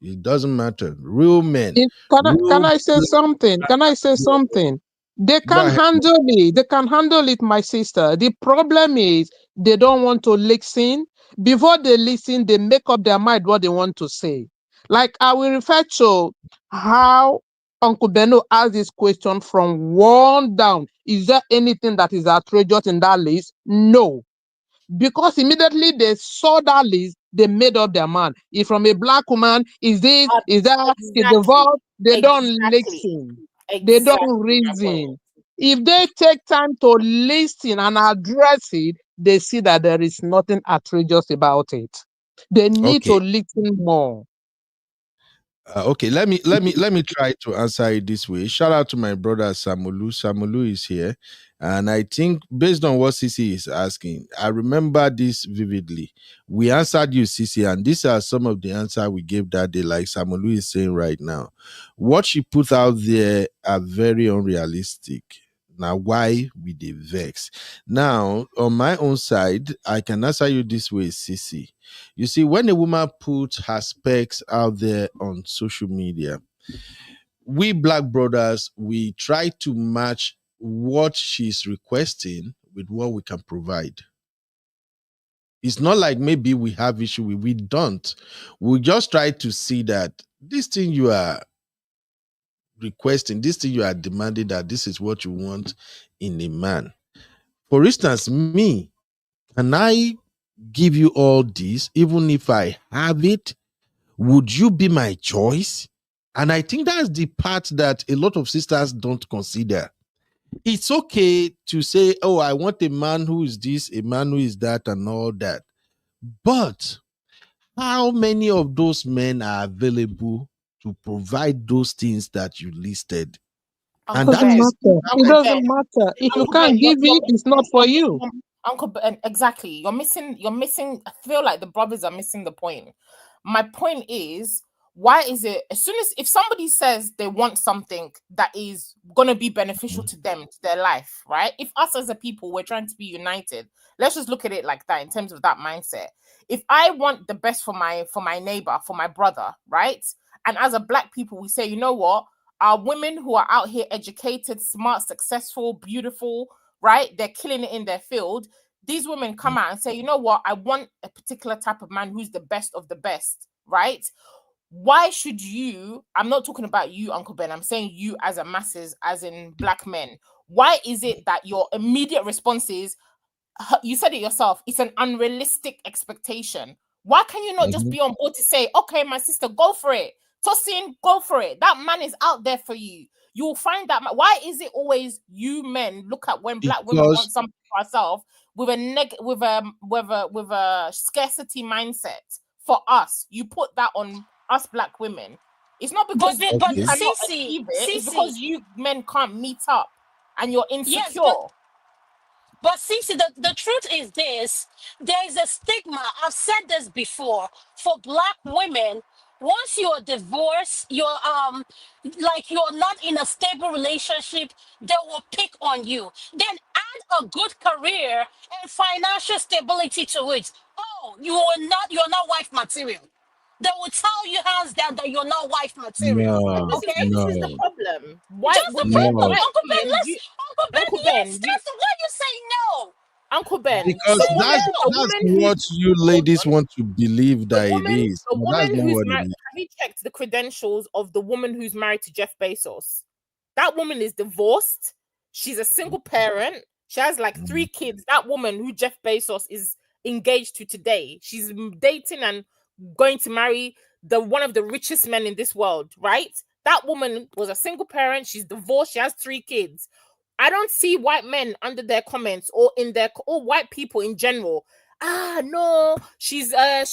It doesn't matter. Real men. Can Real. I say something? Can I say something? They Go can ahead. handle it. They can handle it, my sister. The problem is they don't want to listen. Before they listen, they make up their mind what they want to say. Like I will refer to how Uncle Beno asked this question from one down. Is there anything that is outrageous in that list? No. Because immediately they saw that list, they made up their mind. If from a black woman, is this, is that, is Exactly. divorce, they don't Exactly. listen. They don't Exactly my point. reason. If they take time to listen and address it, they see that there is nothing outrageous about it. They need to Okay. listen more. Okay, let me try to answer it this way. Shout out to my brother Samulu. Samulu is here, and I think based on what Sisi is asking, I remember this vividly. We answered you, Sisi, and these are some of the answers we gave that day, like Samulu is saying right now. What she put out there are very unrealistic. Now, why we dey vex? Now, on my own side, I can answer you this way, Sisi. You see, when a woman puts her specs out there on social media, we black brothers, we try to match what she's requesting with what we can provide. It's not like maybe we have issue with, we don't. We just try to see that this thing you are requesting, this thing you are demanding, that this is what you want in a man. For instance, me, can I give you all this even if I have it? Would you be my choice? And I think that's the part that a lot of sisters don't consider. It's okay to say, oh, I want a man who is this, a man who is that, and all that. But how many of those men are available to provide those things that you listed? And Uncle that Doesn't Ben, is matter. how It many. doesn't matter. If you Uncle Ben, can't give it, it's not for you. Uncle Ben, exactly. You're missing. I feel like the brothers are missing the point. My point is, why is it as soon as if somebody says they want something that is gonna be beneficial to them, to their life, right? If us as a people we're trying to be united, let's just look at it like that in terms of that mindset. If I want the best for my neighbor, for my brother, right? And as a black people, we say, you know what? Our women who are out here educated, smart, successful, beautiful, right? They're killing it in their field. These women come out and say, you know what? I want a particular type of man who's the best of the best, right? Why should you? I'm not talking about you, Uncle Ben. I'm saying you as a masses, as in black men. Why is it that your immediate response is, you said it yourself, it's an unrealistic expectation? Why can you not just be on board to say, okay, my sister, go for it? Tosin, go for it. That man is out there for you. You will find that man. Why is it always you men look at when black women want Because something for ourselves with a scarcity mindset for us? You put that on us black women. It's not because But you cannot Sisi, achieve it. It's because you men can't meet up and you're insecure. yes, but Cece, the truth is this: there is a stigma. I've said this before for black women. Once you're divorced, you're not in a stable relationship, they will pick on you. Then add a good career and financial stability to it. Oh, you're not wife material. They will tell you hands down that you're not wife material. But no, Okay? this is the no, problem. Just the problem. no. White Uncle Ben, women, Uncle yes, Ben, that's why you say no. Uncle Ben, Because that's a that's woman who's what you hold ladies on, want to believe that it is. a But that's woman not who's what it married. is. Have you checked the credentials of the woman who's married to Jeff Bezos? That woman is divorced. She's a single parent. She has like 3 kids. That woman who Jeff Bezos is engaged to today, she's dating and going to marry one of the richest men in this world, right? That woman was a single parent. She's divorced. She has 3 kids. I don't see white men under their comments or white people in general. No, she's not,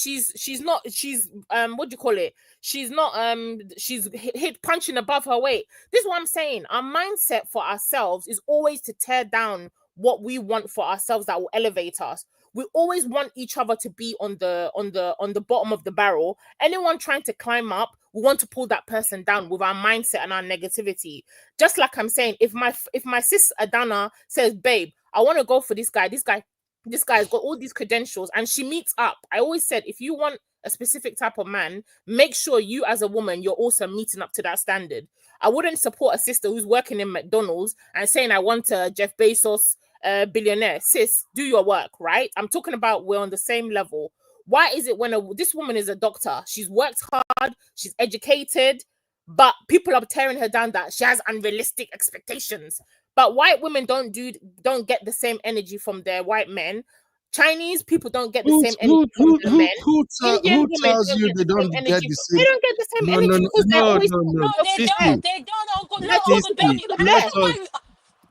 what do you call it? She's not, she's hit punching above her weight. This is what I'm saying. Our mindset for ourselves is always to tear down what we want for ourselves that will elevate us. We always want each other to be on the bottom of the barrel. Anyone trying to climb up, we want to pull that person down with our mindset and our negativity. Just like I'm saying, if my sis Adana says, babe, I want to go for this guy's got all these credentials, and she meets up. I always said, if you want a specific type of man, make sure you as a woman, you're also meeting up to that standard. I wouldn't support a sister who's working in McDonald's and saying, I want a Jeff Bezos billionaire. Sis, do your work, right? I'm talking about we're on the same level. Why is it when this woman is a doctor, she's worked hard, she's educated, but people are tearing her down that she has unrealistic expectations? But white women don't get the same energy from their white men. Chinese people don't get the same energy from their men. Indian women tells don't you get they the same don't get energy. the They same? don't get the same No, energy because they're always No, they talking don't. about They don't, Uncle, no, Let him Uncle Ben, Sissy, speak. let Yes. us.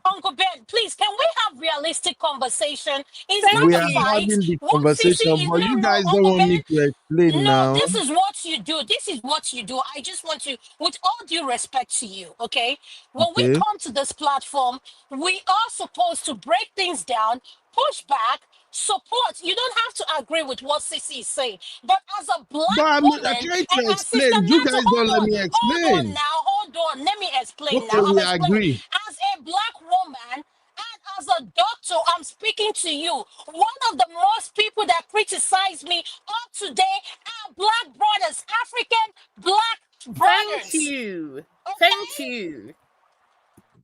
Uncle Ben, please, can we have realistic conversation? It's Thank not We a are you. fight. having the What Sissy conversation, is, but no, you no, guys don't Uncle want Ben, me to explain no, now. this is what you do. This is what you do. I just want to, with all due respect to you, okay? When we Okay. come to this platform, we are supposed to break things down, push back, support. You don't have to agree with what Sissy is saying. But as a But black I'm woman, trying to and as Sister explain. You Nato, guys don't let me hold on explain. now, hold on. Let me explain now. Okay, I'm we explaining. agree. As a black woman, and as a doctor, I'm speaking to you. One of the most people that criticize me up today are black brothers, African black Thank brothers. you. Thank Okay? you.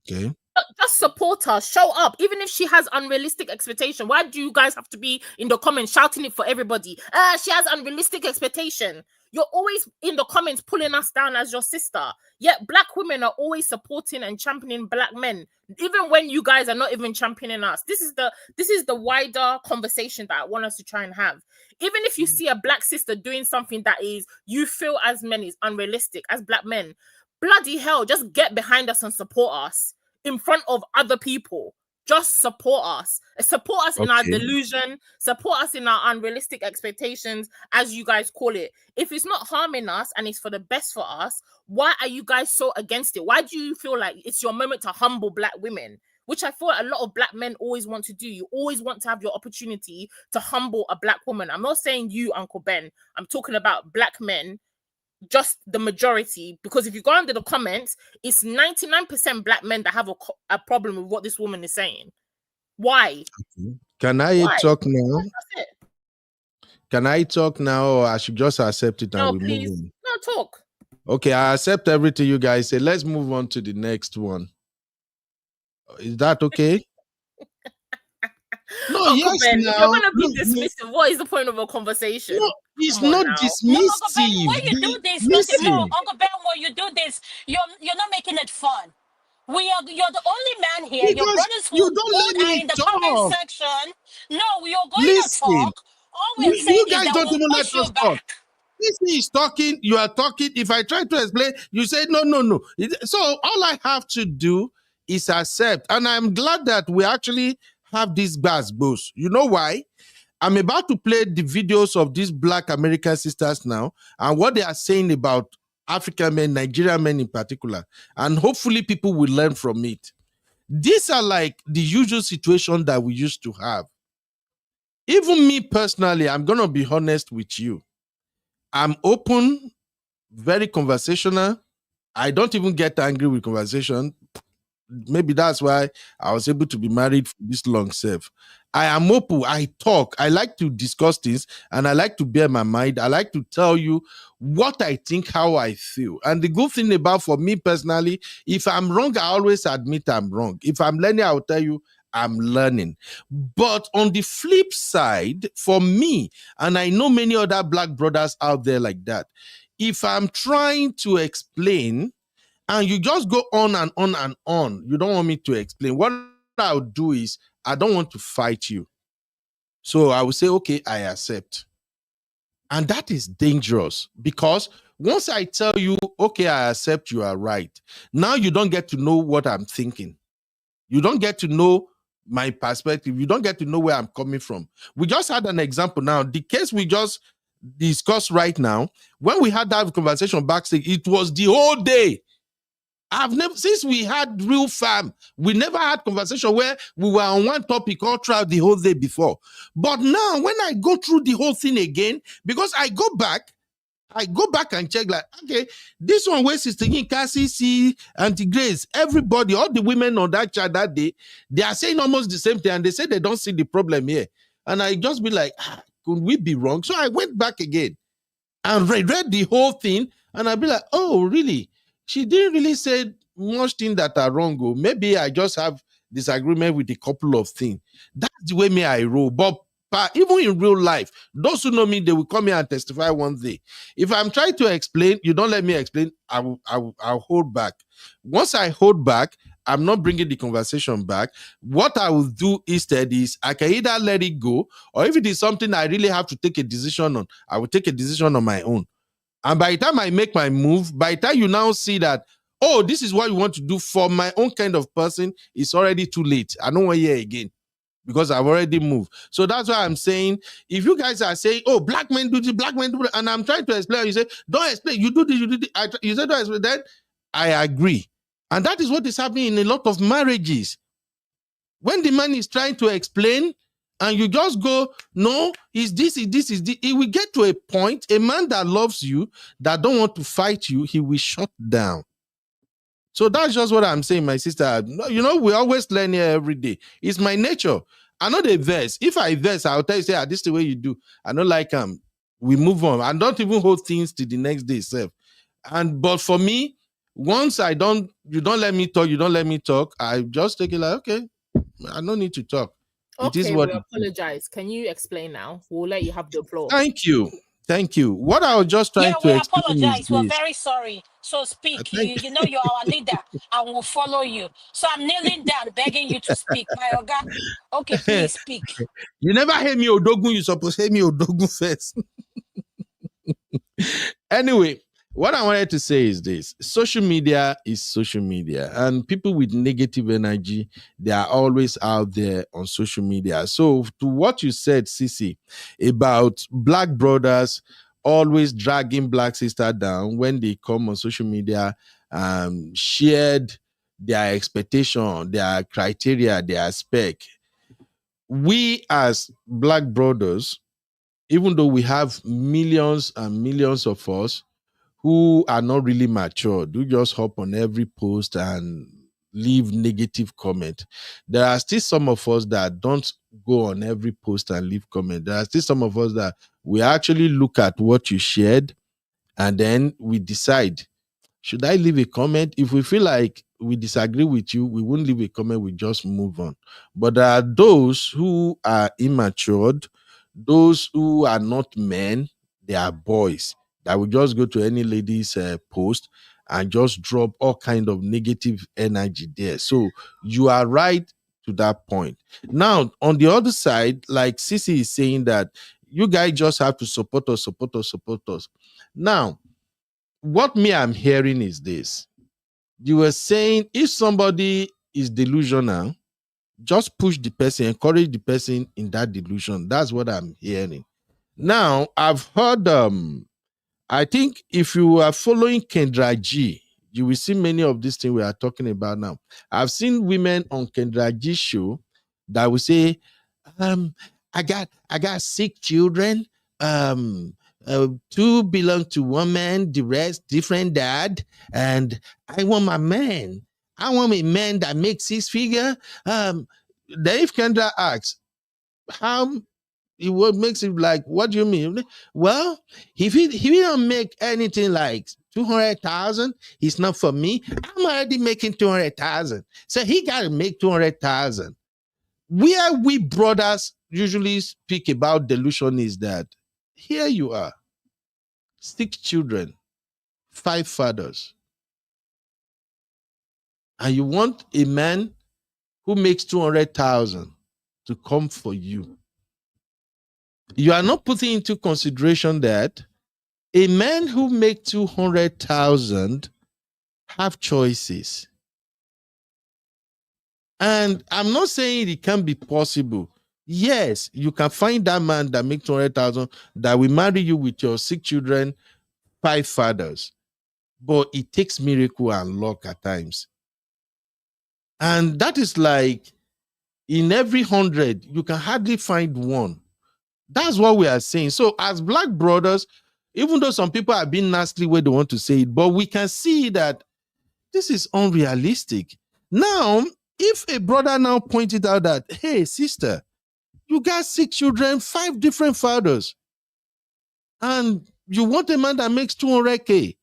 Okay. Just support her, show up, even if she has unrealistic expectation. Why do you guys have to be in the comments shouting it for everybody? She has unrealistic expectation. You're always in the comments pulling us down as your sister. Yet black women are always supporting and championing black men, even when you guys are not even championing us. This is the wider conversation that I want us to try and have. Even if you see a black sister doing something that is you feel as men is unrealistic as black men, bloody hell, just get behind us and support us in front of other people. Just support us. Support us in our Okay. delusion. Support us in our unrealistic expectations, as you guys call it. If it's not harming us and it's for the best for us, why are you guys so against it? Why do you feel like it's your moment to humble black women? Which I feel a lot of black men always want to do. You always want to have your opportunity to humble a black woman. I'm not saying you, Uncle Ben. I'm talking about black men, just the majority, because if you go under the comments, it's 99% black men that have a problem with what this woman is saying. Why? Can I Why? talk now? That's it. Can I talk now, or I should just accept it and No, we move please. on? No, talk. Okay, I accept everything you guys say. Let's move on to the next one. Is that okay? No, Uncle yes, Ben, if you're now. going to be Look, dismissive, what is the point of a no, conversation? it's Come on not now. No, Uncle Ben, dismissive. when you do this, no, Listen, Uncle Ben, when you do this, you're not making it fun. You're the only man here. Your because brothers you who don't let are me in the comment talk. section. No, we are going to Listen, talk. All we're you saying is guys that don't we'll even let push you us talk. back. This is talking, you are talking. If I try to explain, you say, no, no, no. So all I have to do is accept. And I'm glad that we actually have these bars, both. You know why? I'm about to play the videos of these Black American sisters now and what they are saying about African men, Nigerian men in particular. And hopefully people will learn from it. These are like the usual situation that we used to have. Even me personally, I'm going to be honest with you. I'm open, very conversational. I don't even get angry with conversation. Maybe that's why I was able to be married for this long self. I am open. I talk. I like to discuss things and I like to bear my mind. I like to tell you what I think, how I feel. And the good thing about for me personally, if I'm wrong, I always admit I'm wrong. If I'm learning, I'll tell you I'm learning. But on the flip side, for me, and I know many other Black brothers out there like that, if I'm trying to explain, and you just go on and on and on, you don't want me to explain, what I'll do is I don't want to fight you. So I will say, okay, I accept. And that is dangerous because once I tell you, okay, I accept, you are right. Now you don't get to know what I'm thinking. You don't get to know my perspective. You don't get to know where I'm coming from. We just had an example now. The case we just discussed right now, when we had that conversation backstage, it was the whole day. I've never, since we had real fam, we never had conversation where we were on one topic all throughout the whole day before. But now when I go through the whole thing again, because I go back and check like, okay, this one where Sister Cassie, C, Auntie Grace, everybody, all the women on that chat that day, they are saying almost the same thing and they say they don't see the problem here. And I just be like, could we be wrong? So I went back again and read the whole thing and I'd be like, oh, really? She didn't really say much things that are wrong. Or maybe I just have disagreement with a couple of things. That's the way me I roll. But even in real life, those who know me, they will come here and testify one day. If I'm trying to explain, you don't let me explain, I'll hold back. Once I hold back, I'm not bringing the conversation back. What I will do instead is I can either let it go, or if it is something I really have to take a decision on, I will take a decision on my own. And by the time I make my move, by the time you now see that, oh, this is what you want to do for my own kind of person, it's already too late. I don't want to hear again because I've already moved. So that's why I'm saying, if you guys are saying, oh, black men do this, black men do that, and I'm trying to explain, you say, don't explain, you do this, you do this. You say, don't explain, then I agree. And that is what is happening in a lot of marriages. When the man is trying to explain, and you just go, no, is this, is this, is this. It will get to a point, a man that loves you, that don't want to fight you, he will shut down. So that's just what I'm saying, my sister. You know, we always learn here every day. It's my nature. I know the verse. If I verse, I'll tell you, say, this is the way you do. I don't like we move on. I don't even hold things to the next day itself. But for me, once you don't let me talk, you don't let me talk, I just take it like, okay, I don't need to talk. Okay, it is what we apologize. Can you explain now? We'll let you have the floor. Thank you. Thank you. What I was just trying to explain apologize. is We're this. very sorry. So speak. You know you're our leader and we'll follow you. So I'm kneeling down, begging you to speak. My Oga, okay, please speak. You never hear me Odogun, you supposed to hear me Odogun first. Anyway, what I wanted to say is this. Social media is social media, and people with negative energy, they are always out there on social media. So to what you said, Sisi, about black brothers always dragging black sister down when they come on social media, shared their expectation, their criteria, their spec. We as black brothers, even though we have millions and millions of us who are not really mature, do just hop on every post and leave negative comment. There are still some of us that don't go on every post and leave comment. There are still some of us that we actually look at what you shared and then we decide, should I leave a comment? If we feel like we disagree with you, we won't leave a comment, we just move on. But there are those who are immatured, those who are not men, they are boys that will just go to any lady's post and just drop all kind of negative energy there. So you are right to that point. Now, on the other side, like Sisi is saying that you guys just have to support us, support us, support us. Now, what I'm hearing is this. You were saying if somebody is delusional, just push the person, encourage the person in that delusion. That's what I'm hearing. Now, I've heard, I think if you are following Kendra G, you will see many of these things we are talking about now. I've seen women on Kendra G show that will say, I got 6 children, 2 belong to one man, the rest different dad, and I want my man. I want a man that makes 6 figure. Then if Kendra asks, how what makes it like, what do you mean? Well, if he don't make anything like 200,000, it's not for me. I'm already making 200,000, so he got to make 200,000. Where we brothers usually speak about delusion is that here you are, 6 children, 5 fathers, and you want a man who makes 200,000 to come for you. You are not putting into consideration that a man who makes 200,000 have choices. And I'm not saying it can be possible. Yes, you can find that man that makes 200,000 that will marry you with your 6 children, 5 fathers. But it takes miracle and luck at times. And that is like in every 100, you can hardly find one. That's what we are saying. So as black brothers, even though some people are being nasty where they want to say it, but we can see that this is unrealistic. Now, if a brother now pointed out that, hey, sister, you got 6 children, 5 different fathers, and you want a man that makes 200K,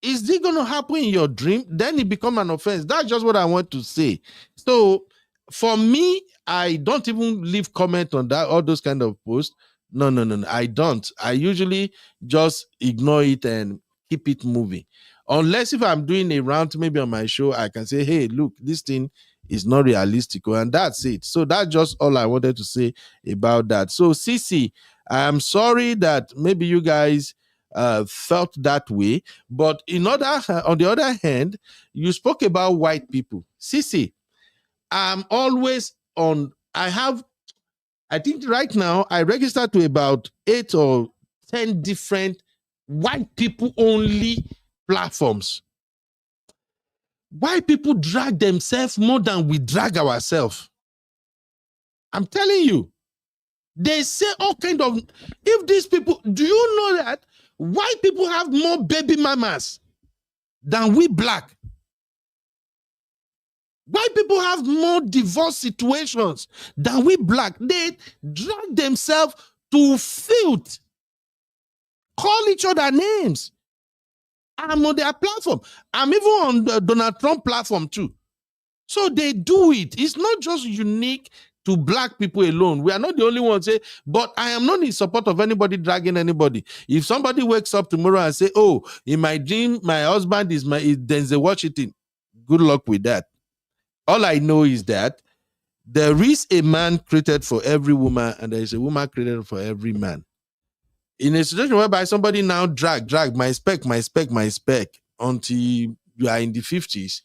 is this going to happen in your dream? Then it become an offense. That's just what I want to say. So for me, I don't even leave comment on that, all those kind of posts. No, I don't. I usually just ignore it and keep it moving. Unless if I'm doing a round, maybe on my show, I can say, hey, look, this thing is not realistic. And that's it. So that's just all I wanted to say about that. So Sisi, I'm sorry that maybe you guys felt that way. But on the other hand, you spoke about white people. Sissy, I'm always on. I think right now I registered to about 8 or 10 different white people only platforms. White people drag themselves more than we drag ourselves. I'm telling you, they say all kind of. If these people, do you know that white people have more baby mamas than we black? White people have more divorce situations than we black. They drag themselves to filth, call each other names. I'm on their platform. I'm even on the Donald Trump platform too. So they do it. It's not just unique to black people alone. We are not the only ones. But I am not in support of anybody dragging anybody. If somebody wakes up tomorrow and say, "Oh, in my dream, my husband is Denzel Washington," good luck with that. All I know is that there is a man created for every woman, and there is a woman created for every man. In a situation whereby somebody now drag my spec until you are in the 50s,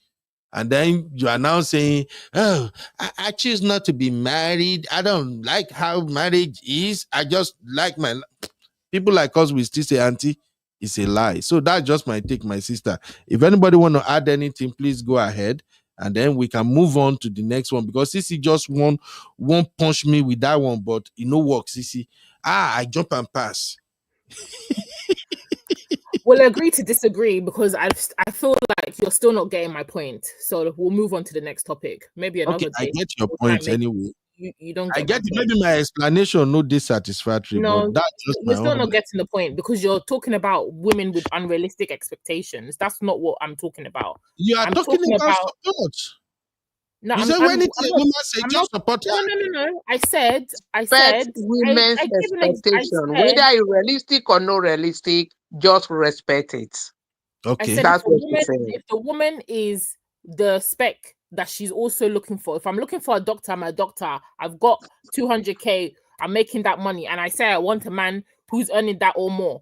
and then you are now saying, "Oh, I choose not to be married. I don't like how marriage is. I just like my..." People like us will still say, "Auntie, it's a lie." So that's just my take, my sister. If anybody want to add anything, please go ahead, and then we can move on to the next one, because Sissy just won't punch me with that one, but it no work, Sissy. I jump and pass. We'll agree to disagree, because I feel like you're still not getting my point. So we'll move on to the next topic. Maybe another day. I get your point anyway. You don't get. I get maybe my explanation not dissatisfactory. No, but that's just you're still not getting the point, because you're talking about women with unrealistic expectations. That's not what I'm talking about. You are talking about support. No, you said when it's a woman say just support her. No. I said women's expectation, whether it's realistic or not realistic, just respect it. Okay, that's what you're saying. If the woman is the spec that she's also looking for, if I'm looking for a doctor, I'm a doctor. I've got 200K. I'm making that money, and I say I want a man who's earning that or more.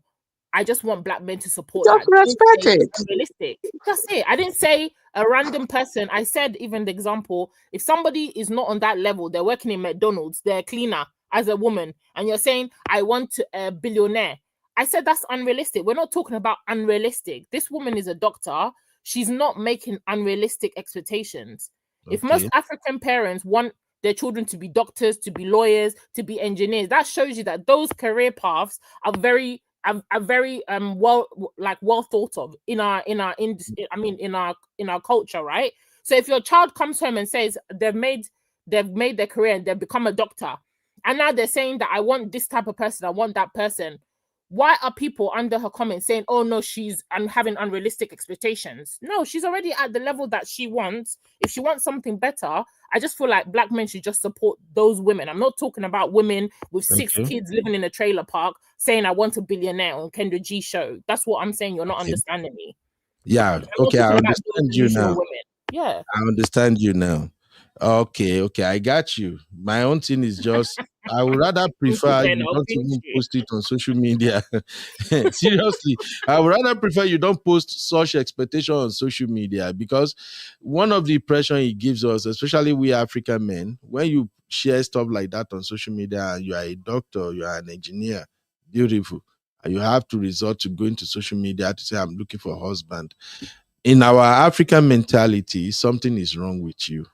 I just want black men to support just that. Respect it. Realistic. That's it. I didn't say a random person. I said even the example, if somebody is not on that level, they're working in McDonald's, they're a cleaner as a woman, and you're saying, "I want a billionaire." I said that's unrealistic. We're not talking about unrealistic. This woman is a doctor. She's not making unrealistic expectations. Okay. If most African parents want their children to be doctors, to be lawyers, to be engineers, that shows you that those career paths are very well thought of in our culture, right? So if your child comes home and says they've made their career and they've become a doctor, and now they're saying that I want this type of person, I want that person, why are people under her comments saying, "Oh no, she's having unrealistic expectations"? No, she's already at the level that she wants. If she wants something better, I just feel like black men should just support those women. I'm not talking about women with 6 kids living in a trailer park saying, "I want a billionaire" on Kendra G show. That's what I'm saying. You're not understanding me. Yeah. Okay, I understand you now. Women. Yeah. I understand you now. Okay, I got you. My own thing is just, I would rather prefer you don't even post it on social media. Seriously, I would rather prefer you don't post such expectation on social media, because one of the impression it gives us, especially we African men, when you share stuff like that on social media, and you are a doctor, you are an engineer, beautiful, and you have to resort to going to social media to say, "I'm looking for a husband." In our African mentality, something is wrong with you.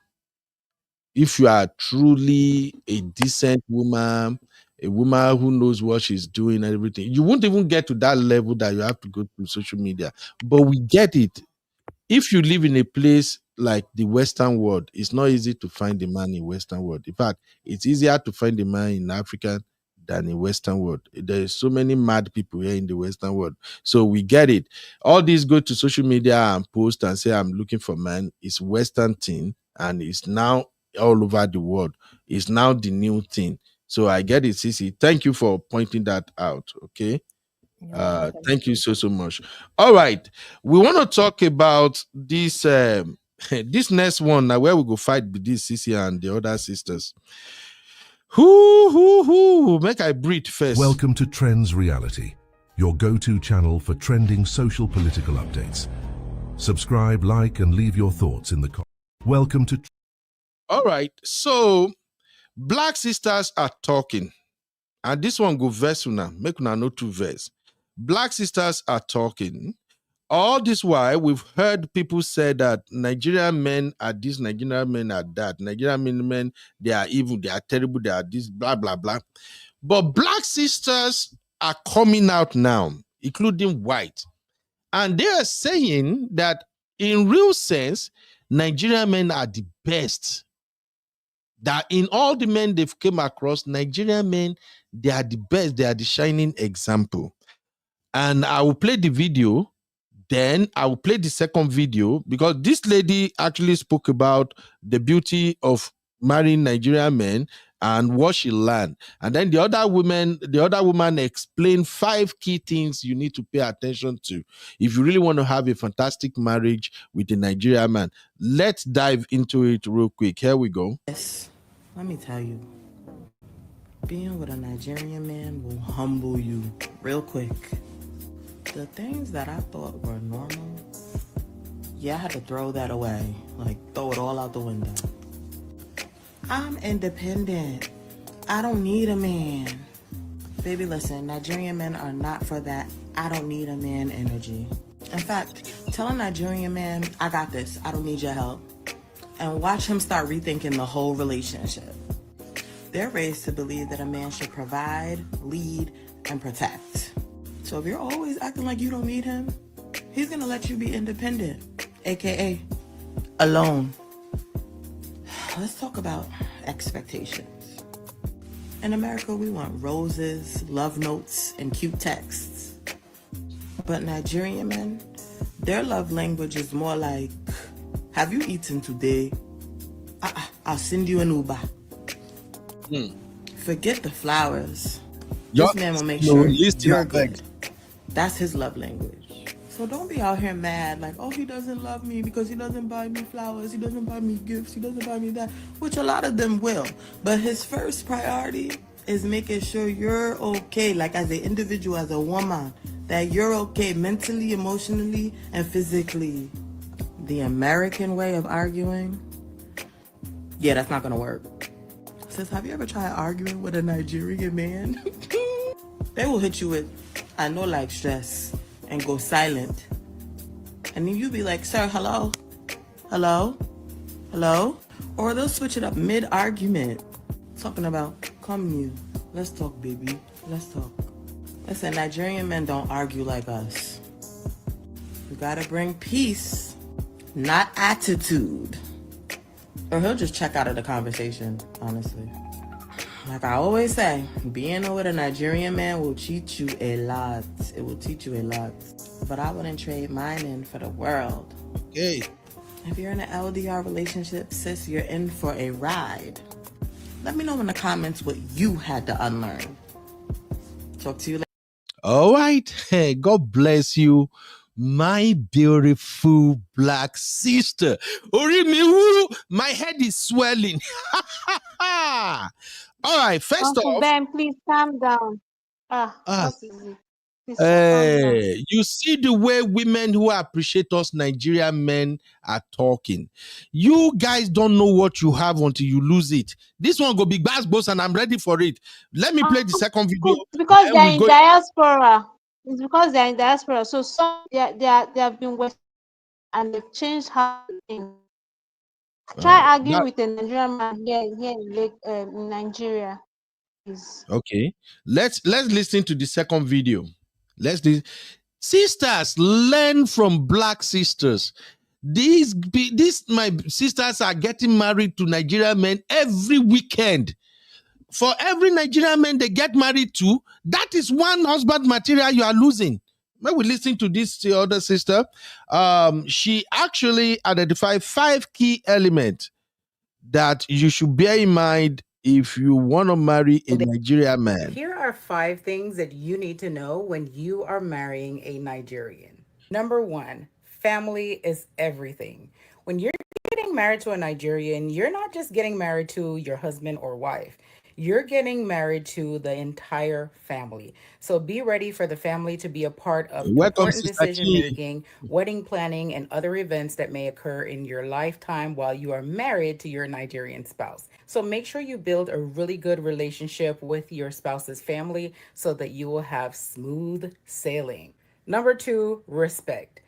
If you are truly a decent woman, a woman who knows what she's doing and everything, you won't even get to that level that you have to go to social media. But we get it. If you live in a place like the Western world, it's not easy to find a man in Western world. In fact, it's easier to find a man in Africa than in Western world. There's so many mad people here in the Western world. So we get it. All these go to social media and post and say, "I'm looking for man." It's Western thing, and it's now all over the world. It's now the new thing. So I get it, Sissy. Thank you for pointing that out. Okay. Thank you so much. All right. We want to talk about this this next one now, where we go fight with this Sissy and the other sisters. Who make I breathe first. Welcome to Trends Reality, your go-to channel for trending social political updates. Subscribe, like, and leave your thoughts in the comments. Welcome to... All right. So, black sisters are talking. And this one go verse una. Make una no two verse. Black sisters are talking. All this while, we've heard people say that Nigerian men are this, Nigerian men are that. Nigerian men, they are evil, they are terrible, they are this, blah, blah, blah. But black sisters are coming out now, including white. And they are saying that in real sense, Nigerian men are the best. That in all the men they've came across, Nigerian men, they are the best. They are the shining example. And I will play the video. Then I will play the second video because this lady actually spoke about the beauty of marrying Nigerian men and what she learned. And then the other woman explained 5 key things you need to pay attention to if you really want to have a fantastic marriage with a Nigerian man. Let's dive into it real quick. Here we go. Yes, let me tell you, being with a Nigerian man will humble you real quick. The things that I thought were normal, yeah, I had to throw that away, like throw it all out the window. I'm independent. I don't need a man. Baby, listen, Nigerian men are not for that I don't need a man energy. In fact, tell a Nigerian man, I got this, I don't need your help. And watch him start rethinking the whole relationship. They're raised to believe that a man should provide, lead, and protect. So if you're always acting like you don't need him, he's gonna let you be independent, AKA alone. Let's talk about expectations. In America, we want roses, love notes, and cute texts. But Nigerian men, their love language is more like, have you eaten today? I'll send you an Uber. Forget the flowers. This man will make sure you're good. That's his love language. So don't be out here mad like, oh, he doesn't love me because he doesn't buy me flowers, he doesn't buy me gifts, he doesn't buy me that, which a lot of them will. But his first priority is making sure you're okay, like as an individual, as a woman, that you're okay mentally, emotionally, and physically. The American way of arguing, yeah, that's not gonna work. Sis, have you ever tried arguing with a Nigerian man? They will hit you with, I know, like stress, and go silent. And then you be like, sir, hello? Hello? Hello? Or they'll switch it up mid-argument. Talking about, come you, let's talk, baby, let's talk. Listen, Nigerian men don't argue like us. You gotta bring peace, not attitude. Or he'll just check out of the conversation, honestly. Like I always say, being with a Nigerian man will teach you a lot. It will teach you a lot. But I wouldn't trade mine in for the world. Okay. If you're in an LDR relationship, sis, you're in for a ride. Let me know in the comments what you had to unlearn. Talk to you later. All right. Hey, God bless you, my beautiful black sister. Orimiwu, my head is swelling. All right. First Uncle off, Ben, please calm down. What is it? Please calm down. you see the way women who appreciate us Nigerian men are talking. You guys don't know what you have until you lose it. This one go big bass boss, and I'm ready for it. Let me play the second video. It's because and they're we in go- diaspora. It's because they're in diaspora. So some they have been West and they've changed how they think. Try arguing that- with a Nigerian man here in Nigeria. Please. Okay, let's listen to the second video. Sisters, learn from black sisters. These my sisters are getting married to Nigerian men every weekend. For every Nigerian man they get married to, that is one husband material you are losing. When we listen to this other sister, she actually identified 5 key elements that you should bear in mind if you want to marry a Nigerian man. Here are 5 things that you need to know when you are marrying a Nigerian. Number 1, family is everything. When you're getting married to a Nigerian, you're not just getting married to your husband or wife. You're getting married to the entire family. So be ready for the family to be a part of Welcome, important Sister decision Chi. making, wedding planning, and other events that may occur in your lifetime while you are married to your Nigerian spouse. So make sure you build a really good relationship with your spouse's family so that you will have smooth sailing. Number two, respect.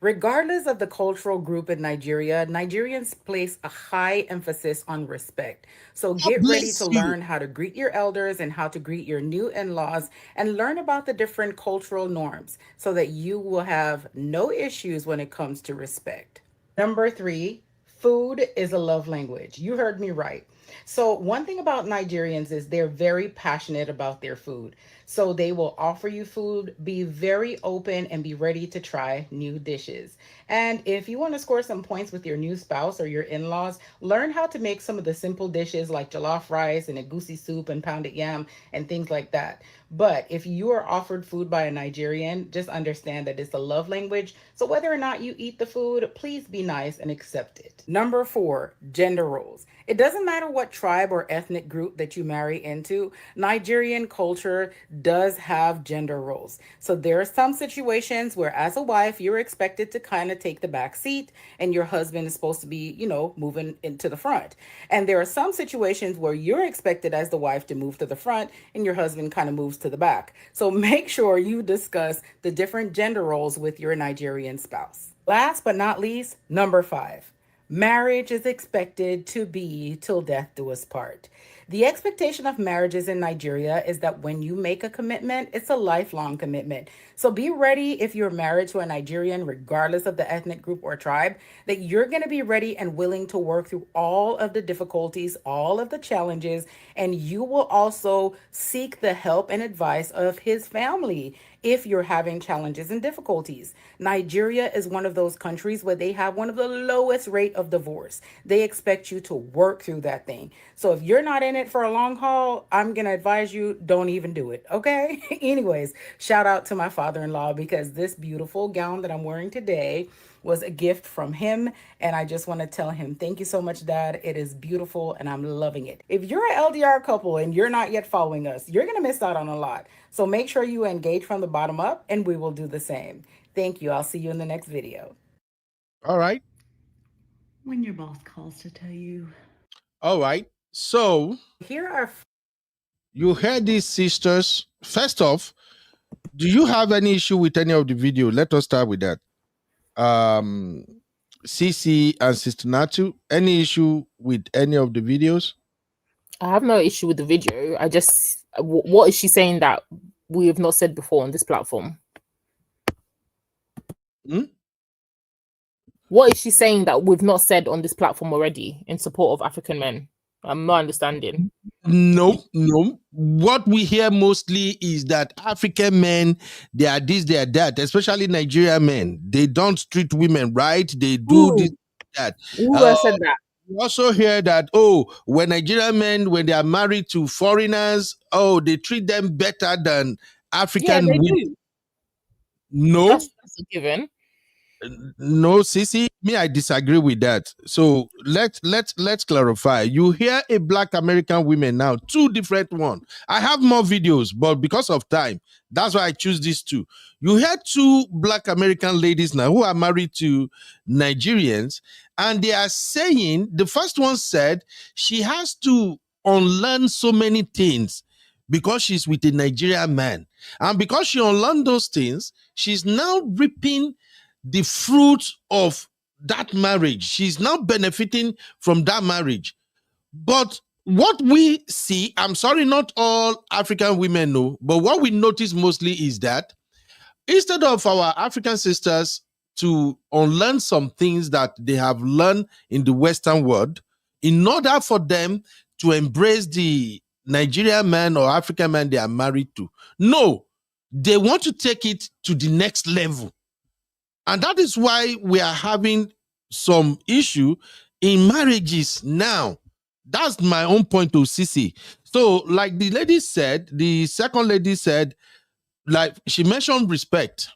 Regardless of the cultural group in Nigeria, Nigerians place a high emphasis on respect. So God get ready to bless you. learn how to greet your elders and how to greet your new in laws and learn about the different cultural norms so that you will have no issues when it comes to respect. Number three, food is a love language. You heard me right. So, one thing about Nigerians is they're very passionate about their food. So, they will offer you food, be very open, and be ready to try new dishes. And if you want to score some points with your new spouse or your in laws, learn how to make some of the simple dishes like jollof rice and egusi soup and pounded yam and things like that. But if you are offered food by a Nigerian, just understand that it's a love language. So whether or not you eat the food, please be nice and accept it. Number four, gender roles. It doesn't matter what tribe or ethnic group that you marry into, Nigerian culture does have gender roles. So there are some situations where, as a wife, you're expected to kind of take the back seat and your husband is supposed to be, moving into the front. And there are some situations where you're expected as the wife to move to the front and your husband kind of moves to the back. So make sure you discuss the different gender roles with your Nigerian spouse. Last but not least, number five. Marriage is expected to be till death do us part. The expectation of marriages in Nigeria is that when you make a commitment, it's a lifelong commitment. So be ready if you're married to a Nigerian, regardless of the ethnic group or tribe, that you're going to be ready and willing to work through all of the difficulties, all of the challenges, and you will also seek the help and advice of his family if you're having challenges and difficulties. Nigeria is one of those countries where they have one of the lowest rate of divorce. They expect you to work through that thing. So if you're not in it for a long haul, I'm going to advise you don't even do it, okay? Anyways, shout out to my father-in-law because this beautiful gown that I'm wearing today was a gift from him. And I just want to tell him, thank you so much, Dad. It is beautiful and I'm loving it. If you're an LDR couple and you're not yet following us, you're going to miss out on a lot. So make sure you engage from the bottom up and we will do the same. Thank you. I'll see you in the next video. All right. When your boss calls to tell you. All right. So here are you heard these sisters. First off, do you have any issue with any of the video? Let us start with that. CC and Sister Natu, any issue with any of the videos? I have no issue with the video. I just, what is she saying that we have not said before on this platform? What is she saying that we've not said on this platform already in support of African men? I'm not understanding. No. What we hear mostly is that African men, they are this, they are that, especially Nigerian men. They don't treat women right. They do this, that. Who said that? We also hear that, when Nigerian men, when they are married to foreigners, they treat them better than African women. Do. No. That's a given. No, Sisi, me, I disagree with that. So let's clarify. You hear a Black American women now, two different ones. I have more videos, but because of time, that's why I choose these two. You hear two Black American ladies now who are married to Nigerians, and they are saying, the first one said she has to unlearn so many things because she's with a Nigerian man. And because she unlearned those things, she's now reaping the fruit of that marriage. She's now benefiting from that marriage. But what we see, I'm sorry, not all African women know, but what we notice mostly is that instead of our African sisters to unlearn some things that they have learned in the Western world, in order for them to embrace the Nigerian man or African man they are married to, no, they want to take it to the next level. And that is why we are having some issue in marriages now. That's my own point to Sisi. So, like the lady said, the second lady said, like she mentioned respect.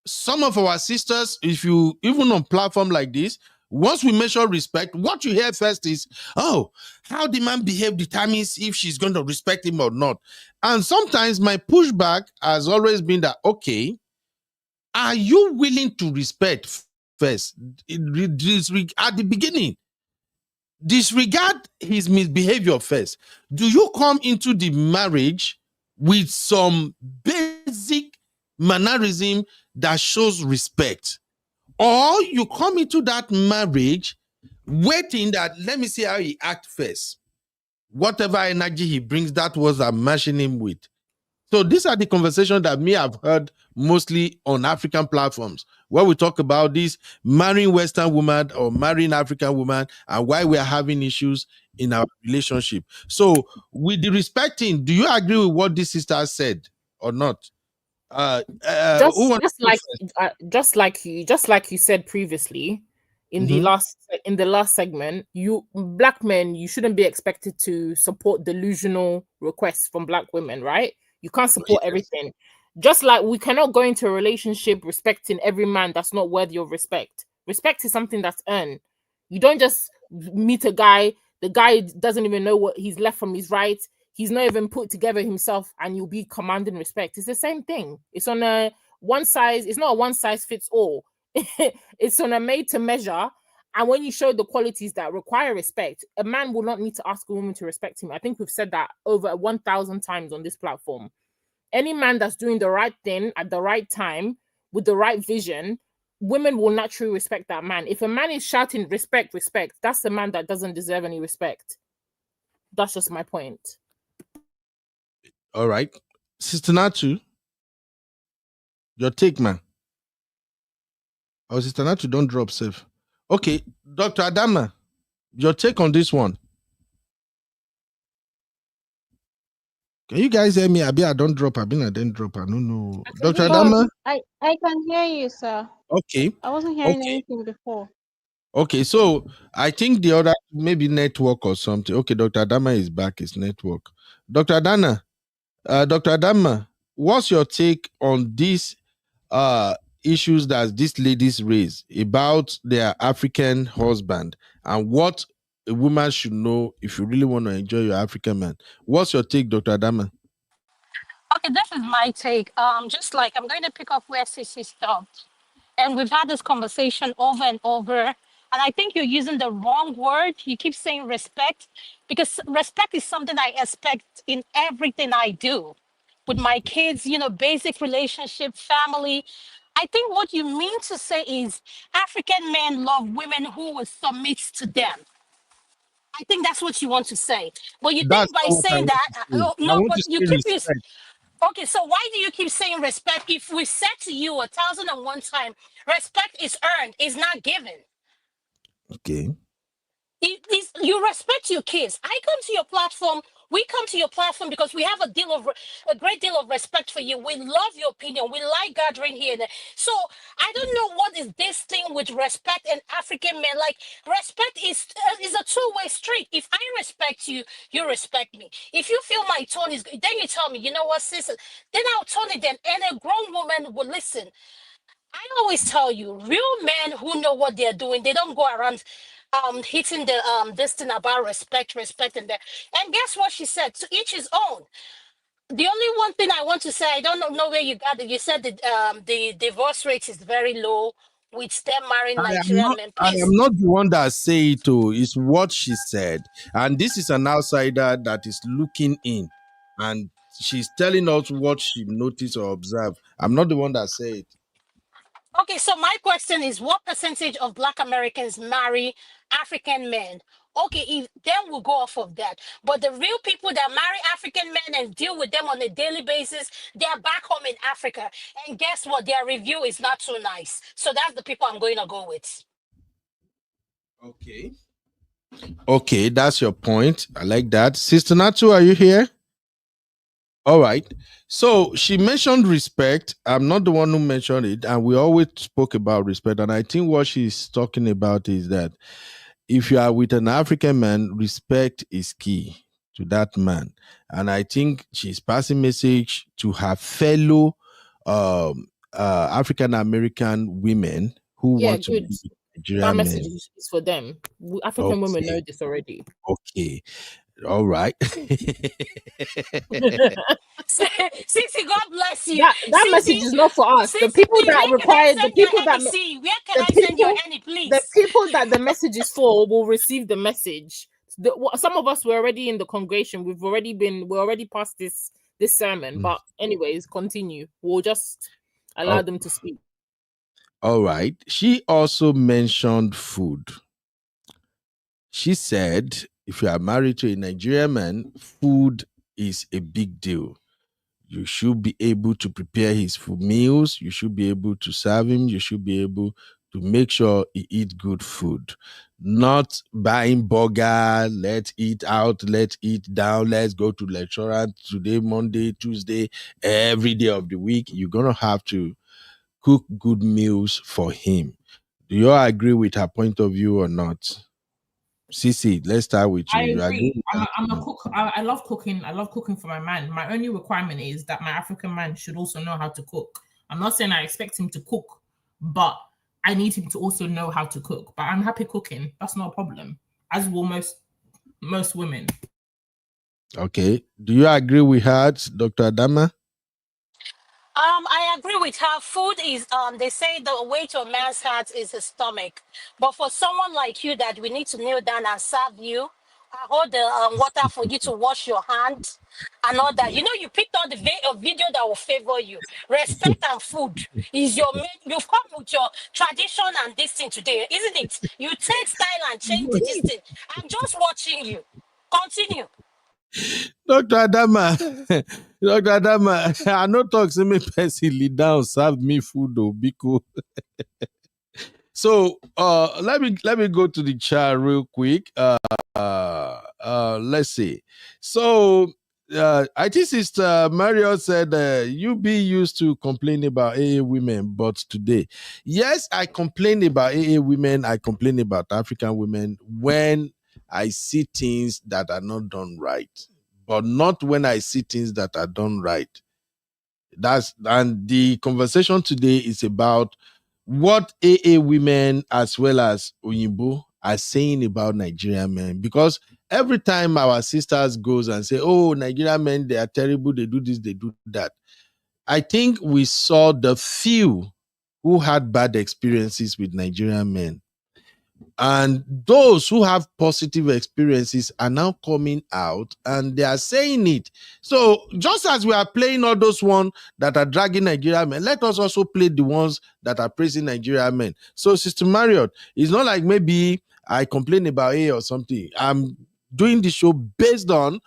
Some of our sisters, if you, even on platform like this, Once we measure respect, what you hear first is, oh, how the man behave determines if she's going to respect him or not. And sometimes my pushback has always been that, okay, are you willing to respect first? At the beginning, disregard his misbehavior first. Do you come into the marriage with some basic mannerism that shows respect? Or you come into that marriage waiting that, let me see how he acts first. Whatever energy he brings, that was I'm matching him with. So these are the conversations that me I've heard mostly on African platforms, where we talk about this marrying Western woman or marrying African woman and why we are having issues in our relationship. So with the respecting, do you agree with what this sister said or not? Just like you said previously in the last segment, you black men, you shouldn't be expected to support delusional requests from black women, right? You can't support everything. Just like we cannot go into a relationship respecting every man that's not worthy of respect. Respect is something that's earned. You don't just meet a guy, the guy doesn't even know what he's left from his right. He's not even put together himself, and you'll be commanding respect. It's the same thing. It's on a one size, it's not a one size fits all. It's on a made to measure. And when you show the qualities that require respect, a man will not need to ask a woman to respect him. I think we've said that over 1,000 times on this platform. Any man that's doing the right thing at the right time with the right vision, women will naturally respect that man. If a man is shouting respect, respect, that's the man that doesn't deserve any respect. That's just my point. All right. Sister Natu, your take, man. Oh, Sister Natu, don't drop safe. Okay, Dr. Adama, your take on this one. Can you guys hear me? I don't drop. I didn't drop. I don't know. Dr. Adama? I can hear you, sir. Okay. I wasn't hearing anything before. Okay, so I think the other, maybe network or something. Okay, Dr. Adama is back. It's network. Dr. Adama, what's your take on these issues that these ladies raise about their African husband and what a woman should know if you really want to enjoy your African man? What's your take, Dr. Adama? Okay, this is my take. Just like I'm going to pick up where Sissy stopped. And we've had this conversation over and over. And I think you're using the wrong word. You keep saying respect, because respect is something I expect in everything I do with my kids, basic relationship, family. I think what you mean to say is African men love women who will submit to them. I think that's what you want to say. But you That's think by not what I saying want that, to say. I no, want but to you say keep respect. okay, so why do you keep saying respect? If we said to you 1,001 times, respect is earned, is not given. Okay. You respect your kids. I come to your platform. We come to your platform because we have a great deal of respect for you. We love your opinion. We like gathering here. So I don't know what is this thing with respect and African men. Like, respect is a two-way street. If I respect you, you respect me. If you feel my tone is good, then you tell me, you know what, sis? Then I'll tone it. Then and a grown woman will listen. I always tell you, real men who know what they're doing, they don't go around hitting the this thing about respect, and that. And guess what she said? To each his own. The only one thing I want to say, I don't know where you got it. You said that the divorce rate is very low with them marrying Nigerian men. I am Please. not the one that say it. It's what she said, and this is an outsider that is looking in, and she's telling us what she noticed or observed. I'm not the one that say it. Okay, so my question is, what percentage of Black Americans marry African men? Okay, then we'll go off of that. But the real people that marry African men and deal with them on a daily basis, they're back home in Africa. And guess what? Their review is not too nice. So that's the people I'm going to go with. Okay. Okay, that's your point. I like that. Sister Natu, are you here? All right. So she mentioned respect. I'm not the one who mentioned it. And we always spoke about respect. And I think what she's talking about is that if you are with an African man, respect is key to that man. And I think she's passing message to her fellow African American women who want to be That message is for them. African women know this already. Okay. All right. Sissy, God bless you. That message is not for us. Sissy, The people that where can I require, the send your people that, NEC? Where can I send your NE, please? the people that the message is for will receive the message. Some of us were already in the congregation. We're already past this sermon. But anyways, continue. We'll just allow them to speak. All right. She also mentioned food. She said, if you are married to a Nigerian man, food is a big deal. You should be able to prepare his food meals. You should be able to serve him. You should be able to make sure he eat good food. Not buying burger, let's eat out, let's eat down, let's go to restaurant today, Monday, Tuesday, every day of the week. You're going to have to cook good meals for him. Do you all agree with her point of view or not? Cece, let's start with you. I agree. I'm a cook. I love cooking. I love cooking for my man. My only requirement is that my African man should also know how to cook. I'm not saying I expect him to cook, but I need him to also know how to cook. But I'm happy cooking. That's not a problem, as will most women. Okay. Do you agree with her, Dr. Adama? I agree with her. Food is, they say the way to a man's heart is his stomach. But for someone like you that we need to kneel down and serve you, I hold the water for you to wash your hands and all that. You know, you picked on the video that will favor you. Respect and food is your main. You've come with your tradition and this thing today, isn't it? You take style and change this thing. I'm just watching you. Continue. Dr. Adama, Dr. Adama, I no talk to me personally down, serve me food or biko. So let me go to the chat real quick. Let's see. So I think Sister Mario said you be used to complain about AA women, but today, yes, I complain about AA women. I complain about African women when I see things that are not done right, but not when I see things that are done right. And the conversation today is about what AA women as well as Oyinbo are saying about Nigerian men. Because every time our sisters goes and say, oh, Nigerian men, they are terrible, they do this, they do that. I think we saw the few who had bad experiences with Nigerian men. And those who have positive experiences are now coming out and they are saying it. So just as we are playing all those ones that are dragging Nigerian men, let us also play the ones that are praising Nigerian men. So Sister Marriott, it's not like maybe I complain about A or something. I'm doing the show based on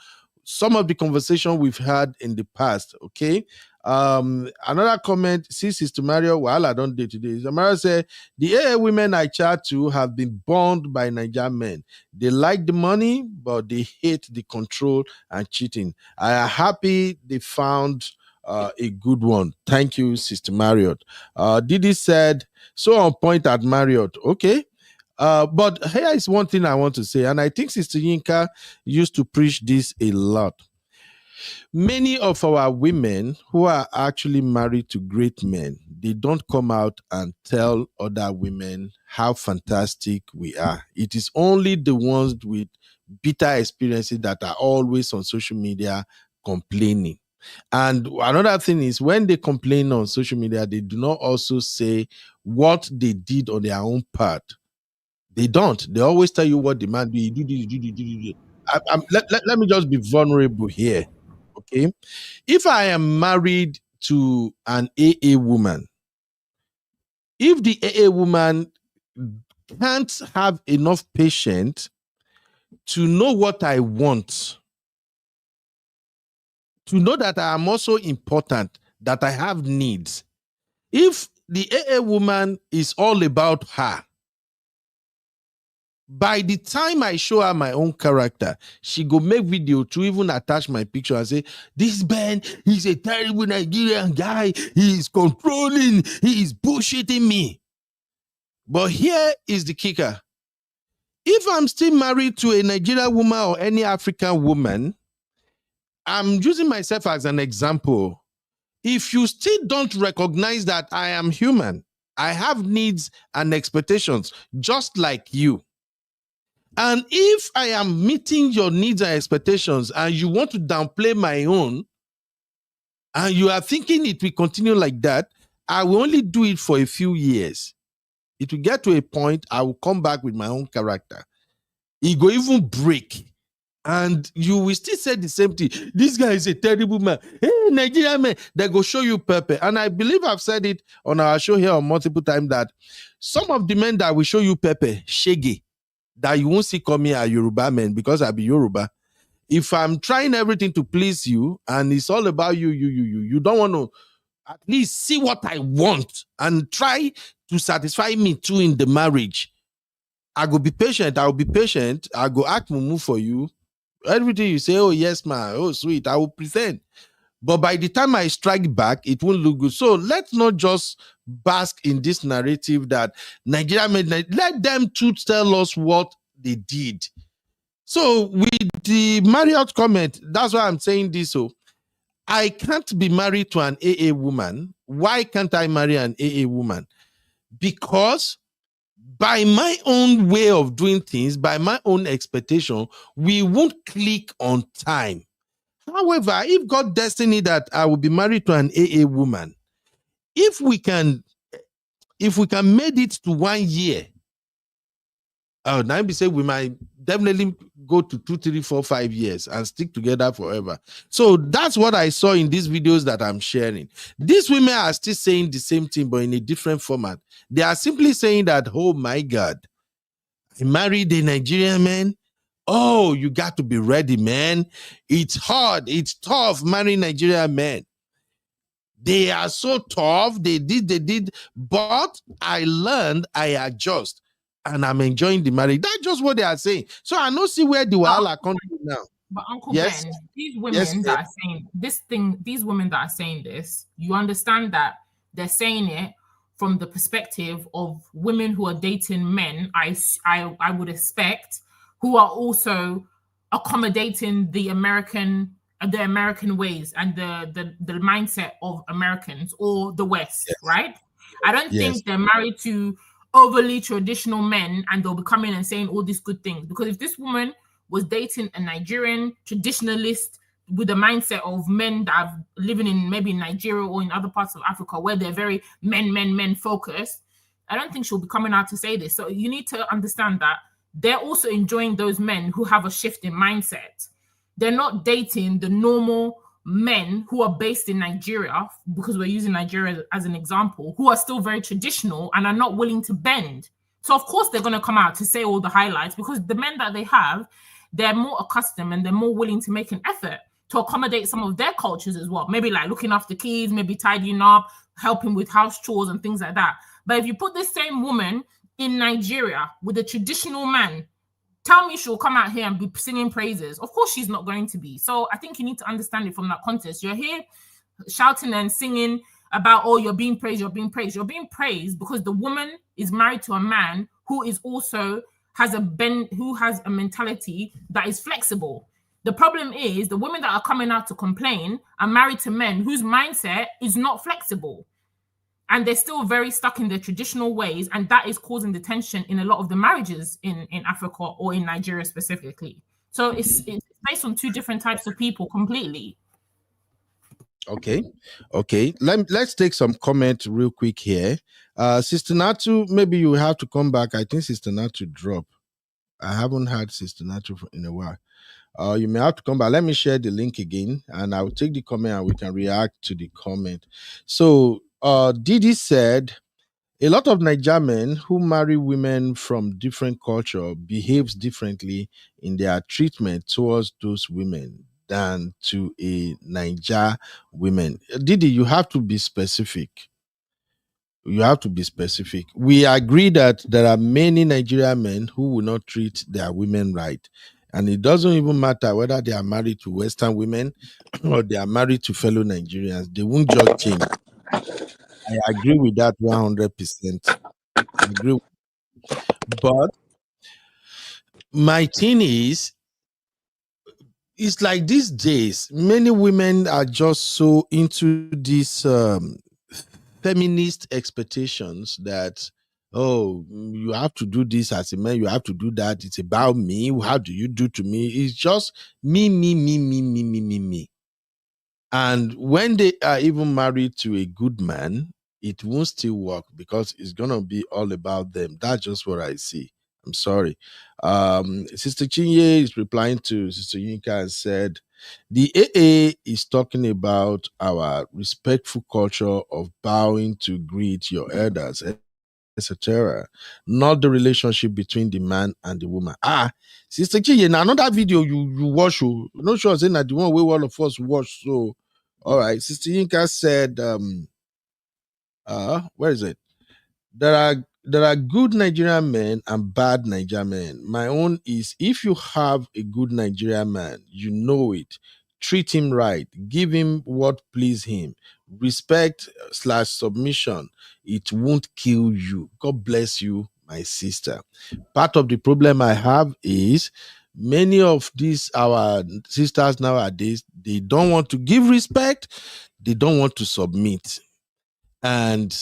some of the conversation we've had in the past, okay? Another comment, see Sister Mario, while I don't do today. Sister Mario said, the AA women I chat to have been burned by Nigerian men. They like the money, but they hate the control and cheating. I am happy they found a good one. Thank you, Sister Marriott. Didi said, so on point at Marriott. Okay. But here is one thing I want to say, and I think Sister Yinka used to preach this a lot. Many of our women who are actually married to great men, they don't come out and tell other women how fantastic we are. It is only the ones with bitter experiences that are always on social media complaining. And another thing is when they complain on social media, they do not also say what they did on their own part. They don't. They always tell you what the man do. You do this, you do this. Let me just be vulnerable here. Okay. If I am married to an AA woman, if the AA woman can't have enough patience to know what I want, to know that I am also important, that I have needs, if the AA woman is all about her, by the time I show her my own character, she go make video to even attach my picture and say, this Ben, he's a terrible Nigerian guy. He is controlling. He is bullshitting me. But here is the kicker. If I'm still married to a Nigerian woman or any African woman, I'm using myself as an example. If you still don't recognize that I am human, I have needs and expectations just like you. And if I am meeting your needs and expectations and you want to downplay my own, and you are thinking it will continue like that, I will only do it for a few years. It will get to a point I will come back with my own character. It will even break. And you will still say the same thing. This guy is a terrible man. Hey, Nigerian man, they go show you pepper. And I believe I've said it on our show here on multiple times that some of the men that will show you pepper, shaggy, that you won't see come here are Yoruba men because I be Yoruba. If I'm trying everything to please you and it's all about you don't want to at least see what I want and try to satisfy me too in the marriage. I go be patient. I will be patient. I go act mumu for you. Everything you say, oh yes, man, oh sweet, I will pretend. But by the time I strike back, it won't look good. So let's not just bask in this narrative that Nigeria made. Let them too tell us what they did. So with the Marriott comment, that's why I'm saying this. So I can't be married to an AA woman. Why can't I marry an AA woman? Because by my own way of doing things, by my own expectation, we won't click on time. However, if God destined that I will be married to an AA woman, if we can make it to 1 year, now we say we might definitely go to 2, 3, 4, 5 years and stick together forever. So that's what I saw in these videos that I'm sharing. These women are still saying the same thing, but in a different format. They are simply saying that, oh my God, I married a Nigerian man. Oh, you got to be ready, man. It's hard. It's tough marrying Nigerian men. They are so tough. They did. But I learned, I adjust, and I'm enjoying the marriage. That's just what they are saying. So I don't see where the wahala comes from now. But Uncle Yes? Ben, these women that are saying this thing, these women that are saying this, you understand that they're saying it from the perspective of women who are dating men, I would expect, who are also accommodating the American ways and the mindset of Americans or the West, right? I don't think they're married to overly traditional men and they'll be coming and saying all these good things. Because if this woman was dating a Nigerian traditionalist with the mindset of men that are living in maybe Nigeria or in other parts of Africa where they're very men focused, I don't think she'll be coming out to say this. So you need to understand that they're also enjoying those men who have a shift in mindset. They're not dating the normal men who are based in Nigeria, because we're using Nigeria as an example, who are still very traditional and are not willing to bend. So of course they're going to come out to say all the highlights, because the men that they have, they're more accustomed and they're more willing to make an effort to accommodate some of their cultures as well. Maybe like looking after kids, maybe tidying up, helping with house chores and things like that. But if you put this same woman in Nigeria with a traditional man, tell me she'll come out here and be singing praises. Of course she's not going to be. So I think you need to understand it from that context. You're here shouting and singing about, oh, you're being praised, you're being praised. You're being praised because the woman is married to a man who is also has a mentality that is flexible. The problem is the women that are coming out to complain are married to men whose mindset is not flexible. And they're still very stuck in their traditional ways. And that is causing the tension in a lot of the marriages in Africa or in Nigeria specifically. So it's based on two different types of people completely. Okay. Let's take some comment real quick here. Sister Natu, maybe you have to come back. I think Sister Natu dropped. I haven't had Sister Natu in a while. You may have to come back. Let me share the link again, and I'll take the comment and we can react to the comment. So Didi said, a lot of Nigerian men who marry women from different culture behaves differently in their treatment towards those women than to a Niger women. Didi, you have to be specific. You have to be specific. We agree that there are many Nigerian men who will not treat their women right. And it doesn't even matter whether they are married to Western women or they are married to fellow Nigerians. They won't just change. I agree with that 100%. I agree. But my thing is, it's like these days, many women are just so into this feminist expectations that, oh, you have to do this as a man, you have to do that. It's about me. How do you do to me? It's just me, me, me, me, me, me, me, me. And when they are even married to a good man, it won't still work because it's gonna be all about them. That's just what I see. I'm sorry. Sister Chinye is replying to Sister Yinka and said, the AA is talking about our respectful culture of bowing to greet your elders, etc., not the relationship between the man and the woman. Sister Chinye, now another video you watch, you not sure saying that the one way all of us watch. So, all right, Sister Yinka said, where is it? There are good Nigerian men and bad Nigerian men. My own is, if you have a good Nigerian man, you know it. Treat him right. Give him what please him. Respect / submission. It won't kill you. God bless you, my sister. Part of the problem I have is many of these our sisters nowadays, they don't want to give respect. They don't want to submit. And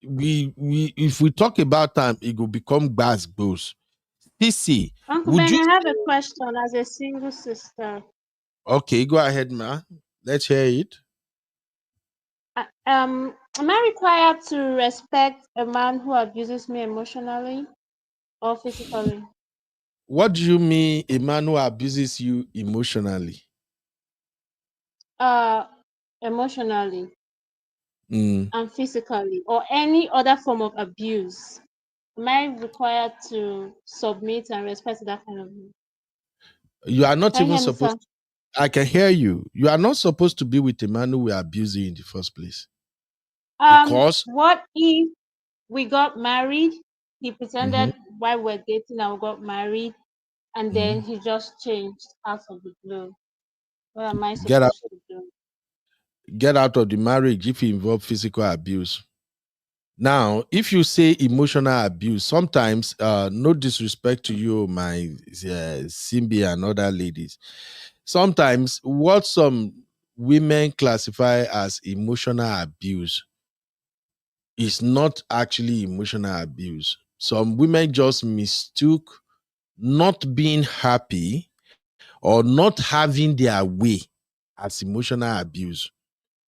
we if we talk about time, it will become bass goes. TC, Uncle would Ben, you? I have a question as a single sister. Okay, go ahead, ma. Let's hear it. Am I required to respect a man who abuses me emotionally or physically? What do you mean a man who abuses you emotionally? Emotionally Mm. and physically, or any other form of abuse. Am I required to submit and respect that kind of thing? You are not Can you even hear me, sir? supposed. I can hear you. You are not supposed to be with a man who will abuse you in the first place. Because What if we got married? He Mhm, pretended while we're dating and we got married, and then mhm. he just changed out of the blue. What am I get out supposed to do? get out of the marriage if you involve physical abuse. Now, if you say emotional abuse, sometimes, no disrespect to you, my Simbi and other ladies, sometimes what some women classify as emotional abuse is not actually emotional abuse. Some women just mistook not being happy or not having their way as emotional abuse.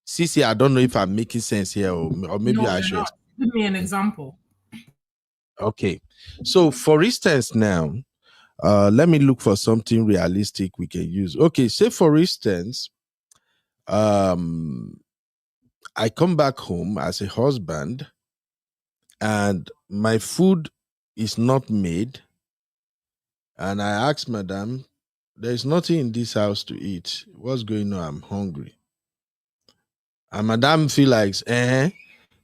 Sisi, I don't know if I'm making sense here, or maybe No, I you're should. not. Give me an example. Okay. So, for instance, now, let me look for something realistic we can use. Okay, say for instance, um, I come back home as a husband and my food is not made, and I ask Madam, there's nothing in this house to eat. What's going on? I'm hungry. And Madam feel like,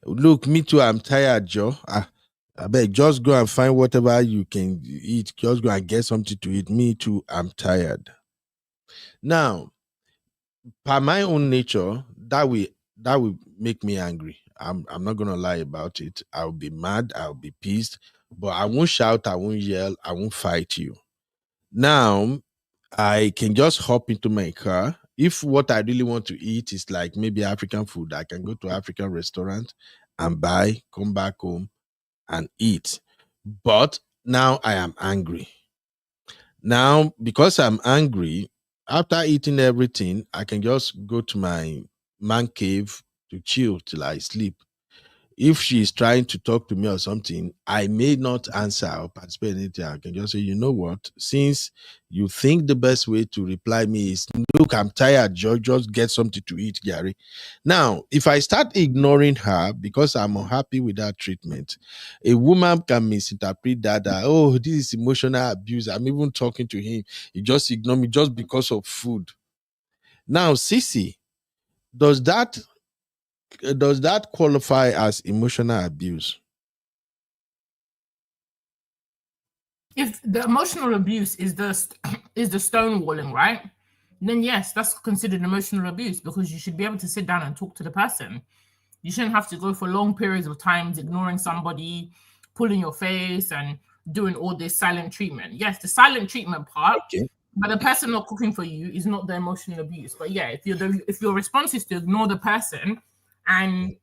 look, me too, I'm tired, Joe. I beg, just go and find whatever you can eat. Just go and get something to eat. Me too, I'm tired. Now, by my own nature, that will make me angry. I'm not gonna lie about it. I'll be mad, I'll be pissed, but I won't shout, I won't yell, I won't fight you. Now, I can just hop into my car. If what I really want to eat is like maybe African food, I can go to African restaurant and buy, come back home and eat. But now I am angry. Now, because I'm angry, after eating everything, I can just go to my man cave to chill till I sleep. If she's trying to talk to me or something, I may not answer or participate in anything. I can just say, you know what? Since you think the best way to reply me is, look, I'm tired, George, just get something to eat, Gary. Now, if I start ignoring her because I'm unhappy with that treatment, a woman can misinterpret that, oh, this is emotional abuse. I'm even talking to him. He just ignore me just because of food. Now, Sissy, does that qualify as emotional abuse? If the emotional abuse is the stonewalling, right? Then yes, that's considered emotional abuse because you should be able to sit down and talk to the person. You shouldn't have to go for long periods of times ignoring somebody, pulling your face, and doing all this silent treatment. Yes, the silent treatment part, Okay. but the person not cooking for you is not the emotional abuse. But yeah, if your response is to ignore the person and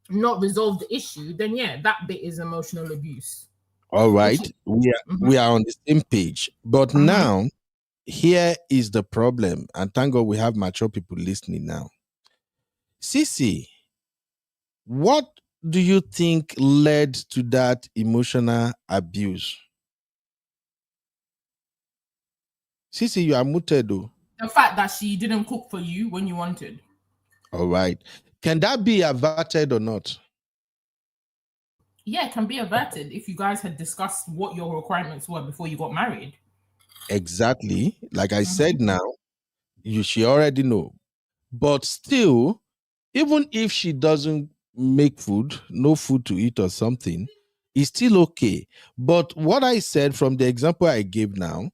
not resolve the issue, then yeah, that bit is emotional abuse. All right, we are on the same page. But now, here is the problem, and thank God we have mature people listening now. Sissy, what do you think led to that emotional abuse? Sissy, you are muted though. The fact that she didn't cook for you when you wanted. All right. Can that be averted or not? Yeah, it can be averted if you guys had discussed what your requirements were before you got married. Exactly. Like I said now, she already know. But still, even if she doesn't make food, no food to eat or something, it's still okay. But what I said from the example I gave now,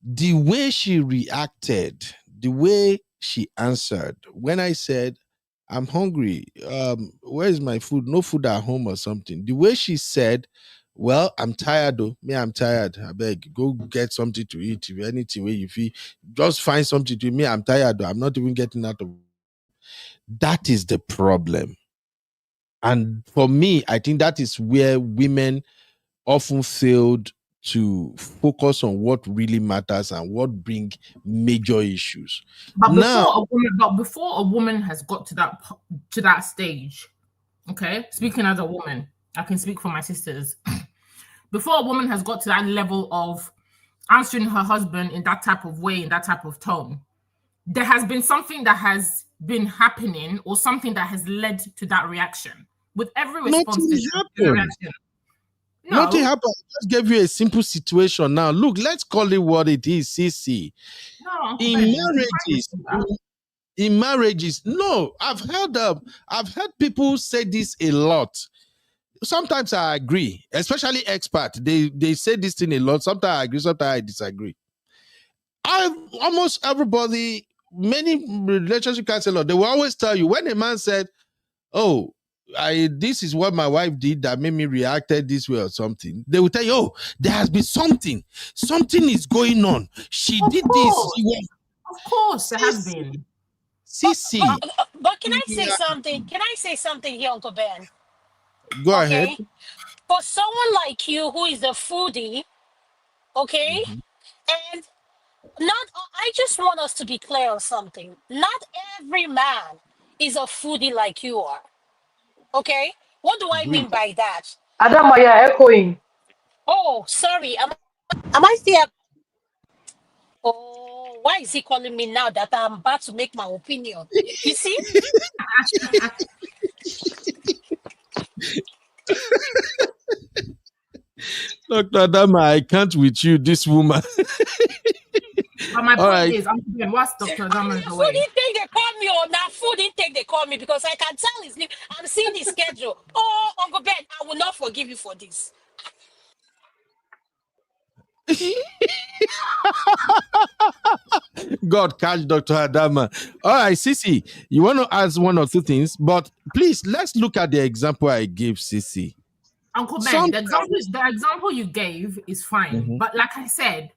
the way she reacted, the way she answered, when I said, I'm hungry, where is my food? No food at home or something. The way she said, well, I'm tired though. Me, I'm tired. I beg, go get something to eat. If anything where you feel, just find something to eat. Me, I'm tired though. I'm not even getting out of. That is the problem. And for me, I think that is where women often failed to focus on what really matters and what bring major issues. But before a woman has got to that stage, okay, speaking as a woman, I can speak for my sisters. Before a woman has got to that level of answering her husband in that type of way, in that type of tone, there has been something that has been happening or something that has led to that reaction. With every response, nothing happened. No. Nothing happened. I just gave you a simple situation. Now, look, let's call it what it is, Sissy. No, in marriages, no, I've heard people say this a lot. Sometimes I agree, especially experts. They say this thing a lot. Sometimes I agree, sometimes I disagree. Almost everybody, many relationship counselors, they will always tell you when a man said, oh, this is what my wife did that made me reacted this way or something, they will tell you, oh, there has been something is going on. She did this. Of course, there has been. Sissy. But can I say something? Can I say something here, Uncle Ben? Go ahead. For someone like you who is a foodie, okay, and I just want us to be clear on something. Not every man is a foodie like you are. Okay? What do I mean by that? Adama, you're echoing. Oh, sorry. Am I still? Oh, why is he calling me now that I'm about to make my opinion? You see? Dr. Adama, I can't with you, this woman. But my point is, what's Dr. Adama's way? Food intake they call me, or now food intake they call me, because I can tell his name. I'm seeing his schedule. Oh, Uncle Ben, I will not forgive you for this. God catch Dr. Adama. All right, Sissy, you want to ask one or two things, but please, let's look at the example I gave, Sissy. Uncle Ben, the example you gave is fine. But like I said,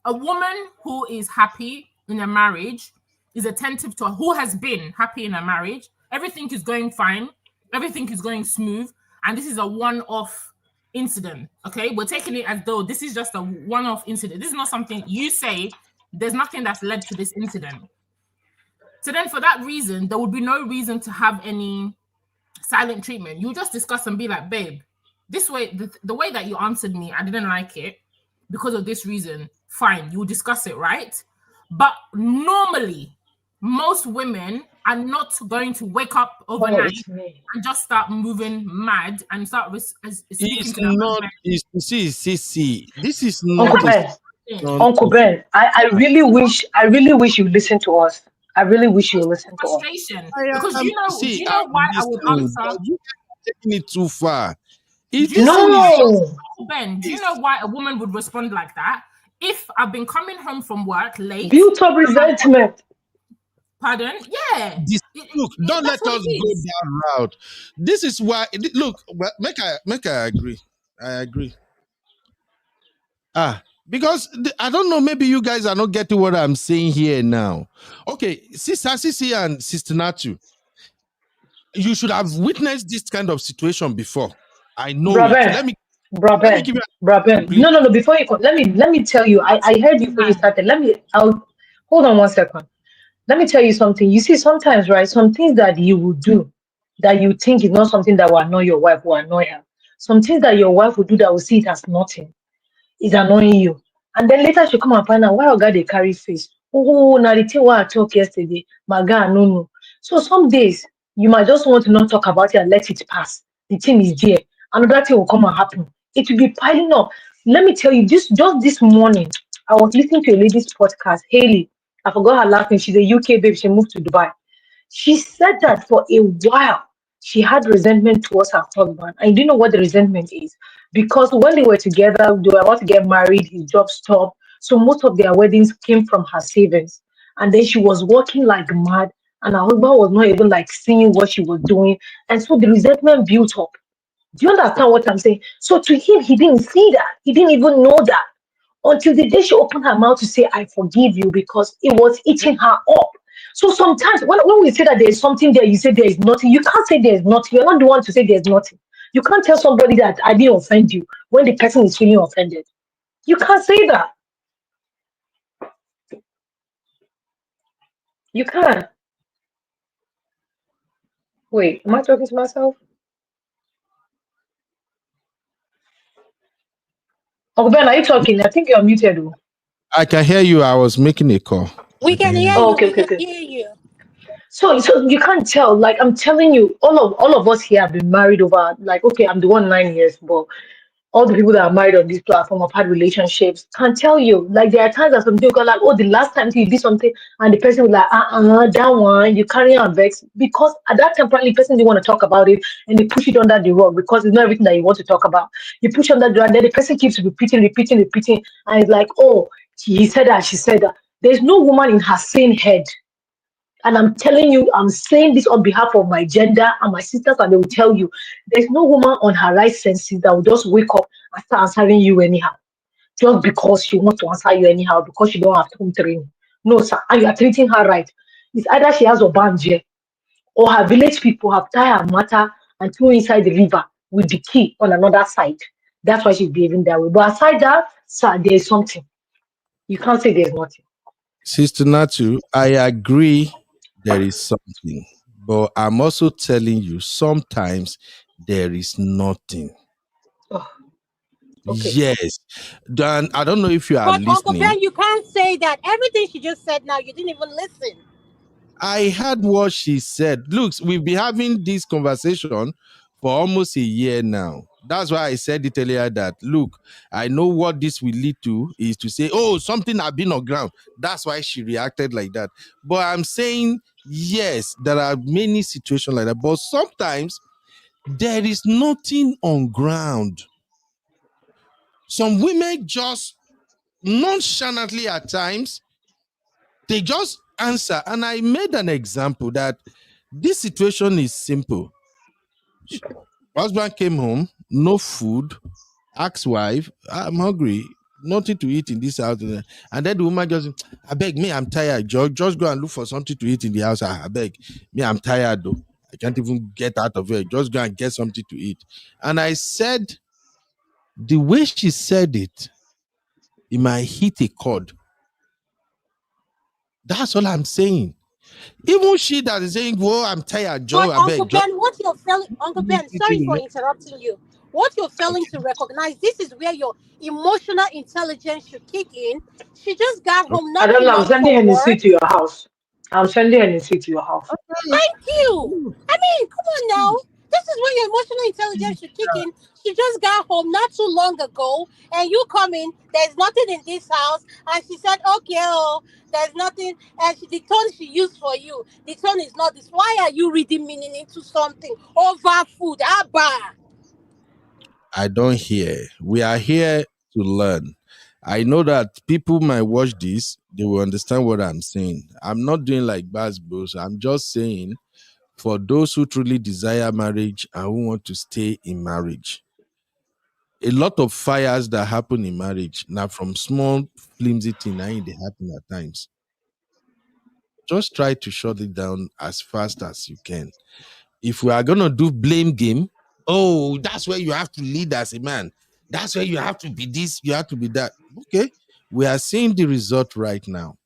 a woman who is happy in a marriage is attentive to who has been happy in a marriage. Everything is going fine. Everything is going smooth. And this is a one-off incident. Okay, we're taking it as though this is just a one-off incident. This is not something you say. There's nothing that's led to this incident. So then for that reason, there would be no reason to have any silent treatment. You just discuss and be like, babe, this way, the way that you answered me, I didn't like it because of this reason. Fine, you discuss it, right? But normally, most women are not going to wake up overnight and just start moving mad and start speaking to them. See, this is not Uncle Ben, I really wish you listen to us. I really wish you listen to us. Because you know why I would answer. You're taking it too far. Ben, do you know why a woman would respond like that? If I've been coming home from work late. Built up resentment. Pardon? Yeah. Look, don't let us go that route. This is why. Look, make I agree. I agree. Because I don't know, maybe you guys are not getting what I'm saying here now. Okay, Sister Sissy and Sister Natu, You should have witnessed this kind of situation before. I know Braben, it. Let me give you Braben. No. Before you go, let me tell you. I heard you before you started. I'll hold on 1 second. Let me tell you something. You see, sometimes, right, some things that you will do that you think is not something that will annoy your wife will annoy her. Some things that your wife will do that will see it as nothing is annoying you. And then later she'll come and find out why God they carry face. Oh, now the thing what I talked yesterday, my God, no. So some days you might just want to not talk about it and let it pass. The thing is there. Another thing will come and happen. It will be piling up. Let me tell you, just this morning, I was listening to a lady's podcast, Haley. I forgot her last name. She's a UK babe. She moved to Dubai. She said that for a while she had resentment towards her husband. And you do know what the resentment is? Because when they were together, they were about to get married, his job stopped. So most of their weddings came from her savings. And then she was working like mad, and her husband was not even like seeing what she was doing. And so the resentment built up. Do you understand what I'm saying? So to him, he didn't see that. He didn't even know that until the day she opened her mouth to say, I forgive you, because it was eating her up. So sometimes when we say that there is something there, you say there is nothing. You can't say there is nothing. You're not the one to say there's nothing. You can't tell somebody that I didn't offend you when the person is feeling offended. You can't say that. You can't. Wait, am I talking to myself? Oh, Ben, are you talking? I think you're muted. Though. I can hear you. I was making a call. We can hear Oh, you. okay, We okay, can okay. hear you. So you can't tell. Like I'm telling you, all of us here have been married over. Like, okay, I'm the one 9 years, but all the people that are married on this platform have had relationships can tell you. Like there are times that some people go like, oh, the last time you did something, and the person will like, that one you carry on vex because at that time probably the person didn't want to talk about it, and they push it under the rug because it's not everything that you want to talk about. You push under the rug, then the person keeps repeating, and it's like, oh, he said that, she said that. There's no woman in her sane head, and I'm telling you, I'm saying this on behalf of my gender and my sisters, and they will tell you, there's no woman on her right senses that will just wake up and start answering you anyhow, just because she wants to answer you anyhow, because she don't have home training. No, sir, and you are treating her right. It's either she has a banje or her village people have tied her matter and threw inside the river with the key on another side. That's why she's behaving that way. But aside that, sir, there is something. You can't say there's nothing. Sister Natu, I agree there is something, but I'm also telling you sometimes there is nothing. Oh, okay. Yes. Dan, I don't know if you are But Uncle listening. Ben, you can't say that. Everything she just said now, you didn't even listen. I heard what she said. Look, we've been having this conversation for almost a year now. That's why I said it earlier that, look, I know what this will lead to is to say, oh, something has been on ground. That's why she reacted like that. But I'm saying, yes, there are many situations like that. But sometimes there is nothing on ground. Some women just nonchalantly at times, they just answer. And I made an example that this situation is simple. Husband came home, no food, asked wife, I'm hungry, nothing to eat in this house. And then the woman just, I beg me, I'm tired. Just go and look for something to eat in the house. I beg me, I'm tired though. I can't even get out of here. Just go and get something to eat. And I said, the way she said it might hit a chord. That's all I'm saying. Even she that is saying, "Whoa, I'm tired, Joe." But Uncle Ben, what you're failing, Uncle Ben, sorry for interrupting you. What you're failing to recognize, this is where your emotional intelligence should kick in. She just got home I not don't too know. I'm long sending from Hennessy work. to your house. I'm sending Hennessy to your house. Thank you. I mean, come on now. This is where your emotional intelligence should kick in. She just got home not too long ago, and you come in. There's nothing in this house, and she said, "Okay, oh, there's nothing." And the tone she used for you, the tone is not this. Why are you reading meaning into something over food? Abba. I don't hear. We are here to learn. I know that people might watch this, they will understand what I'm saying. I'm not doing like Baz Bros. I'm just saying for those who truly desire marriage and who want to stay in marriage. A lot of fires that happen in marriage now from small flimsy thing, they happen at times. Just try to shut it down as fast as you can. if we are going to do blame game, oh, that's where you have to lead as a man. That's where you have to be this, you have to be that. Okay, we are seeing the result right now.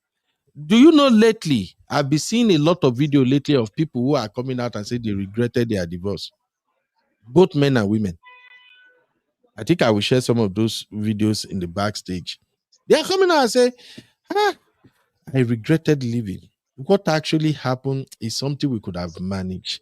Do you know lately, I've been seeing a lot of video lately of people who are coming out and say they regretted their divorce, both men and women. I think I will share some of those videos in the backstage. They are coming out and say, I regretted leaving. What actually happened is something we could have managed.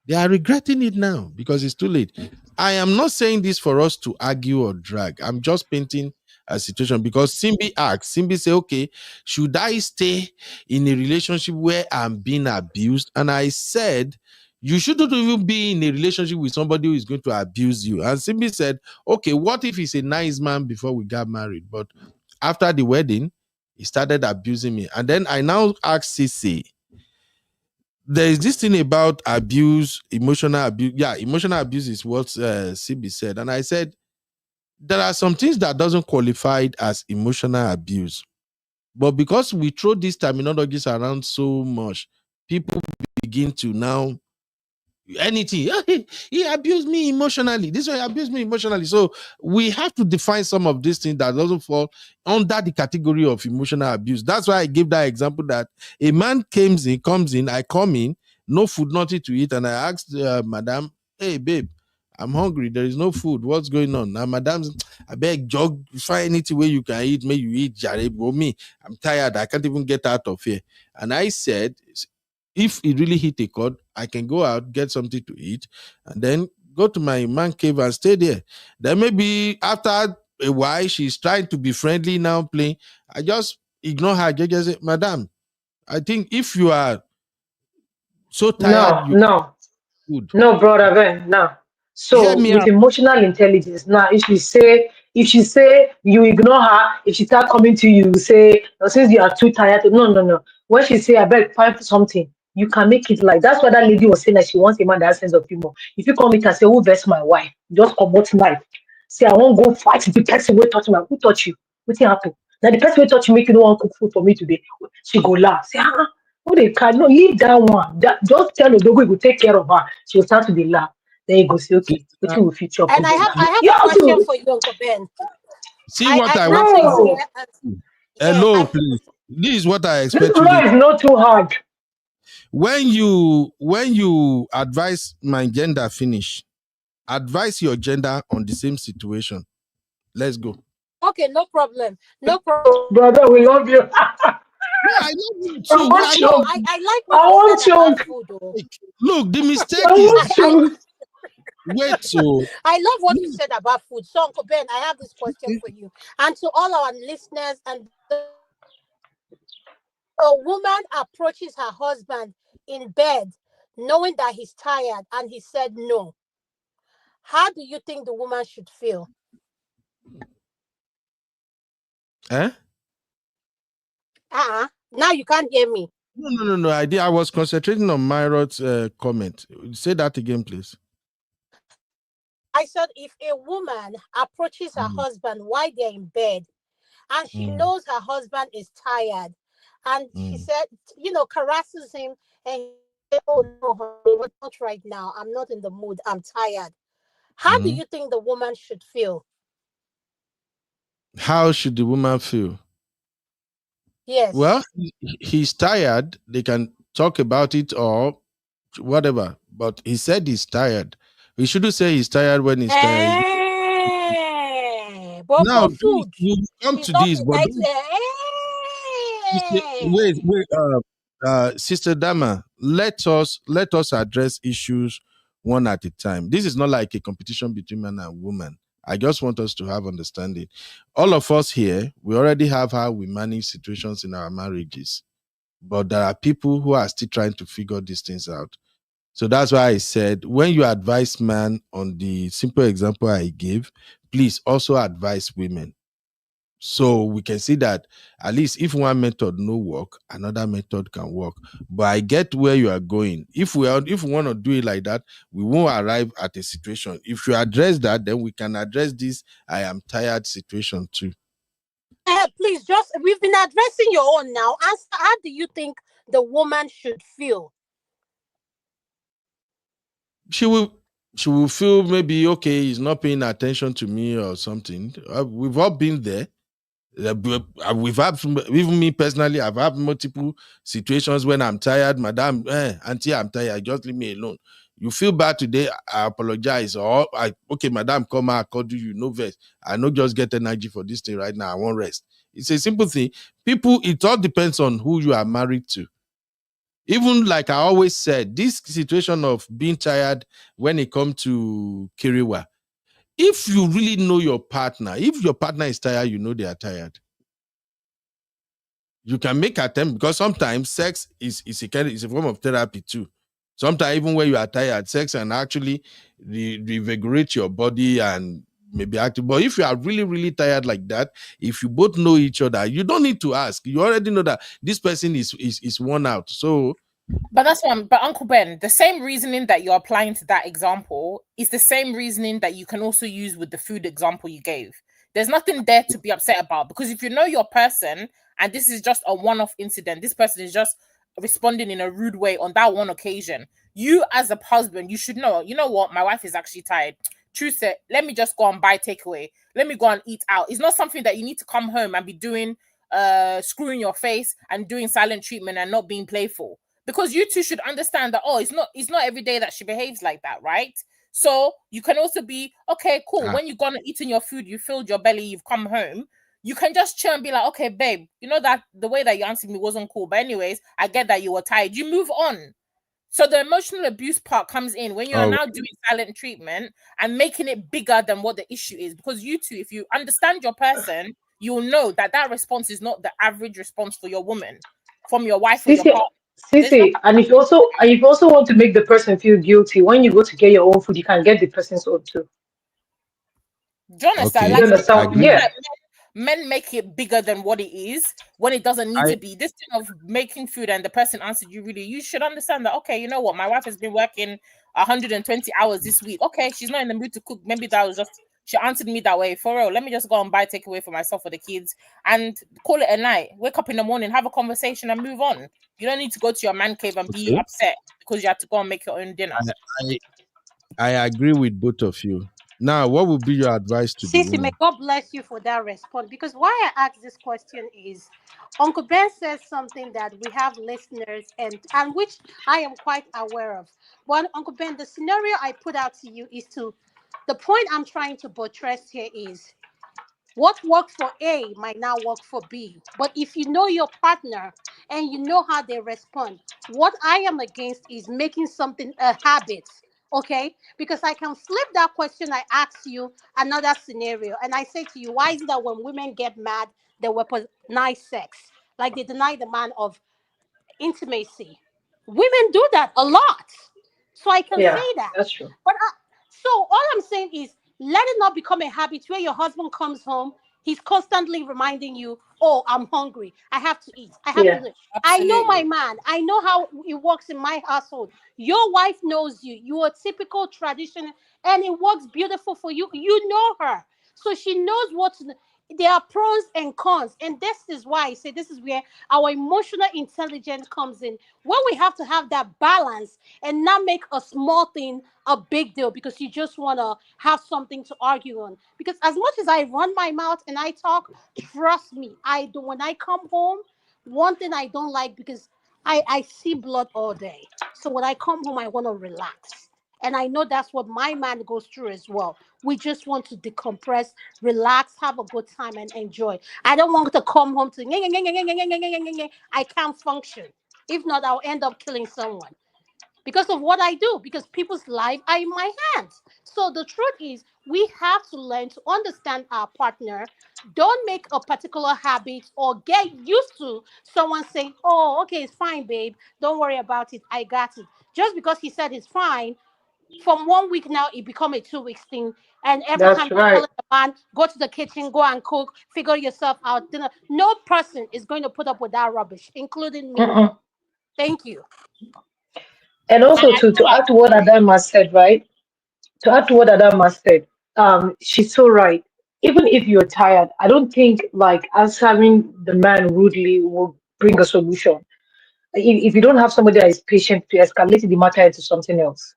They are regretting it now because it's too late. I am not saying this for us to argue or drag. I'm just painting a situation because Simbi asked, Simbi say, okay, should I stay in a relationship where I'm being abused? And I said, you shouldn't even be in a relationship with somebody who is going to abuse you. And Simbi said, okay, what if he's a nice man before we got married? But after the wedding, he started abusing me. And then I now asked Sissy, there is this thing about abuse, emotional abuse. Yeah, emotional abuse is what CB said. And I said, there are some things that doesn't qualify as emotional abuse. But because we throw these terminologies around so much, people begin to now anything. He abused me emotionally. This way, he abused me emotionally. So we have to define some of these things that doesn't fall under the category of emotional abuse. That's why I gave that example that a man comes in, I come in, no food, nothing to eat, and I asked Madam, hey babe, I'm hungry. There is no food. What's going on? Now, Madam's, I beg, jog, find anything where you can eat. May you eat, Jareb. Or me, I'm tired. I can't even get out of here. And I said, if it really hit a chord, I can go out, get something to eat, and then go to my man cave and stay there. Then maybe after a while, she's trying to be friendly now, playing. I just ignore her. Just say, Madam, I think if you are so tired, No, you no. would No, brother, Ben, no. hear So me with out. emotional intelligence, now if she say you ignore her, if she start coming to you, say, "Oh, since you are too tired, no, no, no. When she say, I beg find something, you can make it like that's why that lady was saying that she wants a man that has sense of humor. If you come in and say, who vex my wife? Just come out knife. Say, I won't go fight the person who touch me. Who touch you? What happened? Now the person who touch you make you don't want to cook food for me today. She go laugh. Say, oh, they can no leave that one. Just tell Odogo he will take care of her. She will start to be laugh. Then you go say, okay, what Sister, you will feature And again. I have You a have question to, for you, Uncle Ben. see what I want. Nancy is bro. here. Yes, Hello, please. This is what I This expect you to. one is not too hard. When you advise my gender finish, advise your gender on the same situation. Let's go. okay, no problem. No problem. Brother, we love you. No, I love you I too. want No, you. I like what I you said want about you. food, though. Look, the I mistake is want you. wait. So I love what you look, said about food. So, Uncle Ben, I have this question for you. And to all our listeners, and a woman approaches her husband in bed knowing that he's tired and he said no. How do you think the woman should feel? eh? Now you can't hear me. No. I was concentrating on Myrod's comment. Say that again, please. I said if a woman approaches her husband while they're in bed and she knows her husband is tired and she said, caresses him and he said, oh no, honey, not right now. I'm not in the mood. I'm tired. How do you think the woman should feel? How should the woman feel? Yes. Well, he's tired. They can talk about it or whatever. But he said he's tired. We shouldn't say he's tired when he's tired. But Now, for food, we'll come she's to not this, but like wait, Sister Dama, let us address issues one at a time. This is not like a competition between man and woman. I just want us to have understanding. All of us here, we already have how we manage situations in our marriages, but there are people who are still trying to figure these things out. So that's why I said, when you advise man on the simple example I gave, please also advise women. So we can see that at least if one method no work, another method can work. But I get where you are going. If we want to do it like that, we won't arrive at a situation. If you address that, then we can address this I am tired situation too. Please, we've been addressing your own now. Answer, how do you think the woman should feel? she will feel maybe, okay, he's not paying attention to me or something. We've all been there. We've had, even me personally, I've had multiple situations when I'm tired. Madam, auntie, I'm tired. Just leave me alone. You feel bad today, I apologize. Or, okay, madam, come out, I called you, no verse. I know just get energy for this thing right now. I won't rest. It's a simple thing. People, it all depends on who you are married to. Even like I always said, this situation of being tired when it comes to Kiriwa, if you really know your partner, if your partner is tired, you know they are tired. You can make attempt, because sometimes sex is a form of therapy too. Sometimes even when you are tired, sex can actually revigorate your body and maybe active. But if you are really, really tired like that, if you both know each other, you don't need to ask. You already know that this person is worn out. So, but that's one. But Uncle Ben, the same reasoning that you're applying to that example is the same reasoning that you can also use with the food example you gave. There's nothing there to be upset about, because if you know your person and this is just a one-off incident, this person is just responding in a rude way on that one occasion, you as a husband, you should know, you know what, my wife is actually tired. Truth said, let me just go and buy takeaway. Let me go and eat out. It's not something that you need to come home and be doing screwing your face and doing silent treatment and not being playful. Because you two should understand that, it's not every day that she behaves like that, right? So you can also be, okay, cool. When you've gone and eaten your food, you filled your belly, you've come home, you can just chill and be like, okay, babe, you know that the way that you answered me wasn't cool. But anyways, I get that you were tired. You move on. So the emotional abuse part comes in when you are now doing silent treatment and making it bigger than what the issue is. Because you two, if you understand your person, you'll know that response is not the average response for your woman, from your wife or your partner. And if you also want to make the person feel guilty, when you go to get your own food, you can get the person's own too. Do you understand? Okay, Like, men make it bigger than what it is when it doesn't need to be. This thing of making food and the person answered you really, you should understand that, okay, you know what, my wife has been working 120 hours this week. Okay, she's not in the mood to cook. Maybe that was just, she answered me that way. For real, let me just go and buy takeaway for myself, for the kids, and call it a night. Wake up in the morning, have a conversation and move on. You don't need to go to your man cave and be upset because you have to go and make your own dinner. I agree with both of you. Now, what would be your advice to the woman? May God bless you for that response. Because why I ask this question is, Uncle Ben says something that we have listeners and which I am quite aware of. But Uncle Ben, the scenario I put out to you is the point I'm trying to buttress here is, what works for A might not work for B. But if you know your partner and you know how they respond, what I am against is making something a habit. Okay? Because I can flip that question I ask you another scenario. And I say to you, why is it that when women get mad, they weaponize sex? Like they deny the man of intimacy. Women do that a lot. So I can say that. That's true. But so all I'm saying is, let it not become a habit where your husband comes home, he's constantly reminding you, oh, I'm hungry, I have to eat, I have to live. I know my man, I know how it works in my household. Your wife knows you, you're a typical tradition, and it works beautiful for you. You know her, so she knows there are pros and cons. And this is why I say this is where our emotional intelligence comes in, when we have to have that balance and not make a small thing a big deal because you just want to have something to argue on. Because as much as I run my mouth and I talk, trust me, I do. When I come home, one thing I don't like, because I see blood all day. So when I come home, I want to relax. And I know that's what my man goes through as well. We just want to decompress, relax, have a good time, and enjoy. I don't want to come home to I can't function. If not, I'll end up killing someone because of what I do, because people's lives are in my hands. So the truth is, we have to learn to understand our partner. Don't make a particular habit or get used to someone saying, oh, okay, it's fine, babe. Don't worry about it. I got it. Just because he said it's fine, from 1 week now, it become a 2 weeks thing. And every time you call the man, go to the kitchen, go and cook, figure yourself out. Dinner. No person is going to put up with that rubbish, including me. Thank you. And also to add to what Adama said, right? To add to what Adama said, she's so right. Even if you're tired, I don't think like answering the man rudely will bring a solution. If you don't have somebody that is patient to escalate the matter into something else.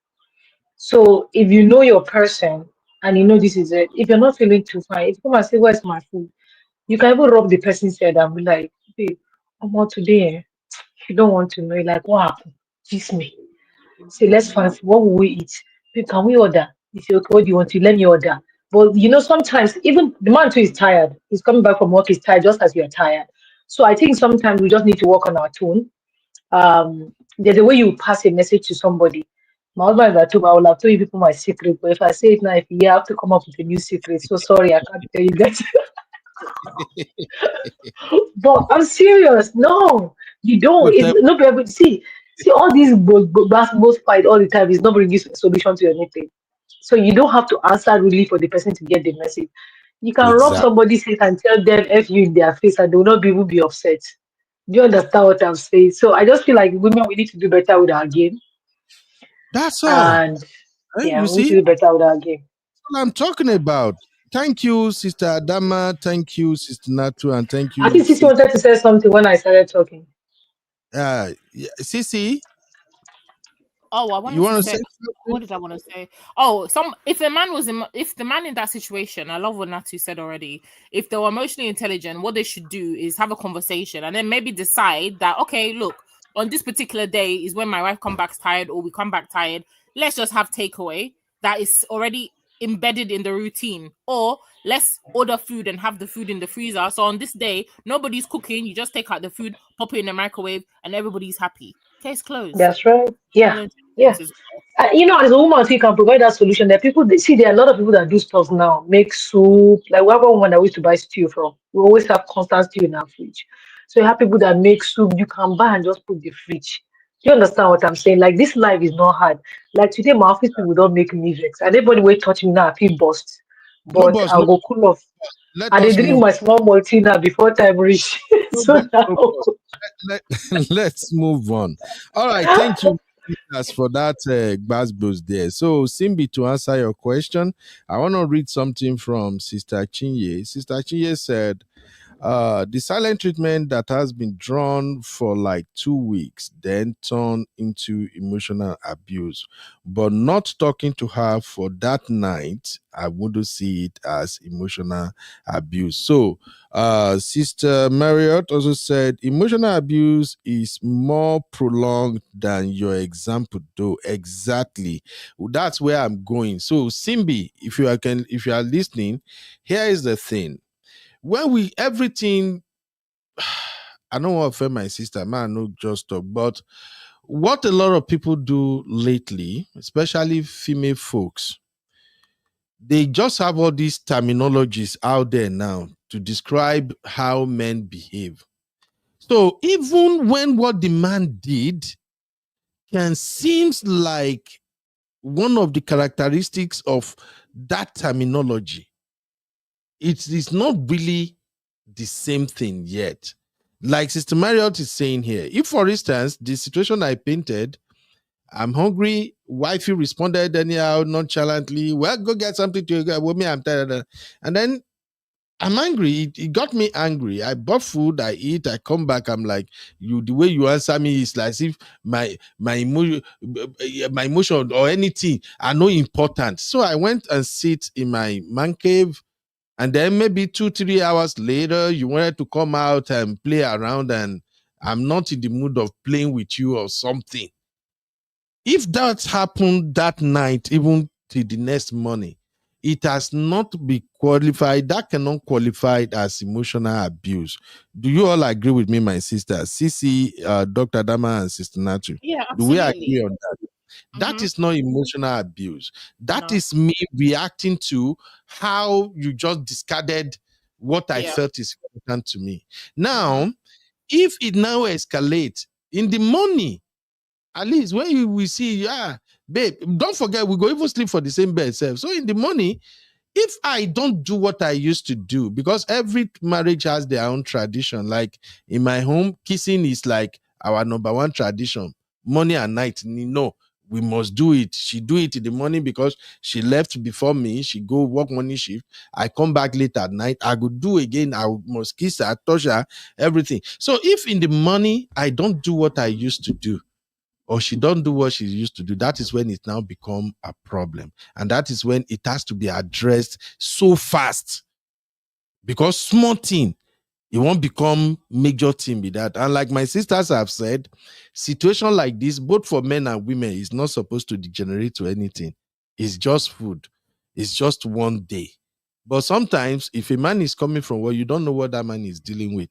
So if you know your person and you know this is it, if you're not feeling too fine, if you come and say, "Where's my food?" You can even rub the person's head and be like, "Babe, I'm out today. Eh? If you don't want to know, you're like, what happened? Kiss me. Say, let's find food. What will we eat? Babe, can we order? If you okay, what do you want to let me order?" But you know, sometimes even the man too is tired. He's coming back from work, he's tired just as you're tired. So I think sometimes we just need to work on our tone. There's a way you pass a message to somebody. My husband is at home, I will have told you people my secret, but if I say it now, if you have to come up with a new secret, so sorry, I can't tell you guys. But I'm serious. No, you don't. It's not be able to see all these basketball fight all the time is not bringing solution to anything. So you don't have to answer really for the person to get the message. You can rub Exactly. somebody's face and tell them "f you" in their face, and they will not be even be upset. Do you understand what I'm saying? So I just feel like women, we need to do better with our game, That's all. and You yeah, we need see, to do better with our game. that's what I'm talking about. Thank you, Sister Adama. Thank you, Sister Natu, and thank I you, think Sisi Sis. wanted to say something when I started talking. Sissy, Oh, I you wanted to want to say say, something? what did I want to say? Oh, if a man was if the man in that situation, I love what Natu said already. If they were emotionally intelligent, what they should do is have a conversation and then maybe decide that, okay, look, on this particular day is when my wife come back tired or we come back tired. Let's just have takeaway that is already embedded in the routine, or let's order food and have the food in the freezer. So on this day, nobody's cooking. You just take out the food, pop it in the microwave, and everybody's happy. Case closed. That's right. Yeah, Fallen yeah. as well. You know, as a woman, too, you can provide that solution. There are people, they see, there are a lot of people that do stuff now, make soup. Like, we have one woman that we used to buy stew from. We always have constant stew in our fridge. So you have people that make soup, you can buy and just put the fridge. Do you understand what I'm saying? Like, this life is not hard. Like, today, my office people don't make me vex. And everybody will touch me now, I feel bust. No, But boss, no. I'll go cool off. Let And they us drink move. my small Maltina before time reach. No, So now, no, boss. Let's move on. All right. Thank you as for that Gbasgbos there. So, Simbi, to answer your question, I want to read something from Sister Chinye. Sister Chinye said, the silent treatment that has been drawn for like 2 weeks then turned into emotional abuse. But not talking to her for that night, I wouldn't see it as emotional abuse. So, Sister Marriott also said emotional abuse is more prolonged than your example, though. Exactly. That's where I'm going. So, Simbi, if you are listening, here is the thing when we everything I don't want to offend my sister, man, no just talk, but what a lot of people do lately, especially female folks, they just have all these terminologies out there now to describe how men behave. So even when what the man did can seems like one of the characteristics of that terminology, it is not really the same thing yet. Like Sister Marriott is saying here, if for instance, the situation I painted, I'm hungry, wifey responded anyhow, nonchalantly, well, go get something to go with me, I'm tired. And then I'm angry. It got me angry. I bought food, I eat, I come back, I'm like, you the way you answer me is like as if my emotion or anything are not important. So I went and sit in my man cave. And then maybe 2-3 hours later, you wanted to come out and play around, and I'm not in the mood of playing with you or something. If that happened that night, even till the next morning, it has not been qualified. That cannot qualify as emotional abuse. Do you all agree with me, my sister? Sisi, Dr. Dama, and Sister Natu? Yeah, Do we absolutely. agree on that? That is not emotional abuse. That No. is me reacting to how you just discarded what I Yeah. felt is important to me. Now, if it now escalates in the morning, at least when you will see, babe, don't forget, we go even sleep for the same bed self. So in the morning, if I don't do what I used to do, because every marriage has their own tradition. Like in my home, kissing is like our number one tradition. Morning and night, no, we must do it. She do it in the morning because she left before me. She go work morning shift. I come back late at night. I go do again. I must kiss her, touch her, everything. So if in the morning I don't do what I used to do, or she don't do what she used to do, that is when it now become a problem. And that is when it has to be addressed so fast. Because small thing, it won't become major thing with that. And like my sisters have said, situation like this, both for men and women, is not supposed to degenerate to anything. It's just food. It's just one day. But sometimes if a man is coming from where you don't know what that man is dealing with,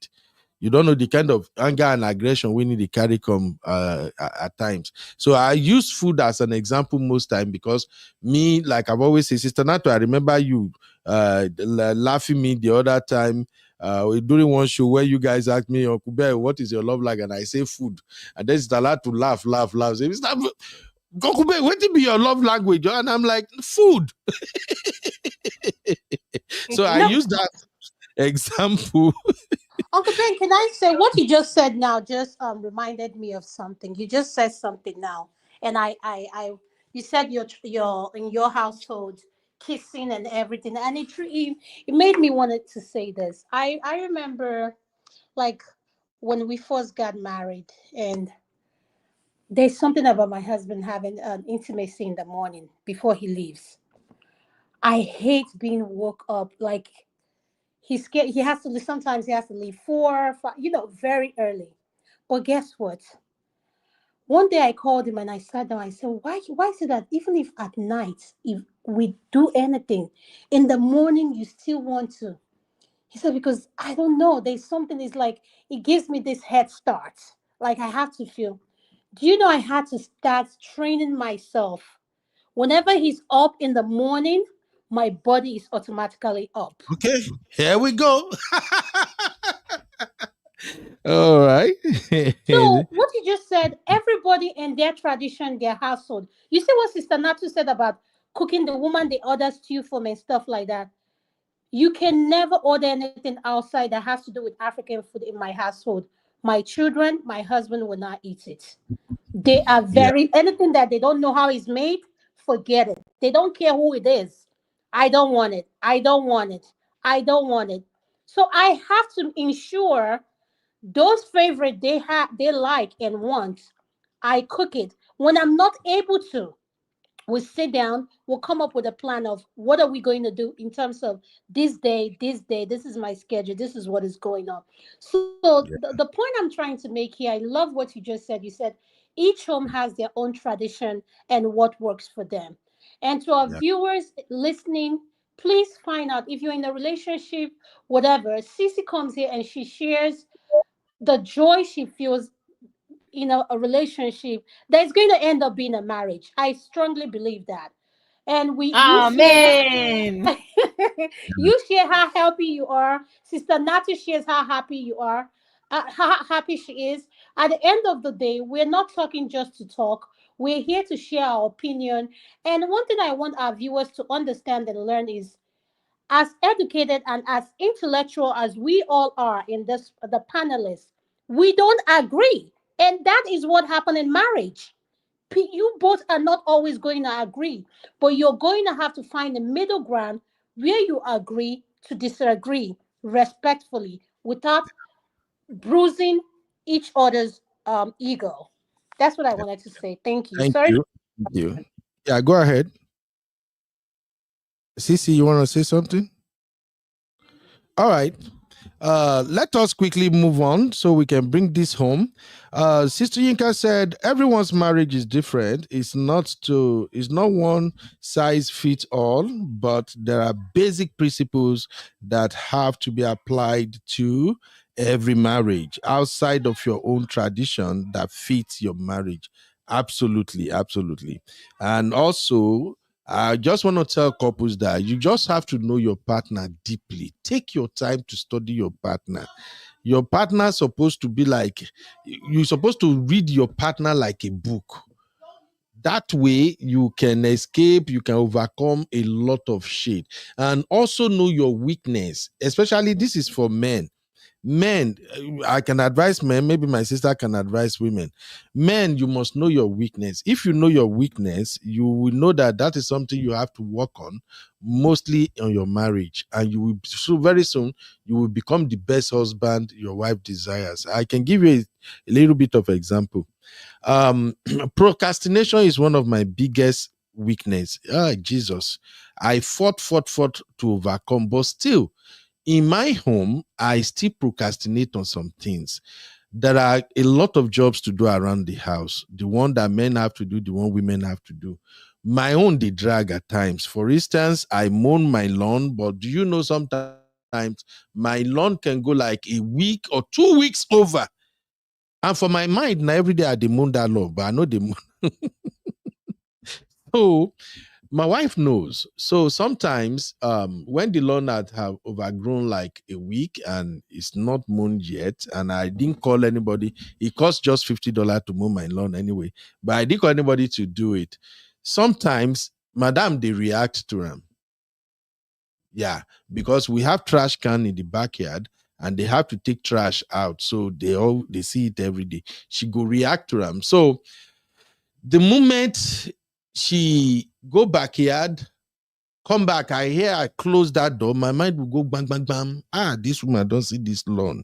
you don't know the kind of anger and aggression we need to carry come at times. So I use food as an example most time because me, like I've always said, Sister Nato, I remember you laughing me the other time during one show where you guys asked me, Uncle Bear, what is your love like? And I say food. And then Sister Nato laugh. Say, Uncle Bear, what be your love language? And I'm like, food. So I use that example. Uncle Ben, can I say what you just said now? Just reminded me of something. You just said something now, and you said your in your household kissing and everything, and it made me wanted to say this. I remember, like, when we first got married, and there's something about my husband having an intimacy in the morning before he leaves. I hate being woke up like he's scared. He has to. Sometimes he has to leave 4, 5, very early. But guess what? One day I called him and I sat down. I said, "Why is it that even if at night, if we do anything, in the morning you still want to?" He said, "Because I don't know. There's something. It's like it gives me this head start. Like I have to feel." Do you know I had to start training myself? Whenever he's up in the morning, my body is automatically up. Okay, here we go. All right. So what you just said, everybody in their tradition, their household. You see what Sister Natu said about cooking the woman the order stew from and stuff like that. You can never order anything outside that has to do with African food in my household. My children, my husband will not eat it. They are Yeah. anything that they don't know how it's made, forget it. They don't care who it is. I don't want it. I don't want it. I don't want it. So I have to ensure those favorite they like and want, I cook it. When I'm not able to, we sit down, we'll come up with a plan of what are we going to do in terms of this day, this is my schedule, this is what is going on. So the point I'm trying to make here, I love what you just said. You said each home has their own tradition and what works for them. And to our Yeah. viewers listening, please find out if you're in a relationship, whatever. Cece comes here and she shares the joy she feels in a relationship that's going to end up being a marriage. I strongly believe that. And you share Amen. you share how happy you are. Sister Nati shares how happy you are, how happy she is. At the end of the day, we're not talking just to talk. We're here to share our opinion. And one thing I want our viewers to understand and learn is, as educated and as intellectual as we all are in this the panelists, we don't agree, and that is what happened in marriage. You both are not always going to agree, but you're going to have to find a middle ground where you agree to disagree respectfully without bruising each other's ego. That's what I wanted to say. Thank you. Thank Sorry. you. Thank you. Yeah, go ahead. Cece, you want to say something? All right. Let us quickly move on so we can bring this home. Sister Yinka said everyone's marriage is different. It's not one size fits all, but there are basic principles that have to be applied to every marriage outside of your own tradition that fits your marriage. Absolutely, absolutely. And also, I just want to tell couples that you just have to know your partner deeply. Take your time to study your partner. Your partner is supposed to be like, you're supposed to read your partner like a book. That way you can escape, you can overcome a lot of shit. And also know your weakness, especially this is for men. Men, I can advise men, maybe my sister can advise women. Men, you must know your weakness. If you know your weakness, you will know that that is something you have to work on, mostly on your marriage. And you will, so very soon, you will become the best husband your wife desires. I can give you a little bit of example. Procrastination is one of my biggest weakness. Jesus. I fought to overcome, but still, in my home, I still procrastinate on some things. There are a lot of jobs to do around the house. The one that men have to do, the one women have to do. My own, they drag at times. For instance, I mow my lawn, but do you know sometimes my lawn can go like a week or 2 weeks over. And for my mind, now every day I mow that lawn, but I know they mow. So my wife knows. So sometimes when the lawn had have overgrown like a week and it's not mown yet, and I didn't call anybody, it costs just $50 to mow my lawn anyway, but I didn't call anybody to do it. Sometimes, madam, they react to them. Yeah, because we have trash can in the backyard and they have to take trash out. So they see it every day. She go react to them. So the moment she go backyard, come back, I hear I close that door, my mind will go bang, bang, bang. This woman don't see this lawn.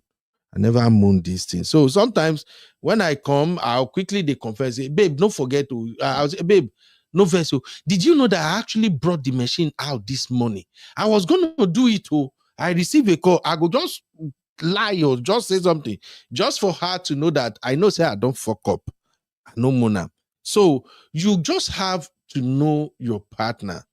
I never moon these things. So sometimes when I come, I'll quickly they confess, say, babe, don't forget to, I'll say, babe, no vessel. Did you know that I actually brought the machine out this morning? I was going to do it. I received a call. I go just lie or just say something just for her to know that I know, say I don't fuck up. I know Mona. So you just have to know your partner.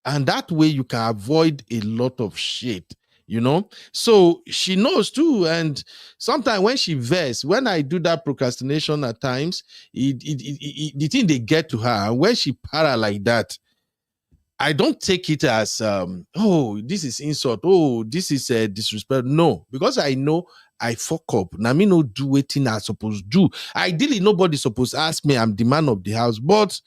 And that way you can avoid a lot of shit, you know? So she knows too. And sometimes when she vex, when I do that procrastination at times, the thing they get to her, when she para like that, I don't take it as, oh, this is insult. Oh, this is disrespect. No, because I know I fuck up. Now me no do wetin I supposed to do. Ideally, nobody supposed to ask me. I'm the man of the house, but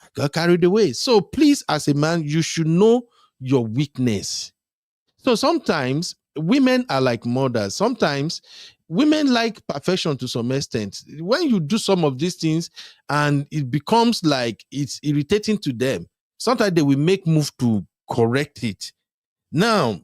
I got carried away. So please, as a man, you should know your weakness. So sometimes women are like mothers. Sometimes women like perfection to some extent. When you do some of these things and it becomes like it's irritating to them, sometimes they will make move to correct it. Now,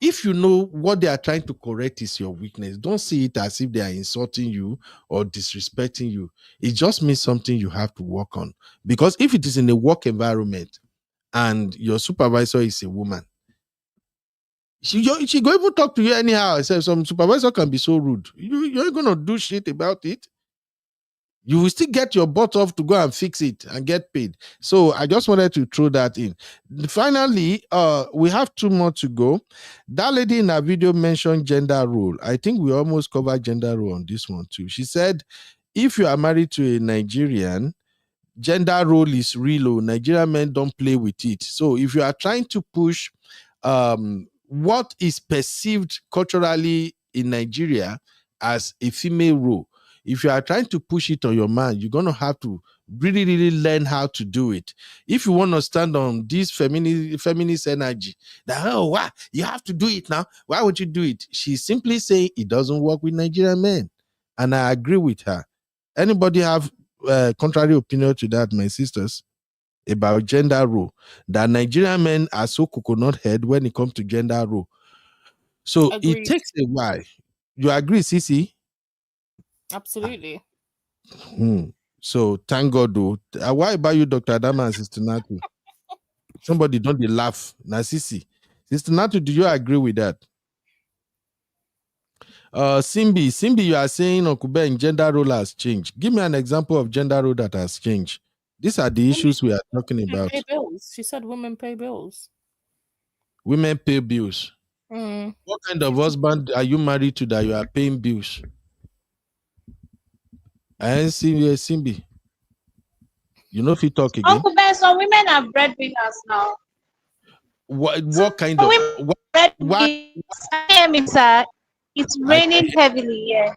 if you know what they are trying to correct is your weakness, don't see it as if they are insulting you or disrespecting you. It just means something you have to work on. Because if it is in a work environment and your supervisor is a woman, she go even talk to you anyhow. I said some supervisor can be so rude. You ain't gonna do shit about it. You will still get your butt off to go and fix it and get paid. So I just wanted to throw that in. Finally, we have 2 more to go. That lady in her video mentioned gender role. I think we almost covered gender role on this one too. She said, if you are married to a Nigerian, gender role is real. Nigerian men don't play with it. So if you are trying to push what is perceived culturally in Nigeria as a female role, if you are trying to push it on your man, you're going to have to really, really learn how to do it. If you want to stand on this feminist energy, that, oh, wow, you have to do it now. Why would you do it? She's simply saying it doesn't work with Nigerian men. And I agree with her. Anybody have contrary opinion to that, my sisters, about gender role? That Nigerian men are so coconut head when it comes to gender role. So Agreed. it takes a while. You agree, Sisi? Absolutely. So thank God though. Why about you, Dr. Adama and Sister Natu? Somebody don't they laugh. Nasisi. Sister Natu, do you agree with that? Simbi, you are saying Okube in gender role has changed. Give me an example of gender role that has changed. These are the issues we are talking about. Pay bills. She said women pay bills. Women pay bills. What kind of husband are you married to that you are paying bills? And Simbi, you know if you talk again. Uncle Ben, some women are breadwinners now. What kind of why? Sir, it's raining heavily here.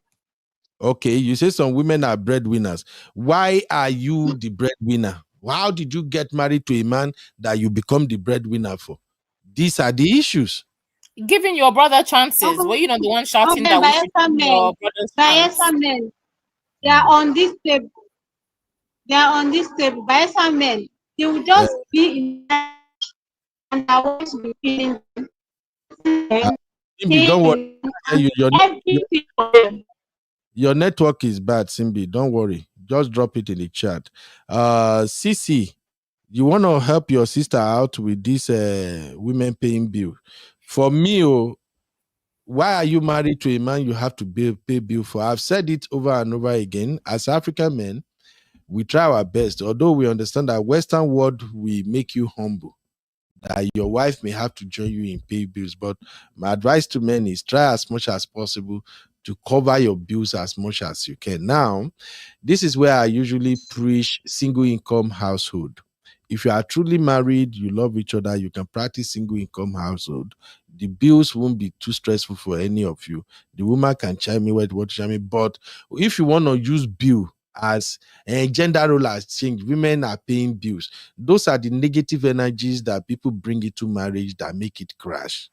Okay, you say some women are breadwinners. Why are you the breadwinner? How did you get married to a man that you become the breadwinner for? These are the issues. giving your brother chances. Were you not the one shouting that we should give your brother's chance? Men, they are on this table. They are on this table. Bayelsa men, they will just be in and I want to be feeling Simbi, don't worry. Your network is bad, Simbi. Don't worry. Just drop it in the chat. Cece, you want to help your sister out with this women paying bill? For me, why are you married to a man you have to pay bill for? I've said it over and over again. As African men, we try our best, although we understand that Western world will make you humble, that your wife may have to join you in pay bills. But my advice to men is try as much as possible to cover your bills as much as you can. Now, this is where I usually preach single income household. If you are truly married, you love each other, you can practice single income household. The bills won't be too stressful for any of you. The woman can chime in what chime in. But if you want to use bill as a gender role has changed, women are paying bills. Those are the negative energies that people bring into marriage that make it crash.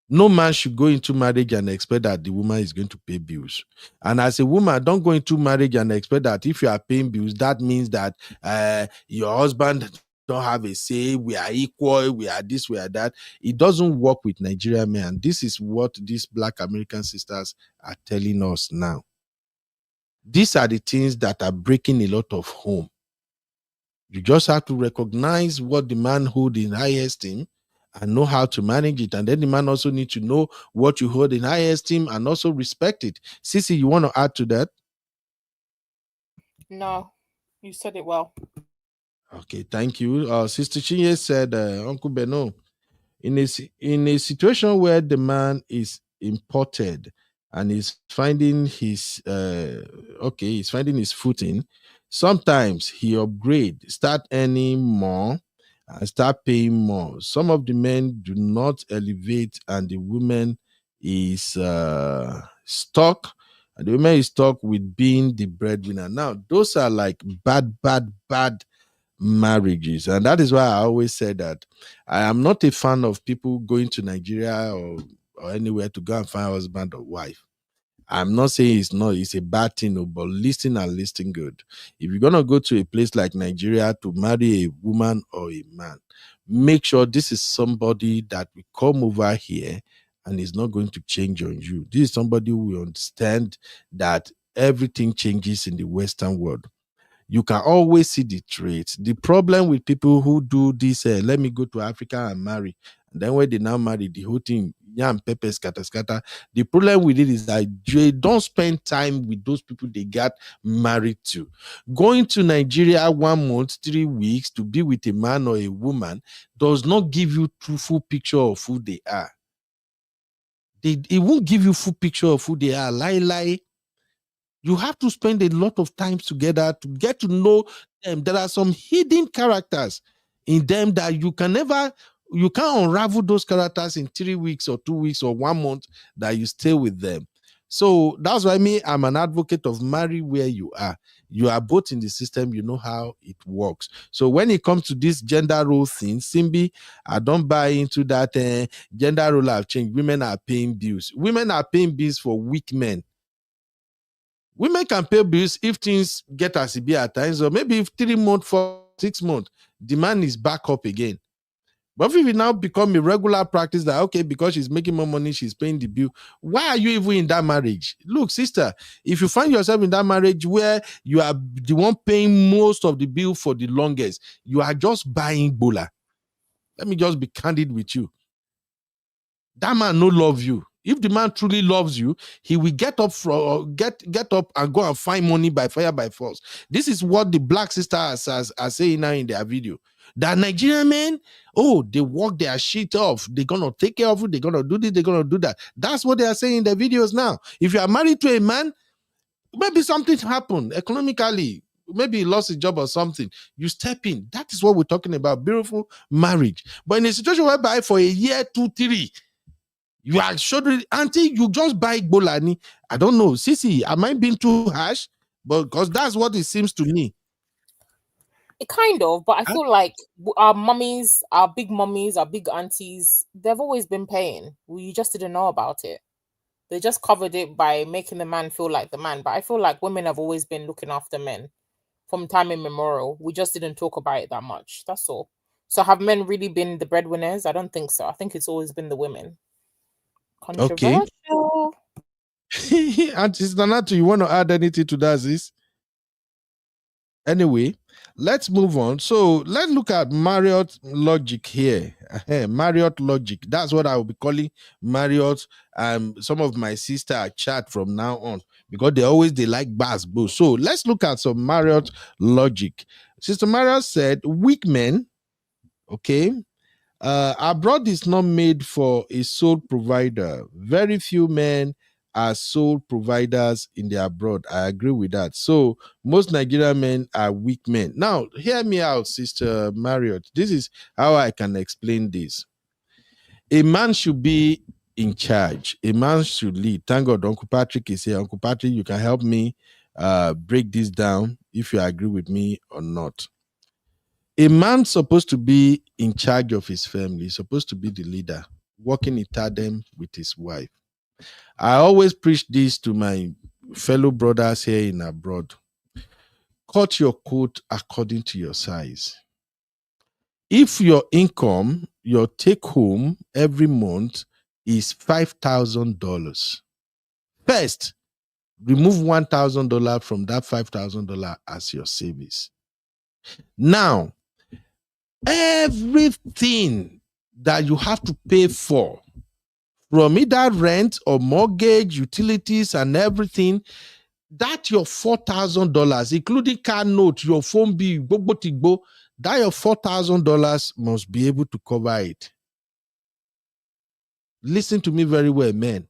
No man should go into marriage and expect that the woman is going to pay bills. And as a woman, don't go into marriage and expect that if you are paying bills, that means that your husband don't have a say, we are equal, we are this, we are that. It doesn't work with Nigerian men. This is what these Black American sisters are telling us now. These are the things that are breaking a lot of home. You just have to recognize what the man hold in high esteem and know how to manage it. And then the man also needs to know what you hold in high esteem and also respect it. Sissy, you want to add to that? No, you said it well. Okay, thank you. Sister Chinye said, Uncle Beno, in a situation where the man is imported and is finding his he's finding his footing, sometimes he upgrade, start earning more and start paying more. Some of the men do not elevate and the woman is stuck, and the woman is stuck with being the breadwinner. Now, those are like bad marriages, and that is why I always say that I am not a fan of people going to Nigeria or anywhere to go and find a husband or wife. I'm not saying it's a bad thing, but listen and listen good. If you're gonna go to a place like Nigeria to marry a woman or a man, make sure this is somebody that will come over here and is not going to change on you. This is somebody who will understand that everything changes in the Western world. You can always see the traits. The problem with people who do this, let me go to Africa and marry, and then when they now marry, the whole thing, yam, pepper, scatter. The problem with it is that they don't spend time with those people they got married to. Going to Nigeria 1 month, 3 weeks to be with a man or a woman does not give you truthful picture of who they are. It won't give you full picture of who they are. Lie. You have to spend a lot of time together to get to know them. There are some hidden characters in them that you can't unravel those characters in 3 weeks or 2 weeks or 1 month that you stay with them. So that's why I'm an advocate of marry where you are. You are both in the system, you know how it works. So when it comes to this gender role thing, Simbi, I don't buy into that gender role have changed. Women are paying bills. Women are paying bills for weak men. Women can pay bills if things get as it be at times, or maybe if 3 months, 6 months, demand is back up again. But if it now become a regular practice that, okay, because she's making more money, she's paying the bill, why are you even in that marriage? Look, sister, if you find yourself in that marriage where you are the one paying most of the bill for the longest, you are just buying bola. Let me just be candid with you. That man no love you. If the man truly loves you, he will get up get up and go and find money by fire by force. This is what the black sisters are saying now in their video. That Nigerian men, they work their shit off. They're gonna take care of it. They're gonna do this. They're gonna do that. That's what they are saying in their videos now. If you are married to a man, maybe something happened economically. Maybe he lost his job or something. You step in. That is what we're talking about. Beautiful marriage. But in a situation whereby for a year, 2, 3. You are sure until you just buy Bolani. I don't know. Sisi, am I being too harsh? But because that's what it seems to me. Kind of, but I feel like our mummies, our big mummies, our big aunties, they've always been paying. You just didn't know about it. They just covered it by making the man feel like the man. But I feel like women have always been looking after men from time immemorial. We just didn't talk about it that much. That's all. So have men really been the breadwinners? I don't think so. I think it's always been the women. Controversial. Okay. And Sister Natu, you want to add anything to that, sis? Anyway, let's move on. So let's look at Marriott logic here. Marriott logic. That's what I will be calling Marriott. Some of my sister chat from now on because they like bass boo. So let's look at some Marriott logic. Sister Marriott said, weak men, okay, abroad is not made for a sole provider. Very few men are sole providers in the abroad. I agree with that. So most Nigerian men are weak men. Now, hear me out, Sister Marriott. This is how I can explain this. A man should be in charge. A man should lead. Thank God Uncle Patrick is here. Uncle Patrick, you can help me break this down if you agree with me or not. A man's supposed to be in charge of his family. He's supposed to be the leader, working in tandem with his wife. I always preach this to my fellow brothers here in abroad. Cut your coat according to your size. If your income, your take home every month is $5,000, first, remove $1,000 from that $5,000 as your savings. Now, everything that you have to pay for, from either rent or mortgage, utilities, and everything, that your $4,000, including car note, your phone bill, that your $4,000 must be able to cover it. Listen to me very well, men.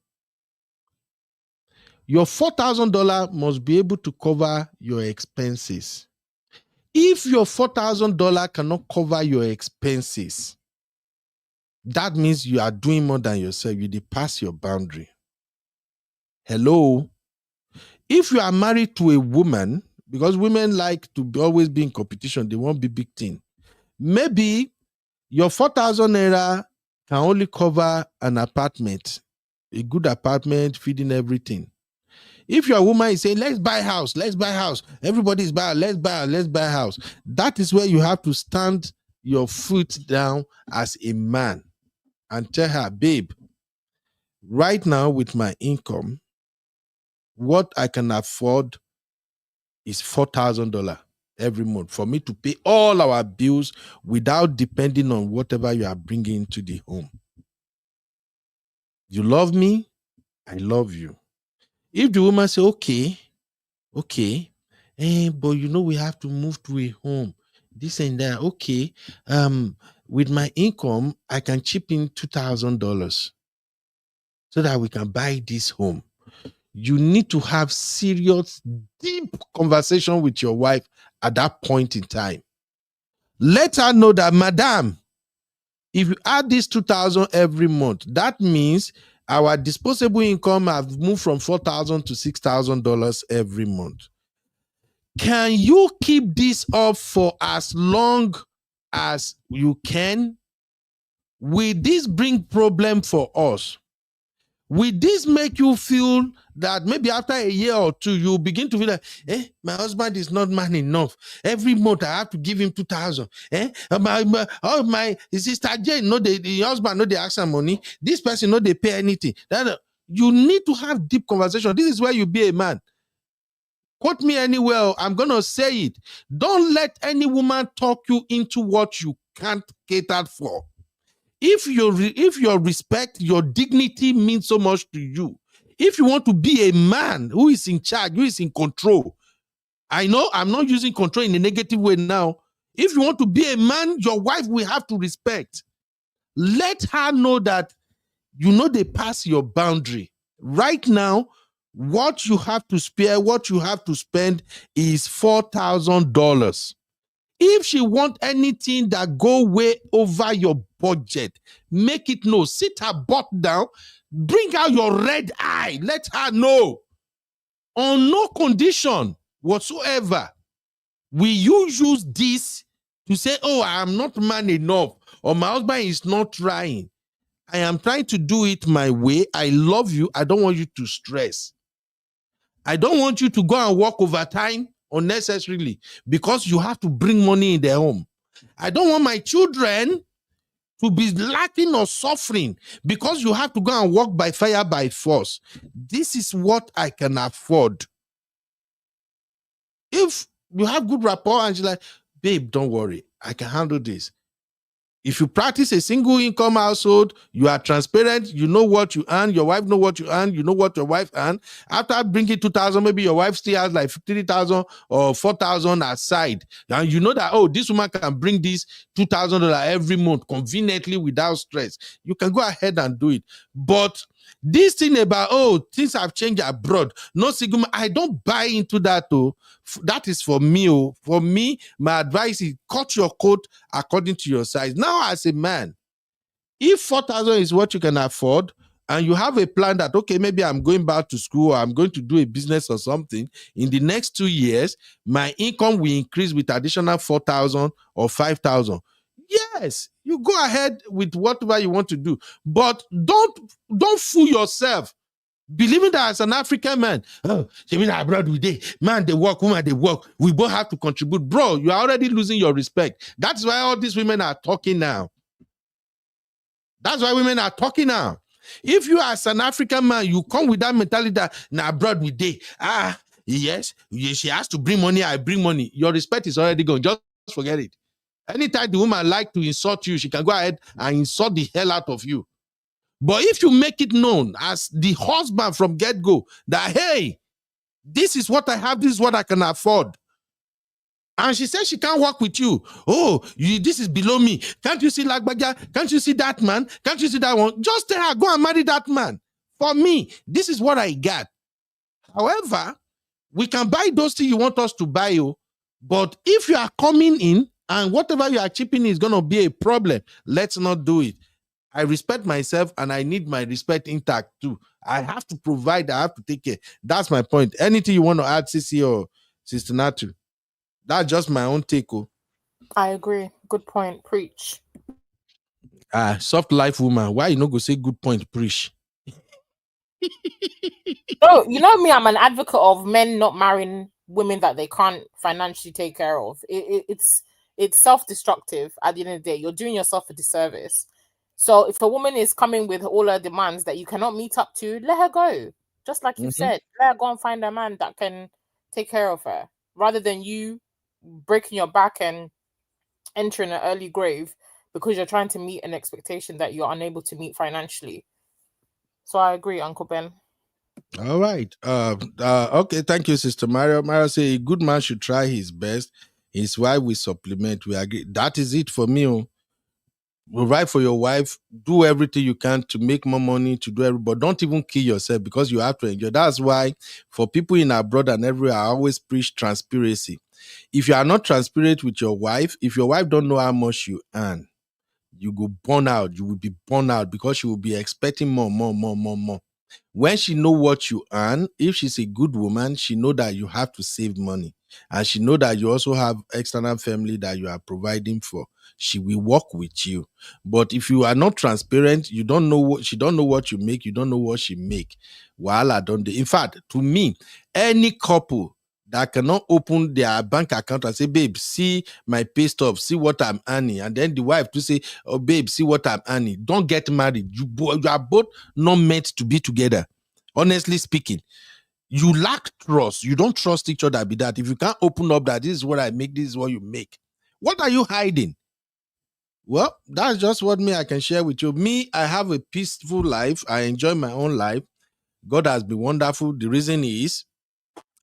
Your $4,000 must be able to cover your expenses. If your $4,000 cannot cover your expenses, that means you are doing more than yourself. You pass your boundary. Hello? If you are married to a woman, because women like to always be in competition, they won't be big thing. Maybe your 4,000 naira can only cover an apartment, a good apartment, feeding everything. If your woman is saying, let's buy a house, everybody is buying, let's buy a house. That is where you have to stand your foot down as a man and tell her, babe, right now with my income, what I can afford is $4,000 every month for me to pay all our bills without depending on whatever you are bringing into the home. You love me, I love you. If the woman say, okay, but we have to move to a home, this and that, okay, with my income, I can chip in $2,000 so that we can buy this home. You need to have serious, deep conversation with your wife at that point in time. Let her know that, madam, if you add this $2,000 every month, that means our disposable income have moved from $4,000 to $6,000 every month. Can you keep this up for as long as you can? Will this bring problem for us? Will this make you feel that maybe after a year or two, you begin to feel like, my husband is not man enough. Every month I have to give him 2,000. My sister Jane, the husband, they ask her money. This person, they pay anything. You need to have deep conversation. This is where you be a man. Quote me anywhere, I'm going to say it. Don't let any woman talk you into what you can't cater for. If your respect, your dignity means so much to you, if you want to be a man who is in charge, who is in control, I know I'm not using control in a negative way now. If you want to be a man, your wife will have to respect. Let her know that they pass your boundary. Right now, what you have to spare, what you have to spend is $4,000. If she want anything that go way over your budget, make it know. Sit her butt down, bring out your red eye, let her know. On no condition whatsoever We use this to say, oh, I am not man enough, or my husband is not trying. I am trying to do it my way. I love you. I don't want you to stress. I don't want you to go and work overtime unnecessarily because you have to bring money in their home. I don't want my children to be lacking or suffering because you have to go and work by fire by force. This is what I can afford. If you have good rapport and you're like, babe, don't worry, I can handle this. If you practice a single income household, you are transparent, you know what you earn, your wife know what you earn, you know what your wife earn. After bringing 2,000, maybe your wife still has like 3,000 or 4,000 aside. And you know that, oh, this woman can bring this $2,000 every month conveniently without stress. You can go ahead and do it. But this thing about, oh, things have changed abroad, no single, I don't buy into that. Oh, that is for me. Oh, for me, my advice is cut your coat according to your size. Now, as a man, if 4,000 is what you can afford, and you have a plan that, okay, maybe I'm going back to school, or I'm going to do a business or something, in the next 2 years, my income will increase with additional 4,000 or 5,000. Yes, you go ahead with whatever you want to do, but don't fool yourself. Believing that as an African man, oh, you mean abroad we day, man, they work, woman, they work. We both have to contribute. Bro, you are already losing your respect. That's why all these women are talking now. That's why women are talking now. If you as an African man, you come with that mentality that now abroad we day. Yes, she has to bring money, I bring money. Your respect is already gone. Just forget it. Anytime the woman like to insult you, she can go ahead and insult the hell out of you. But if you make it known as the husband from get-go that, hey, this is what I have, this is what I can afford. And she says she can't work with you. Oh, this is below me. Can't you see Lagbaja? Can't you see that man? Can't you see that one? Just tell her, go and marry that man. For me, this is what I got. However, we can buy those things you want us to buy you. But if you are coming in and whatever you are chipping is going to be a problem, let's not do it. I respect myself and I need my respect intact too. I have to provide, I have to take care. That's my point. Anything you want to add, Sissy or Sister Natu? That's just my own take. I agree. Good point. Preach. Soft life woman. Why you not go say good point? Preach. No, you know me, I'm an advocate of men not marrying women that they can't financially take care of. It's self-destructive at the end of the day. You're doing yourself a disservice. So if a woman is coming with all her demands that you cannot meet up to, let her go. Just like you said, let her go and find a man that can take care of her, rather than you breaking your back and entering an early grave because you're trying to meet an expectation that you're unable to meet financially. So I agree, Uncle Ben. All right. Okay, thank you, Sister Mario. Mario say a good man should try his best. His wife will supplement. We agree. That is it for me. Provide for your wife, do everything you can to make more money, to do everything, but don't even kill yourself because you have to enjoy. That's why for people in abroad and everywhere, I always preach transparency. If you are not transparent with your wife, if your wife don't know how much you earn, you go burn out. You will be burn out because she will be expecting more. When she know what you earn, if she's a good woman, she know that you have to save money. And she know that you also have external family that you are providing for. She will work with you. But if you are not transparent, you don't know what she don't know what you make, you don't know what she make. Wahala don't do. In fact, to me, any couple that cannot open their bank account and say, babe, see my pay stub, see what I'm earning. And then the wife to say, oh, babe, see what I'm earning. Don't get married. You are both not meant to be together. Honestly speaking, you lack trust. You don't trust each other with that. If you can't open up that this is what I make, this is what you make. What are you hiding? Well, that's just what I can share with you. Me, I have a peaceful life. I enjoy my own life. God has been wonderful. The reason is,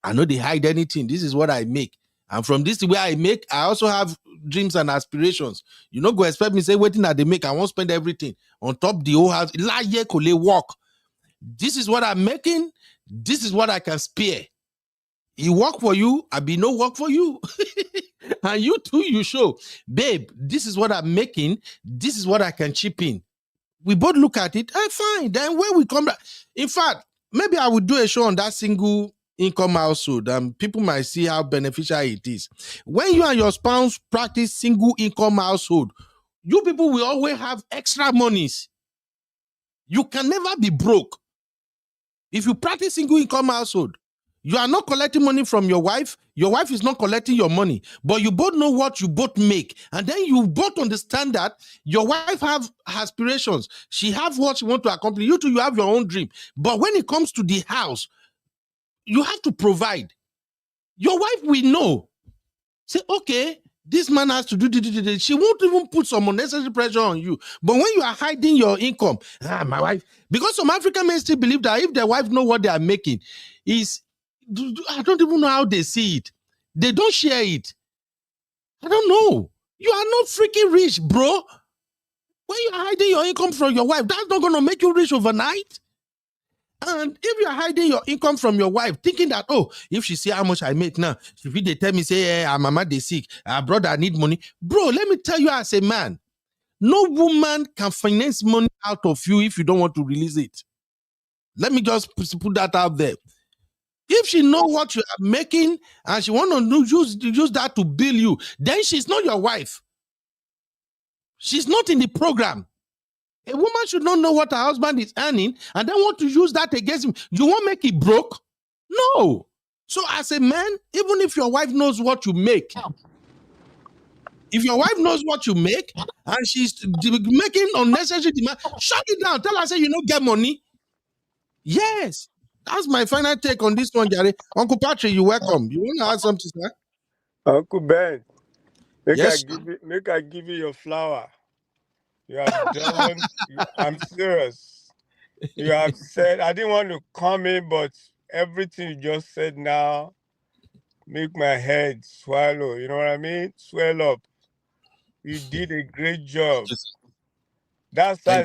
I know they hide anything. This is what I make. And from this way I make, I also have dreams and aspirations. You know, go expect me say, waiting that they make, I won't spend everything on top the whole house. Walk. This is what I'm making. This is what I can spare. He work for you, I be no work for you. And you too, you show, babe, this is what I'm making. This is what I can chip in. We both look at it, fine. Then when we come back, in fact, maybe I would do a show on that single income household, and people might see how beneficial it is. When you and your spouse practice single income household, you people will always have extra monies. You can never be broke. If you practice single income household, you are not collecting money from your wife is not collecting your money, but you both know what you both make. And then you both understand that your wife have aspirations. She have what she want to accomplish. You two, you have your own dream. But when it comes to the house, you have to provide. Your wife will know. Say, okay, this man has to do this. She won't even put some unnecessary pressure on you. But when you are hiding your income, my wife, because some African men still believe that if their wife know what they are making, I don't even know how they see it. They don't share it. I don't know. You are not freaking rich, bro. When you are hiding your income from your wife, that's not going to make you rich overnight. And if you're hiding your income from your wife, thinking that, oh, if she see how much I make now, if they tell me, say, hey, mama, they sick, brother, I need money. Bro, let me tell you as a man, no woman can finance money out of you if you don't want to release it. Let me just put that out there. If she know what you are making and she want to use that to bill you, then she's not your wife. She's not in the program. A woman should not know what her husband is earning and then want to use that against him. You won't make it broke? No. So as a man, even if your wife knows what you make, if your wife knows what you make and she's making unnecessary demand, shut it down. Tell her, say, you don't get money. Yes. That's my final take on this one, Jerry. Uncle Patrick, you're welcome. You want to add something, sir? Uncle Ben, yes. make I give you your flower. You have done. I'm serious. You have said, I didn't want to come in, but everything you just said now make my head swallow. You know what I mean? Swell up. You did a great job. That's how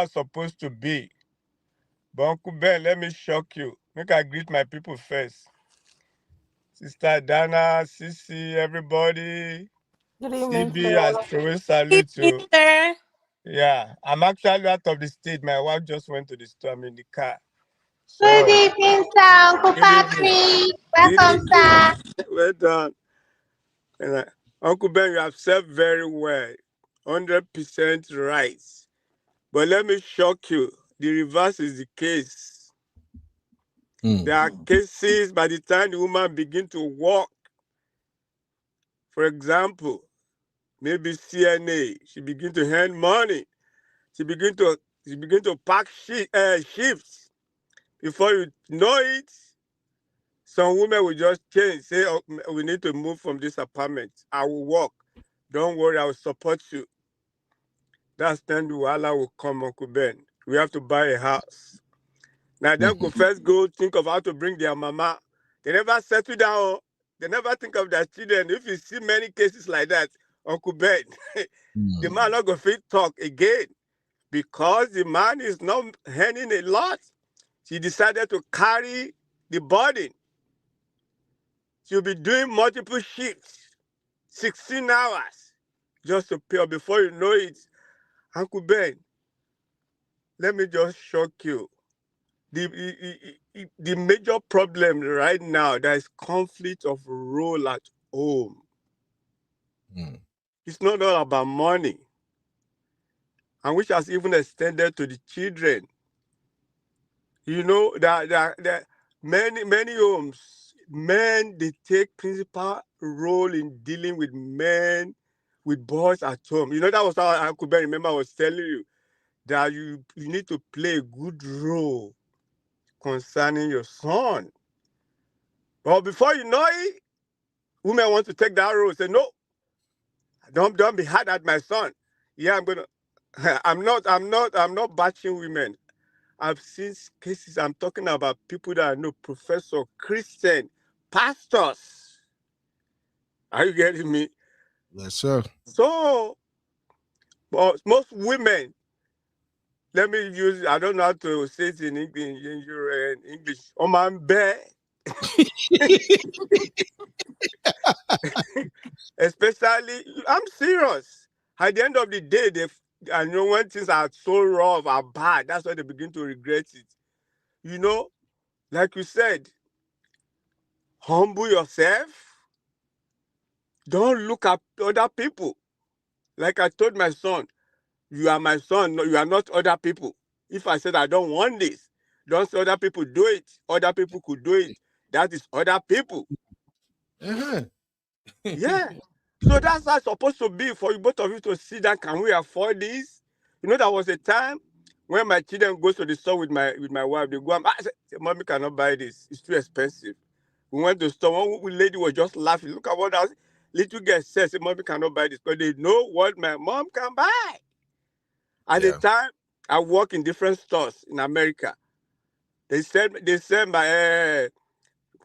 it's supposed to be. But Uncle Ben, let me shock you. Make I greet my people first. Sister Dana, Sissy, everybody. Good evening, CB has thrown salute to. Yeah, I'm actually out of the state. My wife just went to the store. I'm in the car. So, Good evening, sir. Uncle Patrick. Welcome, sir. Well done. And, Uncle Ben, you have said very well. 100% right. But let me shock you. The reverse is the case. There are cases by the time the woman begins to walk. For example, maybe CNA, she begins to earn money. She begins to pack shifts. Before you know it, some women will just change, say, oh, we need to move from this apartment. I will walk. Don't worry, I will support you. That's when the wahala will come, Uncle Ben. We have to buy a house. Now, them go first go think of how to bring their mama. They never settle down. They never think of their children. If you see many cases like that, Uncle Ben, the man not going to talk again because the man is not earning a lot. She decided to carry the burden. She'll be doing multiple shifts, 16 hours, just to pay. Before you know it, Uncle Ben, let me just shock you. The major problem right now, there is conflict of role at home. It's not all about money, and which has even extended to the children. You know, that many homes, men, they take principal role in dealing with men, with boys at home. You know, that was how Uncle Ben, remember, I was telling you that you need to play a good role concerning your son. But before you know it, women want to take that role. Say, no, don't be hard at my son. Yeah, I'm not bashing women. I've seen cases. I'm talking about people that I know, professor, Christian, pastors. Are you getting me? Yes, sir. So, but most women, let me use, I don't know how to say it in English. Oh, man, bear. Especially, I'm serious. At the end of the day, I know when things are so rough, are bad, that's why they begin to regret it. You know, like you said, Humble yourself. Don't look at other people. Like I told my son, you are my son, you are not other people. If I said I don't want this, don't say other people do it. Other people could do it. That is other people. Yeah. So that's how it's supposed to be for you, both of you to see that can we afford this? You know, there was a time when my children go to the store with my wife, they go, I said, Mommy cannot buy this. It's too expensive. We went to the store, one lady was just laughing. Look at what else little girl says, Mommy cannot buy this, because they know what my mom can buy. At the time, I work in different stores in America. They said my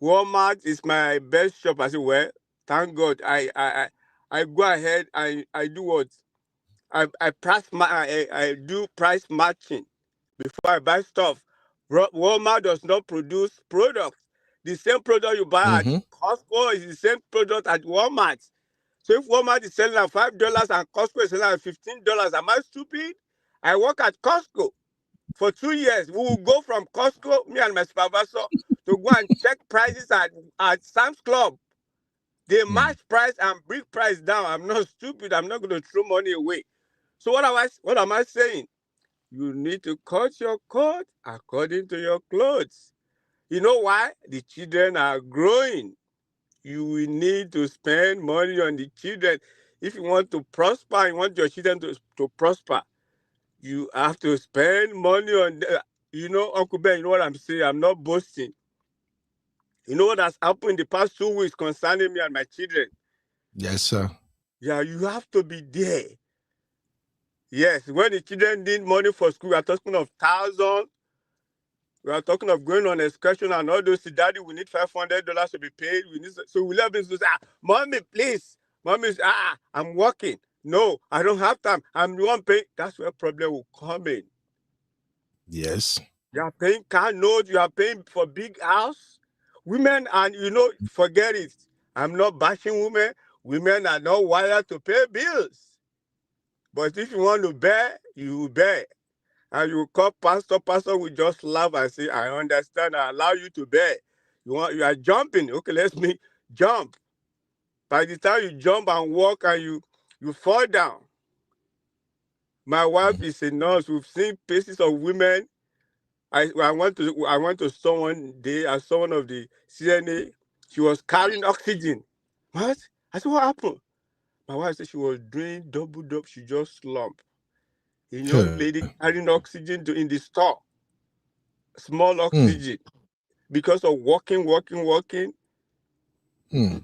Walmart is my best shop. I said, well, thank God. I go ahead and I do what? I do price matching before I buy stuff. Walmart does not produce products. The same product you buy at Costco is the same product at Walmart. So if Walmart is selling at $5 and Costco is selling at $15, am I stupid? I work at Costco for 2 years. We will go from Costco, me and my supervisor, to go and check prices at Sam's Club. They match price and bring price down. I'm not stupid. I'm not going to throw money away. So what am I saying? You need to cut your coat according to your clothes. You know why? The children are growing. You will need to spend money on the children. If you want to prosper, you want your children to prosper, you have to spend money on you know, Uncle Ben, you know what I'm saying? I'm not boasting. You know what has happened in the past 2 weeks concerning me and my children? Yes, sir. Yeah, you have to be there. Yes, when the children need money for school, we are talking of thousands. We are talking of going on excursion and all those. Daddy, we need $500 to be paid. So we love them to say, Mommy, please. Mommy, I'm working. No, I don't have time. I'm the one paying. That's where problem will come in. Yes. You are paying car notes. You are paying for big house. Women, and forget it. I'm not bashing women. Women are not wired to pay bills. But if you want to bear, you will bear. And you call pastor will just laugh and say, I understand, I allow you to bear. You are jumping. Okay, let me jump. By the time you jump and walk and you fall down. My wife is a nurse. We've seen cases of women. I went to store one day. I saw one of the CNA. She was carrying oxygen. What? I said, what happened? My wife said she was doing double. She just slumped. A young lady carrying oxygen in the store. Small oxygen. Because of walking. And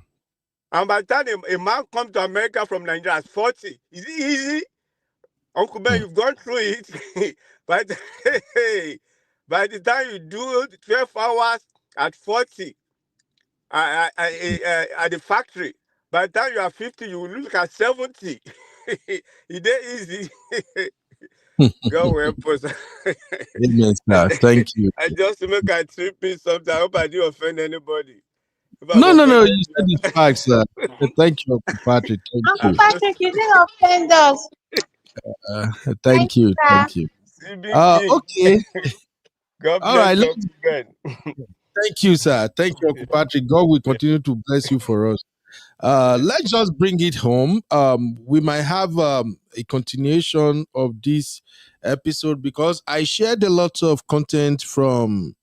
by the time a man comes to America from Nigeria at 40, is it easy? Uncle Ben, you've gone through it. By the time you do 12 hours at 40 at the factory, by the time you are 50, you will look at 70. It ain't easy. God will help us. Amen, sir. Thank you. I just make a trip in something. I hope I didn't offend anybody. No. You said it's facts, sir. Thank you, Uncle Patrick. Thank you. Uncle Patrick, you didn't offend us. Thank you. sir. Thank you. CBT. Okay. God All right. bless Uncle Ben. Thank you, sir. Thank you, Uncle Patrick. God will continue to bless you for us. Let's just bring it home. We might have a continuation of this episode because I shared a lot of content from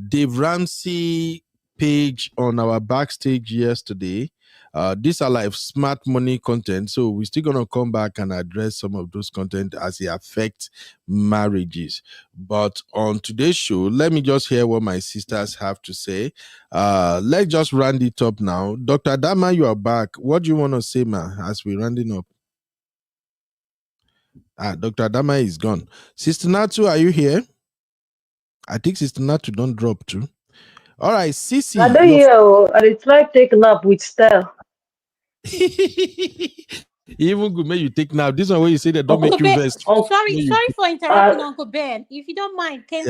Dave Ramsey page on our backstage yesterday. These are like smart money content, so we're still gonna come back and address some of those content as it affects marriages. But on today's show, let me just hear what my sisters have to say. Let's just round it up now. Dr. Dama, you are back. What do you want to say, ma, as we're rounding up? Dr. Dama is gone. Sister Natu, are you here? I think Sister Natu don't drop too. All right, Sissy. I don't hear. I try take nap with style. Even good, may you take nap. This one where you say that don't make you vest. Sorry for interrupting, Uncle Ben. If you don't mind, can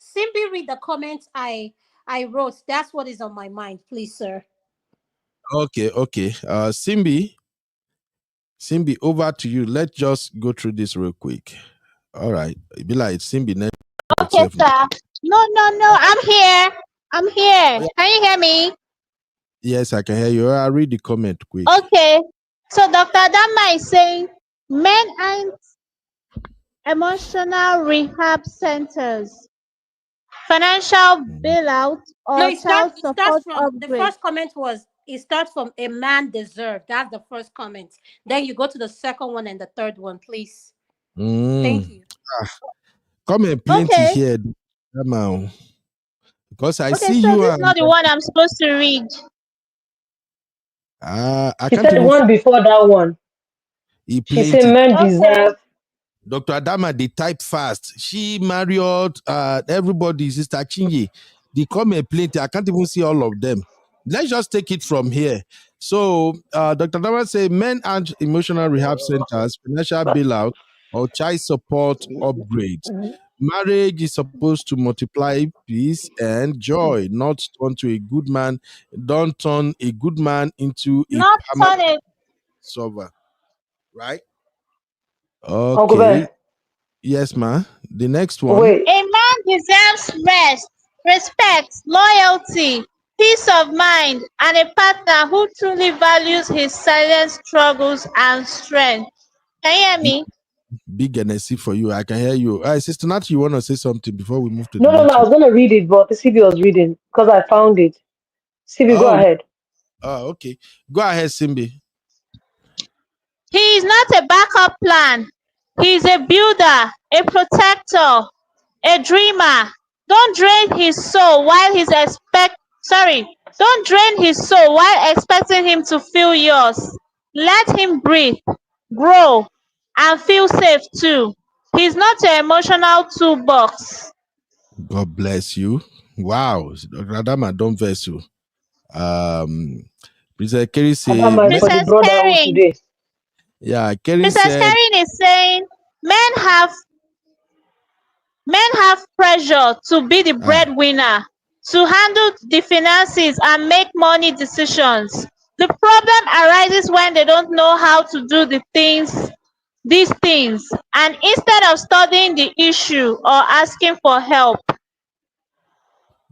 Simbi read the comments I wrote? That's what is on my mind, please, sir. Okay. Simbi, over to you. Let's just go through this real quick. All right, be like Simbi next. Okay, sir. No, I'm here. I'm here. Can you hear me? Yes, I can hear you. I'll read the comment quick. Okay. So Dr. Adama is saying men aren't emotional rehab centers, financial bailout, No, or it child starts support from the upgrade. first comment was it starts from a man deserved. That's the first comment. Then you go to the second one and the third one, please. Thank you. Comment plenty Okay. here, Adama, because I Okay, see so you this is and not the one I'm supposed to read. I She can't said the even see one before that one. She said plenty. men Okay. deserve. Dr. Adama, they type fast. She, Marriott, everybody, Sister Chingy, they comment plenty. I can't even see all of them. Let's just take it from here. So, Dr. Adama say men and emotional rehab centers, financial bailout, or child support upgrades. Marriage is supposed to multiply peace and joy, not turn to a good man. Don't turn a good man into a Not permanent turn it. solver, right? Uncle Okay. Ben, Yes, ma. The next one. wait. A man deserves rest, respect, loyalty, peace of mind, and a partner who truly values his silent struggles and strength. Can you hear Big, me? big NSC for you. I can hear you. Sister Nat, you want to say something before we move to the No, no, no. next I one? was gonna read it, but the CB was reading because I found it. CB, go Oh, ahead. okay. Go ahead, Simbi. He is not a backup plan. He is a builder, a protector, a dreamer. Don't drain his soul while he's Don't drain his soul while expecting him to feel yours. Let him breathe, grow, and feel safe too. He's not your emotional toolbox. God bless you. Wow. Dr. Adama, don't verse you. Princess Kerry say, Adama is for the Princess brotherhood Karen. today. yeah, Kerry Princess said, Karen is saying men have Men have pressure to be the breadwinner, to handle the finances and make money decisions. The problem arises when they don't know how to do these things, and instead of studying the issue or asking for help.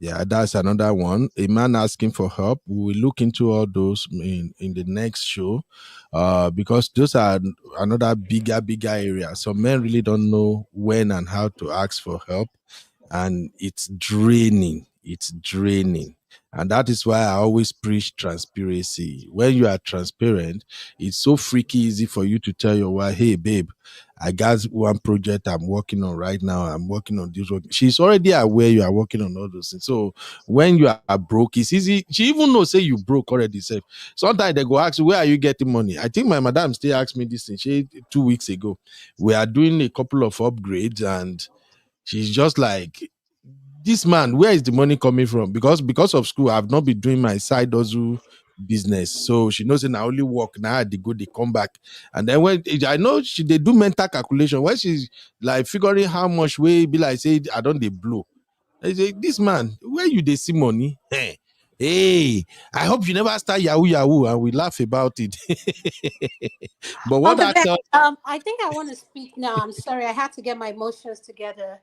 yeah, that's another one. A man asking for help. We will look into all those in the next show, because those are another bigger area. Some men really don't know when and how to ask for help, and it's draining. It's draining. And that is why I always preach transparency. When you are transparent, it's so freaky easy for you to tell your wife, hey, babe, I got one project I'm working on right now. I'm working on this work. She's already aware you are working on all those things. So when you are broke, it's easy. She even knows say you broke already. Safe. Sometimes they go ask, where are you getting money? I think my madam still asked me this thing. 2 weeks ago. We are doing a couple of upgrades, and she's just like, this man, where is the money coming from? Because of school, I've not been doing my side hustle business. So she knows that I only work now. They go, they come back. And then when I know they do mental calculation, when she's like figuring how much way be like, say, I don't they blow. I say, this man, where you they see money? Hey, I hope you never start Yahoo, and we laugh about it. But what Uncle I Ben, tell, I think I want to speak now. I'm sorry, I had to get my emotions together.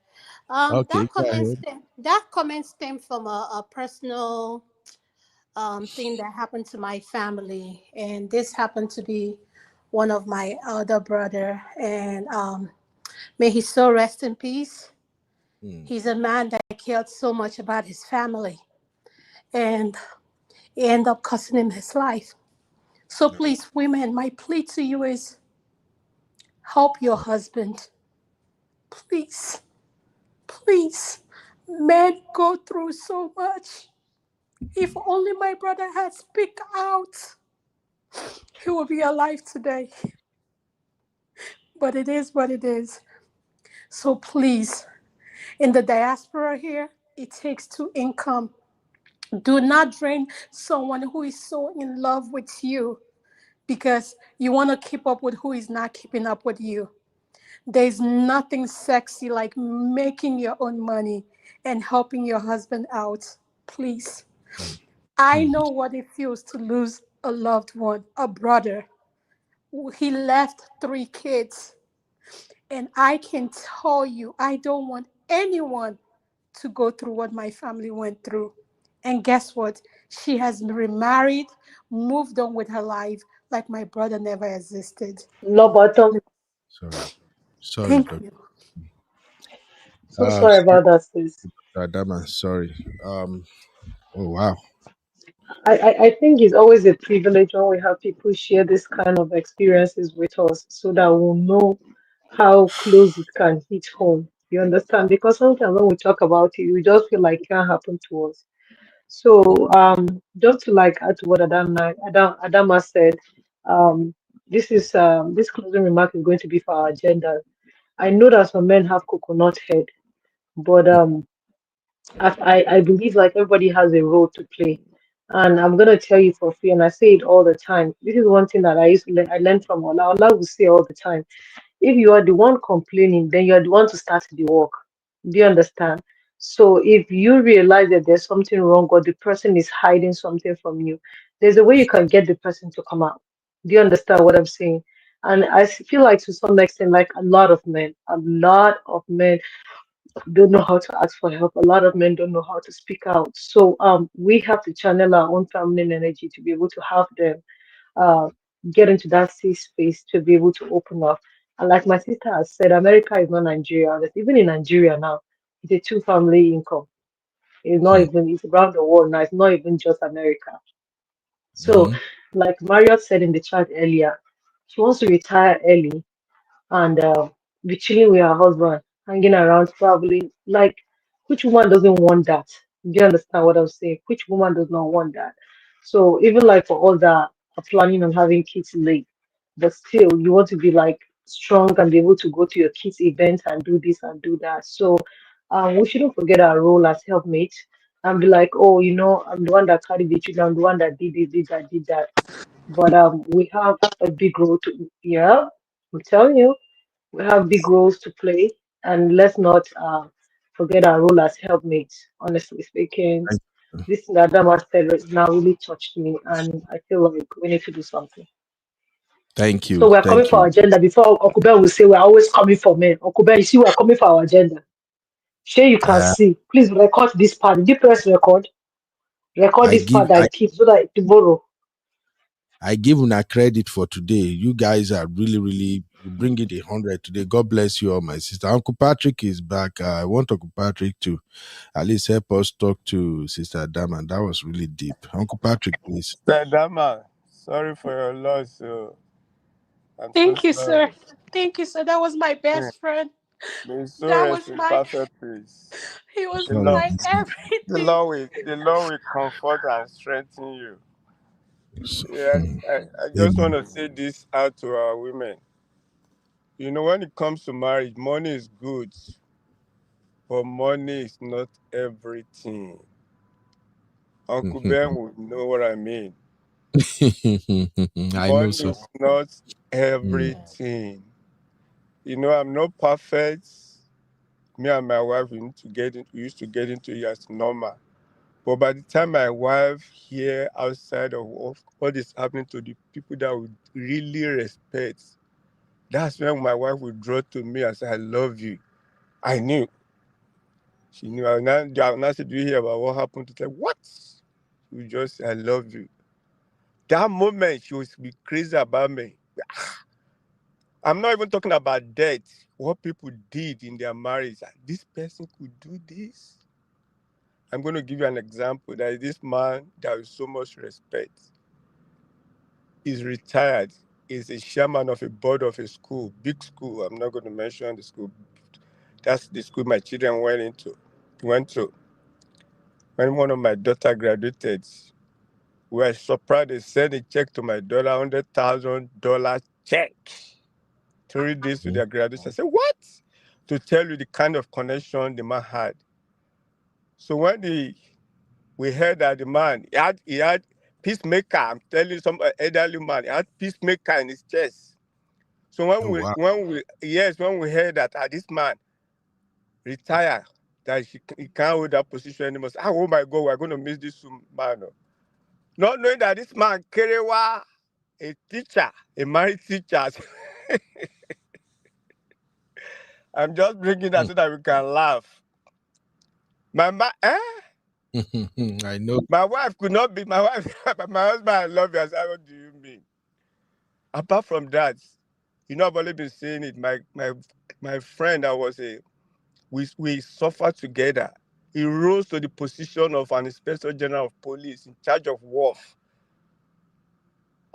okay, go ahead. That comment stemmed from a personal thing that happened to my family, and this happened to be one of my elder brother. And may his soul rest in peace. He's a man that cared so much about his family, and it ended up costing him his life. So please, women, my plea to you is help your husband. Please, please. Men go through so much. If only my brother had speak out, he would be alive today. But it is what it is. So please, in the diaspora here, it takes two income. Do not drain someone who is so in love with you because you want to keep up with who is not keeping up with you. There's nothing sexy like making your own money and helping your husband out. Please. I know what it feels to lose a loved one, a brother. He left 3 kids. And I can tell you, I don't want anyone to go through what my family went through. And guess what? She has remarried, moved on with her life like my brother never existed. No bottom. Sorry, Thank Doc. you. So sorry Sorry, about that, sis. Adama. Sorry. Oh wow. I think it's always a privilege when we have people share this kind of experiences with us so that we'll know how close it can hit home. You understand? Because sometimes when we talk about it, we just feel like it can't happen to us. So just to like add to what Adama said, this closing remark is going to be for our agenda. I know that some men have coconut head, but I believe like everybody has a role to play. And I'm gonna tell you for free, and I say it all the time. This is one thing that I learned from Allah. Allah will say all the time. If you are the one complaining, then you are the one to start the work. Do you understand? So if you realize that there's something wrong or the person is hiding something from you, there's a way you can get the person to come out. Do you understand what I'm saying? And I feel like to some extent, like a lot of men don't know how to ask for help. A lot of men don't know how to speak out. So we have to channel our own feminine energy to be able to have them uh, get into that safe space to be able to open up. And like my sister has said, America is not Nigeria. Even in Nigeria now, it's a two-family income. It's not even, it's around the world now. It's not even just America. So, like Marriott said in the chat earlier, she wants to retire early and be chilling with her husband, hanging around, traveling. Like, which woman doesn't want that? Do you understand what I'm saying? Which woman does not want that? So even like for all that are planning on having kids late, but still you want to be like strong and be able to go to your kids' events and do this and do that. So we shouldn't forget our role as helpmates and be like, oh, I'm the one that carried the children, I'm the one that did this, did that, did that. But we have a big role to, yeah, I'm telling you, we have big roles to play, and let's not forget our role as helpmates. Honestly speaking, this thing that Dama said right now really touched me, and I feel like we need to do something. Thank So you. we're coming Thank for our you. agenda. Before Okube will say we're always coming for men. Okube, you see, we're coming for our agenda. Sure, you can Uh, see. Please record this part. Did you press record? Record I this part give that I I keep so that tomorrow. I give una credit for today. You guys are really you bring it 100 today. God bless you all, my sister. Uncle Patrick is back. I want Uncle Patrick to at least help us talk to Sister Adama. That was really deep. Uncle Patrick, please. Adama, sorry for your loss. I'm so Thank you, sorry. sir. Thank you, sir. That was my best friend. May his soul That rest was in my, perfect peace. he was The Sorry. Lord, my the everything. Lord will, the Lord will comfort and strengthen you. Yeah, I just want Amen. to say this out to our women. When it comes to marriage, money is good, but money is not everything. Uncle Ben would know what I mean. I know Money so. is not everything. I'm not perfect. Me and my wife, we used to get into it as normal. But by the time my wife hear outside of what is happening to the people that would really respect, that's when my wife would draw to me and say, I love you. I knew. She knew. I now said, do you hear about what happened to her? What? She would just say, I love you. That moment, she would be crazy about me. I'm not even talking about death. What people did in their marriage. This person could do this. I'm going to give you an example. There is this man that with so much respect. He's retired. He's a chairman of a board of a school, big school. I'm not going to mention the school. That's the school my children went to. When one of my daughter graduated, we were surprised. They sent a check to my daughter, $100,000 check. 3 days to their graduation. I said, what? To tell you the kind of connection the man had. So when we heard that the man, he had peacemaker. I'm telling you, some elderly man, he had peacemaker in his chest. So Oh wow. when we heard that this man retired, that he can't hold that position anymore. So, oh my God, we're going to miss this man. Not knowing that this man, Kerewa, a teacher, a married teacher. I'm just bringing that so that we can laugh. My man, I know. My wife could not be my wife. My husband, I love you. I said, what do you mean? Apart from that, I've only been saying it. My friend, we suffered together. He rose to the position of an inspector general of police in charge of WAF.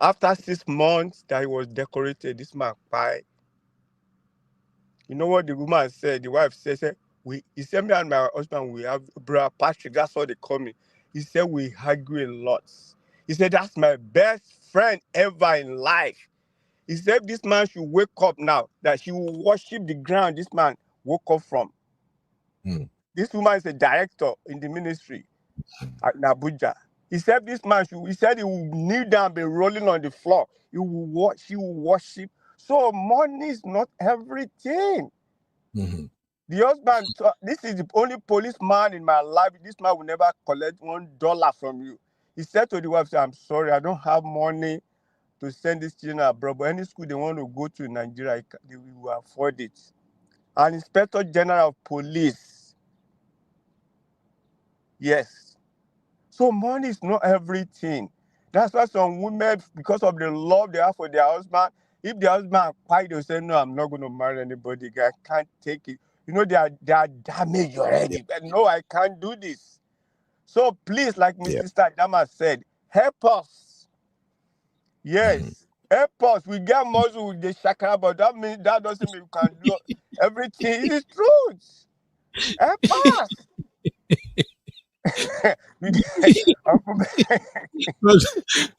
After 6 months that he was decorated, this man died. You know what the woman said? The wife said he said, me and my husband, we have brother Patrick, that's what they call me. He said, we argue a lot. He said, that's my best friend ever in life. He said, this man should wake up now, that he will worship the ground this man woke up from. This woman is a director in the ministry in Abuja. He said, this man he said he will kneel down and be rolling on the floor. He will worship. So money is not everything. The husband, this is the only policeman in my life. This man will never collect $1 from you. He said to the wife, I'm sorry, I don't have money to send this children abroad, but any school they want to go to in Nigeria, they will afford it. An inspector general of police. Yes. So money is not everything. That's why some women, because of the love they have for their husband, if their husband quiet, they'll say, no, I'm not going to marry anybody. I can't take it. They are damaged already. But no, I can't do this. So please, like Mrs. Sister Dama said, help us. Yes. Help us. We get muscle with the chakra, but that doesn't mean we can do everything. It is truth. Help us.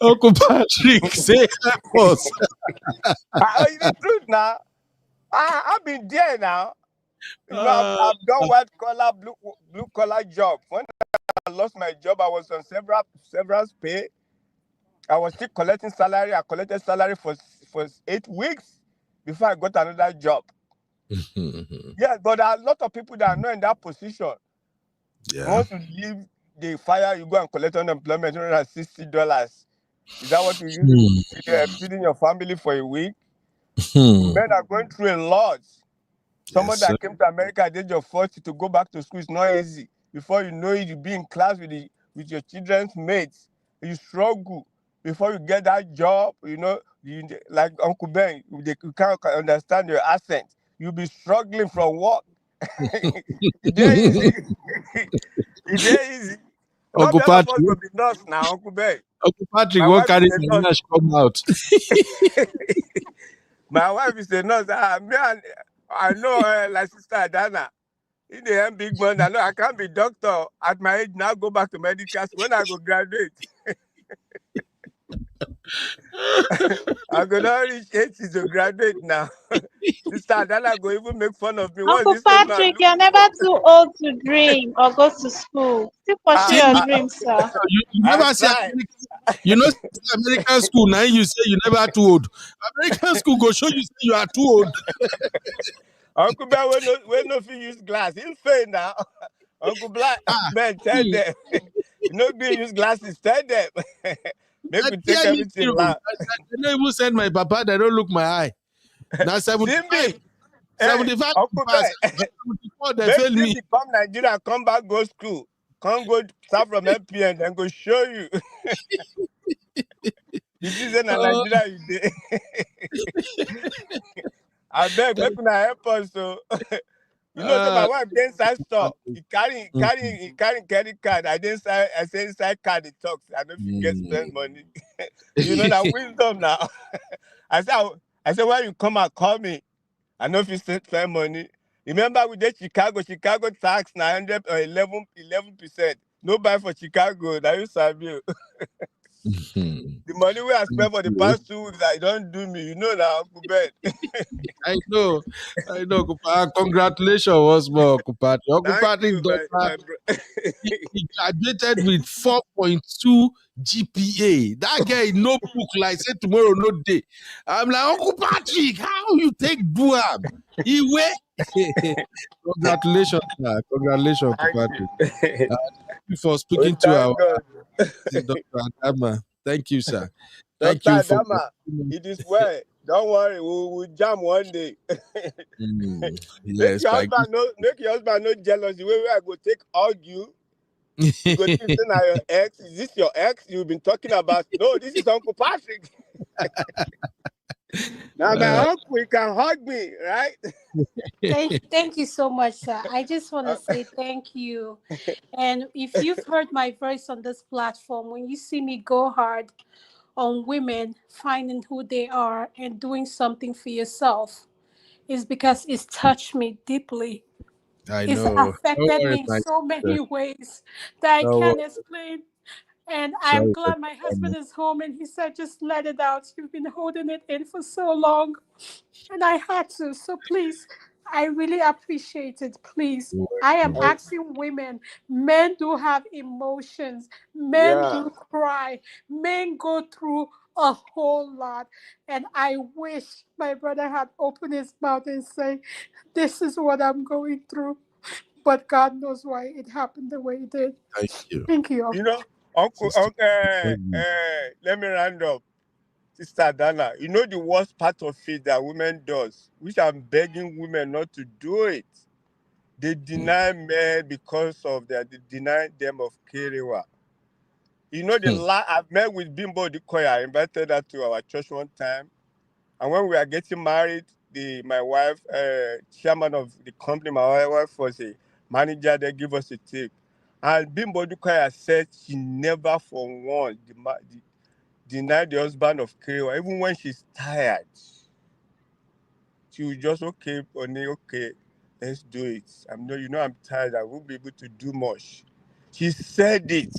Uncle Patrick, say help us. It's the truth now. I've been there now. I've done white collar, blue collar job. When I lost my job, I was on several pay. I was still collecting salary. I collected salary for 8 weeks before I got another job. Yes, but there are a lot of people that are not in that position. Once you leave the fire, you go and collect unemployment, $160. Is that what you use to feeding your family for a week? Men are going through a lot. Someone that came to America at the age of 40 to go back to school is not easy. Before you know it, you be in class with your children's mates. You struggle. Before you get that job, like Uncle Ben, you can't understand your accent. You'll be struggling from work. It's easy. It's easy. Uncle Not all of us Patrick, will be nurse now, Uncle Ben. Uncle Patrick, My what wife carry is a the nurse. come out? My wife is a nurse. I know her like Sister Dana. In the end, big money. I know I can't be doctor at my age now. Go back to medical school when I go graduate. I go not reach 80 to graduate now. Sister Dana go even make fun of me. What's Uncle this old man Patrick, you're looking for? never too old to dream or go to school. Still pursue your dreams, sir. You I never say try. American school. Now you say you never too old. American school go show you say you are too old. Uncle Ben we no fit use glass. He'll fail now. Uncle Ben, tell them. Being use glasses. Tell them. Make me take everything loud. They don't even send my papa. They don't look my eye. Now 75. Simbi. 75 Uncle pass. Ben. 74 they Make fail me. Simbi come Nigeria, come back, go school. Come go start from MPN, then go show you. The season in Nigeria you did. I beg, make una help us. So so my wife dey inside store. He carry credit card. I say inside card it talks. I know if you get spend money. That wisdom now. I say when you come and call me, I know if you spend money. Remember we did Chicago tax 900 or 11%. No buy for Chicago. Now you sabi. The money we have spent for the past 2 weeks, I don't do me. Now, Uncle Ben. I know. Congratulations once more, Uncle Patrick. Uncle Thank Patrick you, my bro. he graduated with 4.2 GPA. That guy no book like say tomorrow no day. I'm like, Uncle Patrick, how you take Duam? He wait. Congratulations, sir. Congratulations, Uncle Patrick. Thank you for speaking to our Dr. Adama. Thank you, sir. Thank Dr. you for Adama, it is well. Don't worry, we'll jam one day. yes, Make your husband not jealous. The way I go take argue, You go think say na your ex. Is this your ex you've been talking about? No, this is Uncle Patrick. Now my uncle, he can hug me, right? Thank you so much, sir. I just want to say thank you. And if you've heard my voice on this platform, when you see me go hard on women finding who they are and doing something for yourself, is because it's touched me deeply. I It's know. Don't affected worry, me in my so sister. many ways that I Don't can't worry. explain. And I'm Sorry for glad my husband coming. is home and he said, just let it out. You've been holding it in for so long. And I had to. So please, I really appreciate it. Please. You're I am welcome. asking women, men do have emotions, men Yeah. do cry, men go through a whole lot. And I wish my brother had opened his mouth and say, this is what I'm going through. But God knows why it happened the way it did. Thank you. Thank you. You know, Uncle, Sister. let me round up. Sister Dana, you know the worst part of it that women does, which I'm begging women not to do it. They deny men because of that. They deny them of Kerewa. You know, I've met with Bimbo the choir. I invited her to our church one time. And when we were getting married, my wife, chairman of the company, my wife was a manager. They give us a tip. And Bimbo the choir said she never for once denied the husband of Kerewa, even when she's tired. She will just, okay, Bonnie, okay, let's do it. I'm tired. I won't be able to do much. She said it.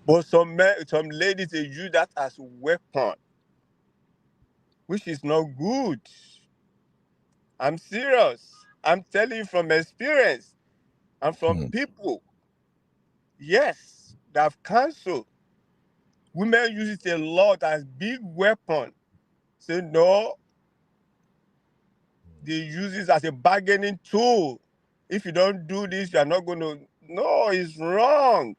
But some ladies, they use that as a weapon, which is not good. I'm serious. I'm telling you from experience and from people. Yes, that have canceled. Women use it a lot as big weapon. Say no, they use it as a bargaining tool. If you don't do this, you are not going to. No, it's wrong.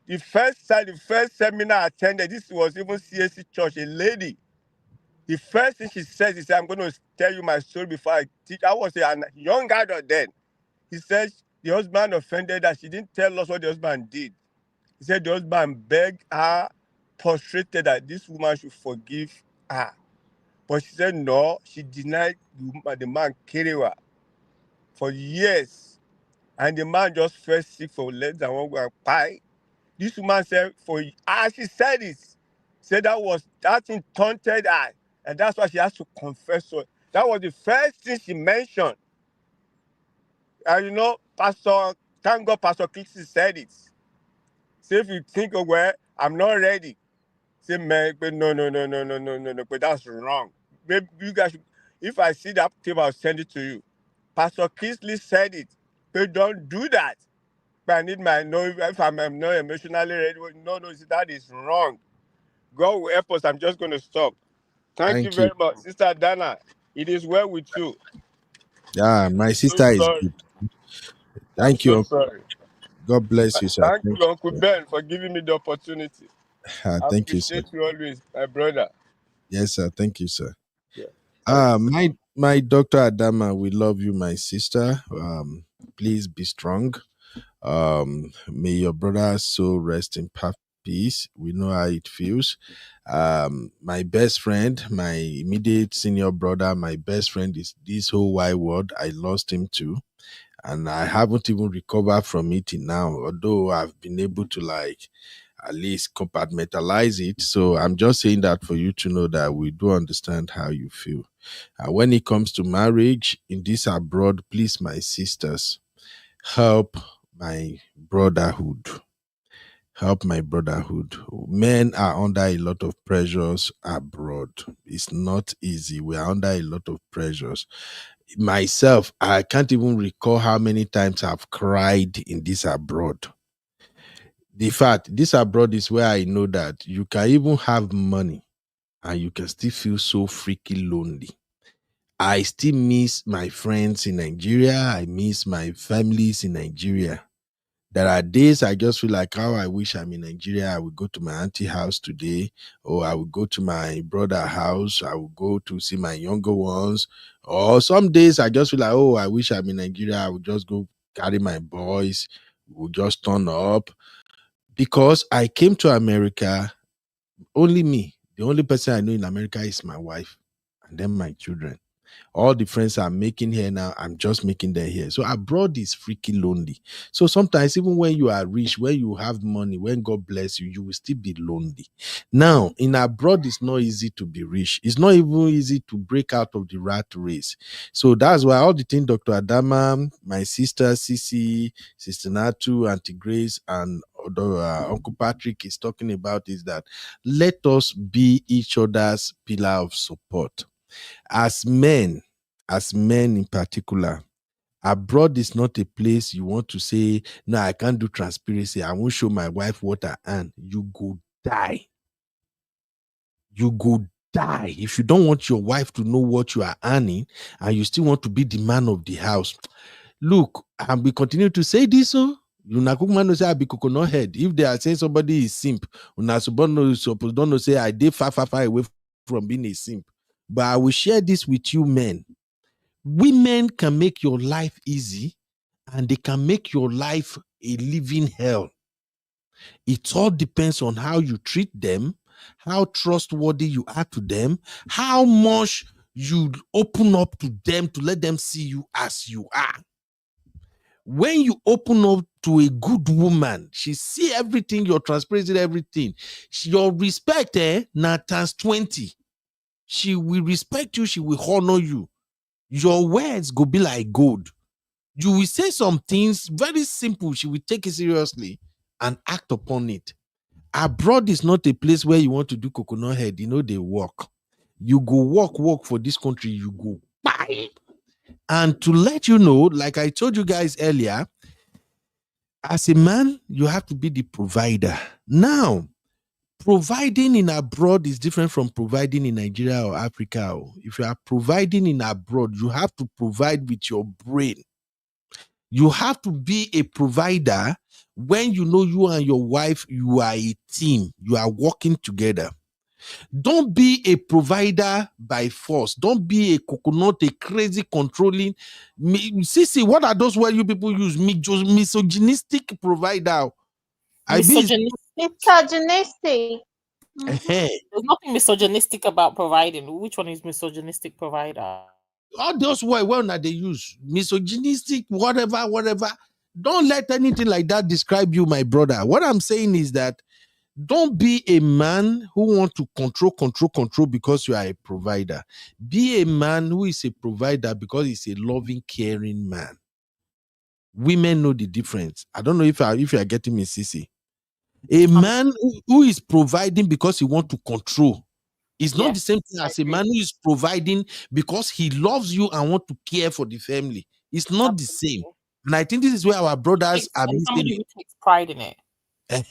The first seminar I attended, this was even CSC Church, a lady. The first thing she said, I'm going to tell you my story before I teach. I was a young adult then. He said the husband offended her. She didn't tell us what the husband did. He said the husband begged her, prostrated that this woman should forgive her. But she said no, she denied the man Kerewa for years. And the man just fell sick for less than 1 week. Why? This woman said, she said it, said that thing taunted her. And that's why she has to confess. So that was the first thing she mentioned. And thank God Pastor Kixie said it. Say if you think, oh, well, I'm not ready. Say, man, but no, but that's wrong. Maybe you guys, if I see that tape, I'll send it to you. Pastor Kingsley said it, but don't do that. But I need if I'm not emotionally ready. No, that is wrong. God will help us. I'm just going to stop. Thank you Thank you. very much. Sister Dana, it is well with you. Yeah, my So sister is sorry. good. I'm Thank so you, Uncle. sorry. God bless you, sir. Thank you, Uncle Ben, for giving me the opportunity. I Thank you, sir. appreciate you always, my brother. Yes, sir. Thank you, sir. Yeah. Thanks. My Dr. Adama, we love you, my sister. Please be strong. May your brother soul rest in peace. We know how it feels. My best friend, my immediate senior brother, my best friend is this whole wide world. I lost him too. And I haven't even recovered from it now, although I've been able to at least compartmentalize it. So I'm just saying that for you to know that we do understand how you feel. When it comes to marriage in this abroad, please, my sisters, help my brotherhood. Help my brotherhood. Men are under a lot of pressures abroad. It's not easy. We are under a lot of pressures. Myself, I can't even recall how many times I've cried in this abroad. The fact, this abroad is where I know that you can even have money and you can still feel so freaking lonely. I still miss my friends in Nigeria. I miss my families in Nigeria. There are days I just feel like how I wish I'm in Nigeria. I would go to my auntie house today, or I would go to my brother house. I would go to see my younger ones. Or some days I just feel like, oh, I wish I'm in Nigeria. I would just go carry my boys. will just turn up. Because I came to America, only me. The only person I know in America is my wife and then my children. All the friends I'm making here now, I'm just making them here. So abroad is freaking lonely. So sometimes, even when you are rich, when you have money, when God bless you, you will still be lonely. Now, in abroad, it's not easy to be rich. It's not even easy to break out of the rat race. So that's why all the things Dr. Adama, my sister Sisi, Sister Natu, Auntie Grace, and Uncle Patrick is talking about is that let us be each other's pillar of support. As men in particular, abroad is not a place you want to say, no, I can't do transparency. I won't show my wife what I earn. You go die. You go die. If you don't want your wife to know what you are earning and you still want to be the man of the house. Look, and we continue to say this, so you know, say I be coconut head. If they are saying somebody is simp, supposed don't say I did far away from being a simp. But I will share this with you, men. Women can make your life easy and they can make your life a living hell. It all depends on how you treat them, how trustworthy you are to them, how much you open up to them to let them see you as you are. When you open up to a good woman, she see everything, your transparency, everything. Your respect, now times 20. She will respect you, she will honor you. Your words go be like gold. You will say some things very simple. She will take it seriously and act upon it. Abroad is not a place where you want to do coconut head. You know, they work. You go work for this country. You go bye. And to let you know, like I told you guys earlier, as a man, you have to be the provider. Now, providing in abroad is different from providing in Nigeria or Africa. If you are providing in abroad, you have to provide with your brain. You have to be a provider when you know you and your wife, you are a team. You are working together. Don't be a provider by force. Don't be a coconut, a crazy controlling. See, what are those words you people use? Misogynistic provider. Misogynistic. Misogynistic. There's nothing misogynistic about providing. Which one is misogynistic provider? All those words, well, now they use misogynistic, whatever. Don't let anything like that describe you, my brother. What I'm saying is that don't be a man who wants to control because you are a provider. Be a man who is a provider because he's a loving, caring man. Women know the difference. I don't know if you are getting me, Sissy. A man who is providing because he wants to control is not the same thing as a man who is providing because he loves you and wants to care for the family. It's not the same. And I think this is where our brothers are missing. Somebody who takes pride in it.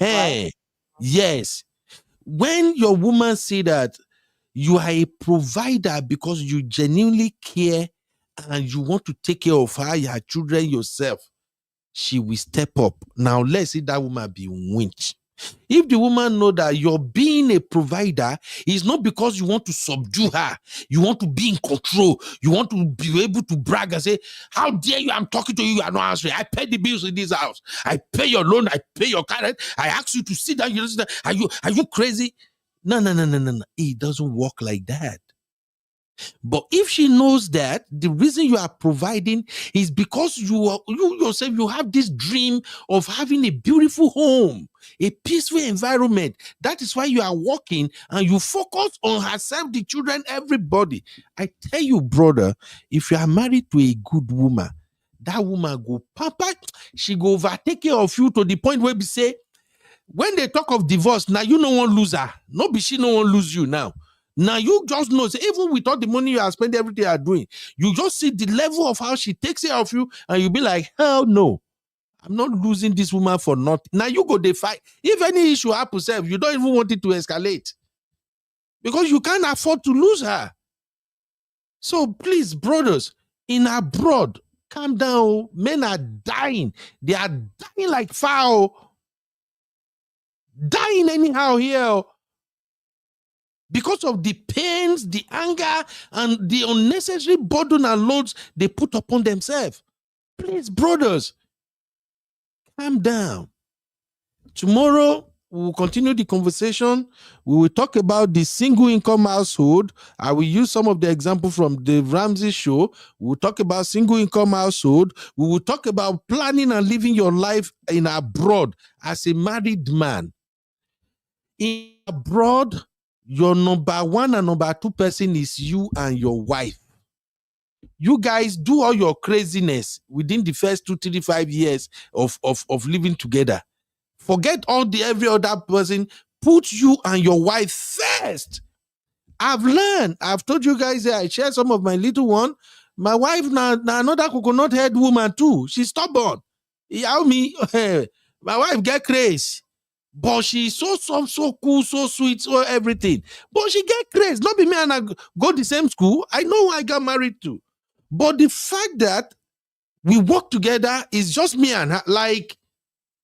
Right? Yes. When your woman say that you are a provider because you genuinely care and you want to take care of her, your children, yourself, she will step up. Now, let's see that woman be winch. If the woman know that you're being a provider, it's not because you want to subdue her. You want to be in control. You want to be able to brag and say, how dare you? I'm talking to you. You are not answering. I pay the bills in this house. I pay your loan. I pay your car rent. I ask you to sit down. You sit down. Are you crazy? No. It doesn't work like that. But if she knows that the reason you are providing is because you yourself, you have this dream of having a beautiful home, a peaceful environment. That is why you are working and you focus on herself, the children, everybody. I tell you, brother, if you are married to a good woman, that woman go pamper, she go overtake care of you to the point where we say, when they talk of divorce, now you no one lose her. No be she no one lose you now. Now you just know, even with all the money you are spending, everything you are doing, you just see the level of how she takes care of you, and you'll be like, hell no, I'm not losing this woman for nothing. Now you go they fight. If any issue happens, you don't even want it to escalate because you can't afford to lose her. So please, brothers, in abroad, calm down. Men are dying. They are dying like fowl. Dying anyhow here. Because of the pains, the anger, and the unnecessary burden and loads they put upon themselves. Please, brothers, Calm down. Tomorrow, we will continue the conversation. We will talk about the single income household. I will use some of the examples from the Ramsey show. We will talk about single income household. We will talk about planning and living your life in abroad as a married man. In abroad, your number one and number two person is you and your wife. You guys do all your craziness within the first 2, 3, 5 years of living together. Forget all the every other person. Put you and your wife first. I've learned. I've told you guys that I share some of my little one. My wife now another coconut head woman too. She's stubborn. Me, my wife get crazy. But she's so soft, so cool, so sweet, so everything. But she get crazy. Not be me and I go the same school. I know who I got married to. But the fact that we work together is just me and her. Like,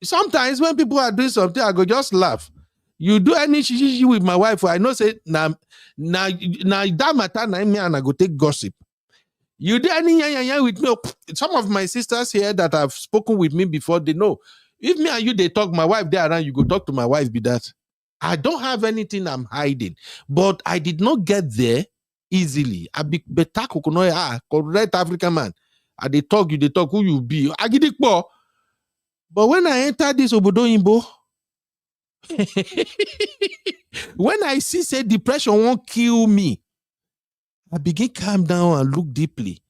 sometimes when people are doing something, I go just laugh. You do any shishi with my wife, I know say, nah, that matter, me and I go take gossip. You do any with me. Some of my sisters here that have spoken with me before, they know. If me and you, they talk, my wife there around, you go talk to my wife, be that. I don't have anything I'm hiding. But I did not get there easily. I be better coconut, correct African man. I they talk, who you be. I get it, but when I enter this Obodo Imbo, when I see say depression won't kill me, I begin calm down and look deeply.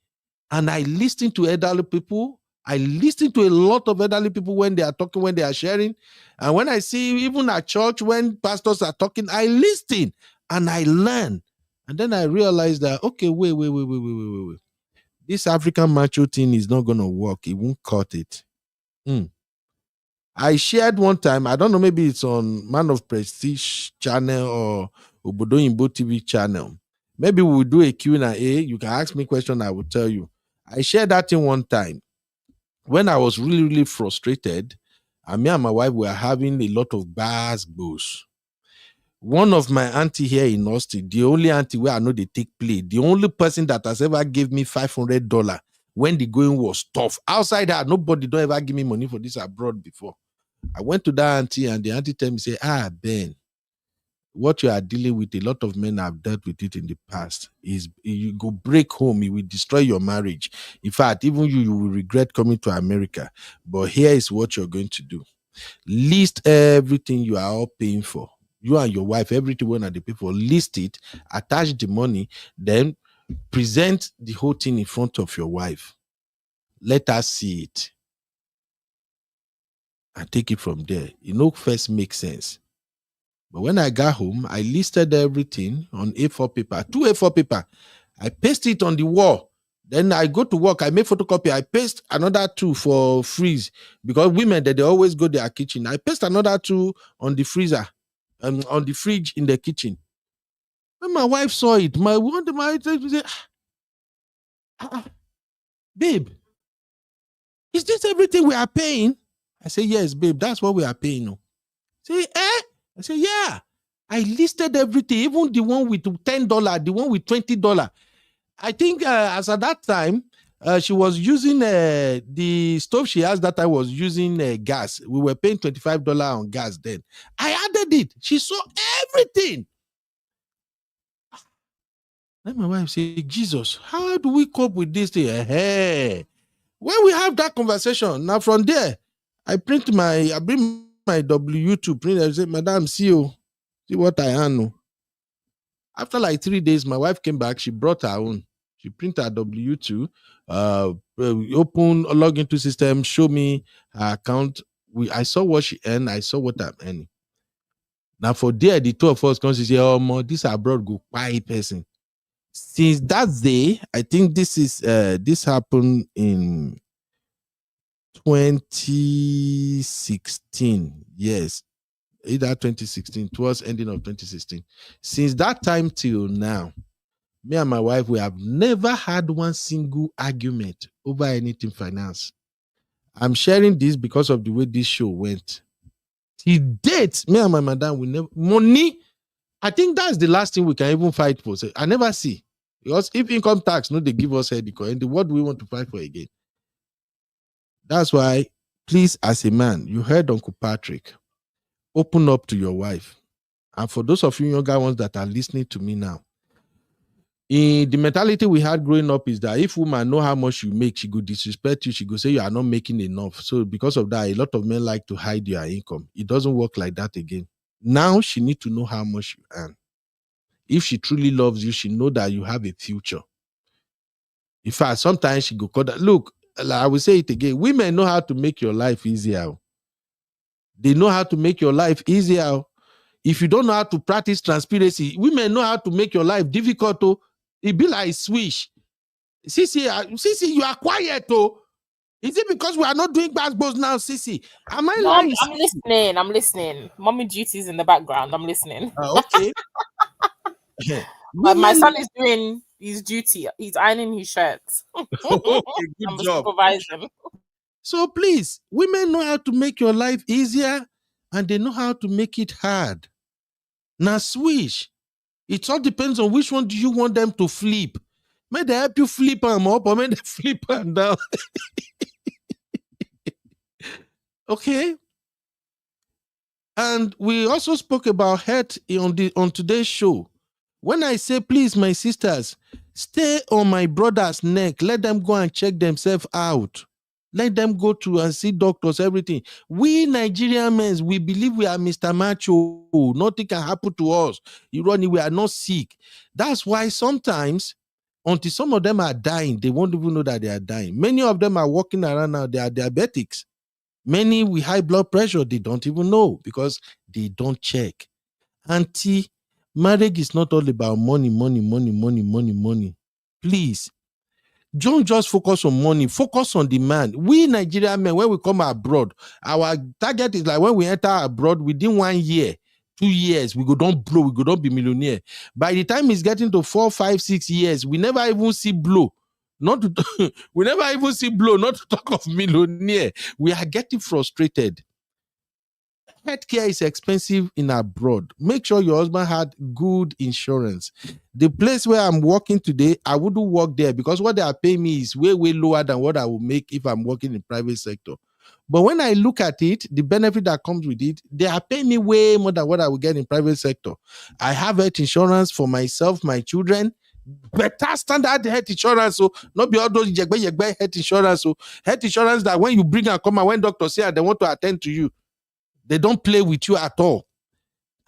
And I listen to elderly people. I listen to a lot of elderly people when they are talking, when they are sharing. And when I see even at church, when pastors are talking, I listen and I learn. And then I realize that, okay, wait. This African macho thing is not going to work. It won't cut it. I shared one time, I don't know, maybe it's on Man of Prestige channel or Obodo Imbo TV channel. Maybe we'll do a Q&A. You can ask me a question, I will tell you. I shared that thing one time when I was really, really frustrated. And me and my wife were having a lot of goes. One of my auntie here in Austin, the only auntie where I know they take play, the only person that has ever gave me $500 when the going was tough. Outside that, nobody don't ever give me money for this abroad before. I went to that auntie and the auntie tell me, say, Ben, what you are dealing with, a lot of men have dealt with it in the past. Is you go break home, it will destroy your marriage. In fact, even you will regret coming to America. But here is what you're going to do. List everything you are all paying for. You and your wife, everything when they pay for, list it, attach the money, then present the whole thing in front of your wife. Let her see it. And take it from there. First makes sense. But when I got home, I listed everything on A4 paper, 2 A4 paper. I pasted it on the wall. Then I go to work, I make photocopy, I paste another 2 for freeze. Because women, they always go to their kitchen. I paste another 2 on the freezer, on the fridge in the kitchen. When my wife saw it, my wife said, babe, is this everything we are paying? I say, yes, babe, that's what we are paying. No. Say, I say, yeah. I listed everything, even the one with $10, the one with $20. I think as at that time, she was using the stove she has that I was using gas. We were paying $25 on gas then. I added it. She saw everything. Then my wife said, Jesus, how do we cope with this thing? Hey. When we have that conversation, now from there, I bring my W2 print. I say, Madam, see what I handle. After like 3 days, my wife came back. She brought her own. She printed her W2, log into system, show me her account. I saw what she earned. I saw what I'm earning. Now for there, the 2 of us come to say, oh, this abroad go buy person. Since that day, I think this happened in 2016. Yes. Either 2016, towards ending of 2016. Since that time till now, me and my wife, we have never had one single argument over anything finance. I'm sharing this because of the way this show went. Till date, me and my madam, we never money. I think that's the last thing we can even fight for. So I never see. Because if income tax, no, they give us headache, and what do we want to fight for again? That's why Please, as a man, you heard Uncle Patrick, open up to your wife. And for those of you younger ones that are listening to me now, in the mentality we had growing up is that if woman know how much you make, she go disrespect you, she go say you are not making enough. So because of that, a lot of men like to hide their income. It doesn't work like that again. Now she need to know how much you earn. If she truly loves you, she know that you have a future. In fact, sometimes she go call that. Look, I will say it again. Women know how to make your life easier. They know how to make your life easier. If you don't know how to practice transparency, women know how to make your life difficult. It be like swish. Sissy, you are quiet. Is it because we are not doing basketballs now, Sissy? Am I No, lying? I'm listening. Mommy duties in the background. I'm listening. Okay. My son is doing his duty. He's ironing his shirts. Okay, good I'm job. supervising. So please, women know how to make your life easier and they know how to make it hard. Now switch. It all depends on which one do you want them to flip. May they help you flip them up or may they flip them down. Okay. And we also spoke about hurt on today's show. When I say, please, my sisters, stay on my brother's neck. Let them go and check themselves out. Let them go to and see doctors, everything. We Nigerian men, we believe we are Mr. Macho. Nothing can happen to us. We are not sick. That's why sometimes, until some of them are dying, they won't even know that they are dying. Many of them are walking around now, they are diabetics. Many with high blood pressure, they don't even know because they don't check. Auntie, marriage is not all about money. Please, don't just focus on money. Focus on the man. We Nigerian men, when we come abroad, our target is like when we enter abroad, within 1 year, 2 years, we go don't blow, we go don't be millionaire. By the time it's getting to 4, 5, 6 years, we never even see blow. We never even see blow, not to talk of millionaire. We are getting frustrated. Healthcare is expensive in abroad. Make sure your husband had good insurance. The place where I'm working today, I wouldn't work there because what they are paying me is way, way lower than what I would make if I'm working in private sector. But when I look at it, the benefit that comes with it, they are paying me way more than what I would get in private sector. I have health insurance for myself, my children, better standard health insurance. So not be all those health insurance. So health insurance that when you bring and come and when doctors say they want to attend to you, they don't play with you at all.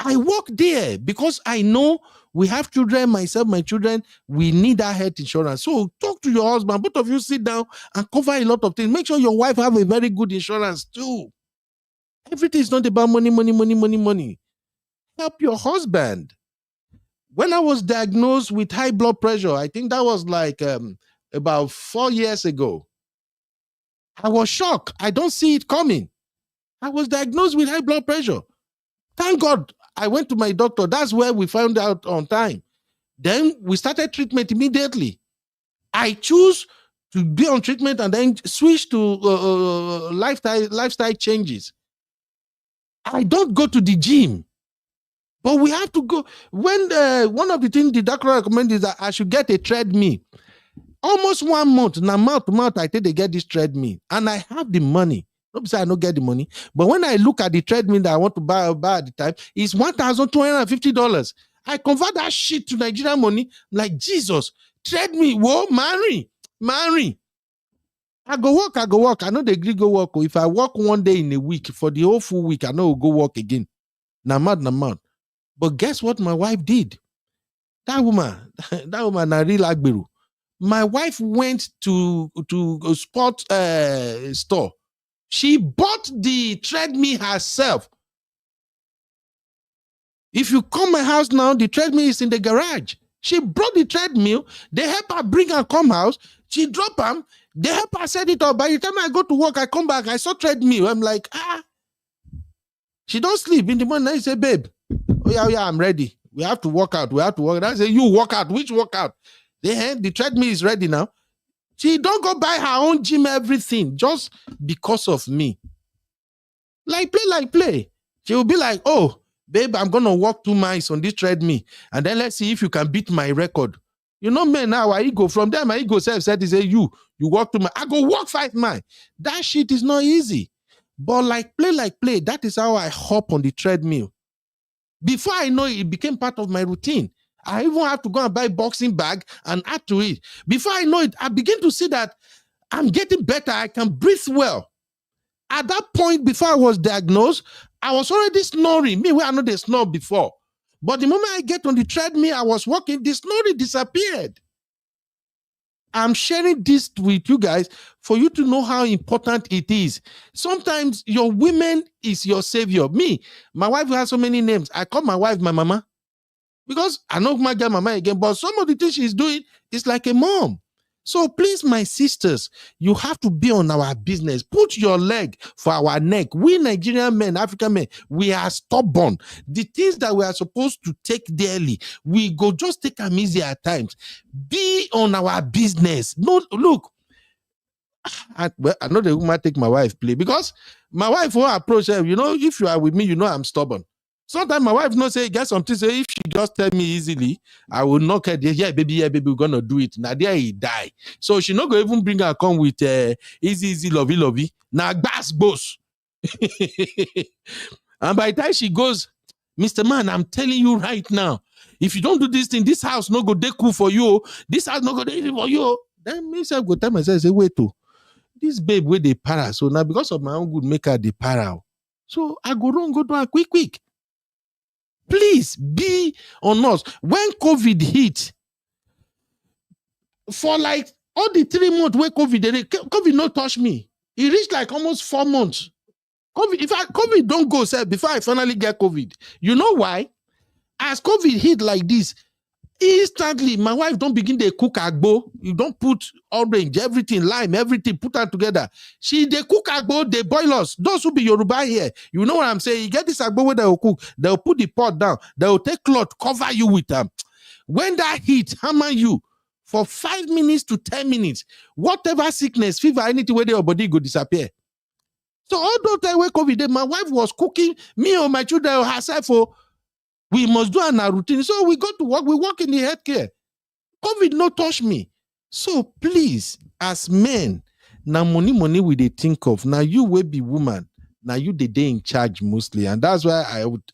I work there because I know we have children, myself, my children, we need that health insurance. So talk to your husband, both of you sit down and cover a lot of things. Make sure your wife have a very good insurance too. Everything is not about money. Help your husband. When I was diagnosed with high blood pressure, I think that was like about 4 years ago. I was shocked. I don't see it coming. I was diagnosed with high blood pressure. Thank God I went to my doctor. That's where we found out on time. Then we started treatment immediately. I choose to be on treatment and then switch to lifestyle changes. I don't go to the gym, but we have to go. When one of the things the doctor recommended is that I should get a treadmill. Almost 1 month, now month to month, I think they get this treadmill, and I have the money. Not because I don't get the money, but when I look at the treadmill that I want to buy at the time, it's $1,250. I convert that shit to Nigerian money. I'm like, Jesus, treadmill, whoa, marry. I go work. I know they agree go work. If I work 1 day in a week, for the whole full week, I know I'll go work again. Now mad. But guess what my wife did? That woman, a real agberu. My wife went to a sport store. She bought the treadmill herself. If you come my house now, the treadmill is in the garage. She brought the treadmill. They help her bring and come house. She drop them. They help her set it up. By the time I go to work, I come back. I saw treadmill. I'm like, She don't sleep in the morning. I say, babe, oh yeah, I'm ready. We have to work out. I say, you work out. Which workout? The treadmill is ready now. She don't go buy her own gym, everything, just because of me. Like play. She will be like, oh, babe, I'm going to walk 2 miles on this treadmill. And then let's see if you can beat my record. You know, man, now I go from there. My ego self said, you walk 2 miles. I go walk 5 miles. That shit is not easy. But like play, that is how I hop on the treadmill. Before I know it became part of my routine. I even have to go and buy a boxing bag and add to it. Before I know it, I begin to see that I'm getting better. I can breathe well. At that point, before I was diagnosed, I was already snoring. Me, where I know they snore before. But the moment I get on the treadmill, I was walking, the snoring disappeared. I'm sharing this with you guys for you to know how important it is. Sometimes your women is your savior. Me, my wife has so many names. I call my wife my mama because I know my girl mama again, but some of the things she's doing is like a mom. So please, my sisters, you have to be on our business. Put your leg for our neck. We Nigerian men, African men, we are stubborn. The things that we are supposed to take daily, we go just take them easy at times. Be on our business. No, look, I know the woman take my wife play because my wife will approach her. You know, if you are with me, you know I'm stubborn. Sometimes my wife not say, get something, say if she just tell me easily, I will knock her there. Yeah, baby, we're gonna do it. Now there he die. So she not gonna even bring her come with easy, lovey. Now bass boss. And by the time she goes, Mr. Man, I'm telling you right now, if you don't do this thing, this house no go dey cool for you. This house no go dey easy for you. Then me say, go tell myself, say, wait to this babe where they para. So now because of my own good make her the para. So I go down, go down quick. Please be on us. When COVID hit, for like all the 3 months where COVID not touch me. It reached like almost 4 months. COVID don't go, sir, before I finally get COVID. You know why? As COVID hit like this, instantly, my wife don't begin to cook agbo. You don't put orange, everything, lime, everything, put that together. They cook agbo, they boil us. Those who be Yoruba here, you know what I'm saying? You get this agbo where they'll cook, they'll put the pot down, they'll take cloth, cover you with them. When that heat hammer you for 5 minutes to 10 minutes, whatever sickness, fever, anything where your body go disappear. So all those time where COVID, my wife was cooking, me or my children or herself, we must do our routine. So we go to work, we work in the healthcare. COVID no touch me. So please, as men, now money we they think of. Now you will be woman. Now you the day in charge mostly. And that's why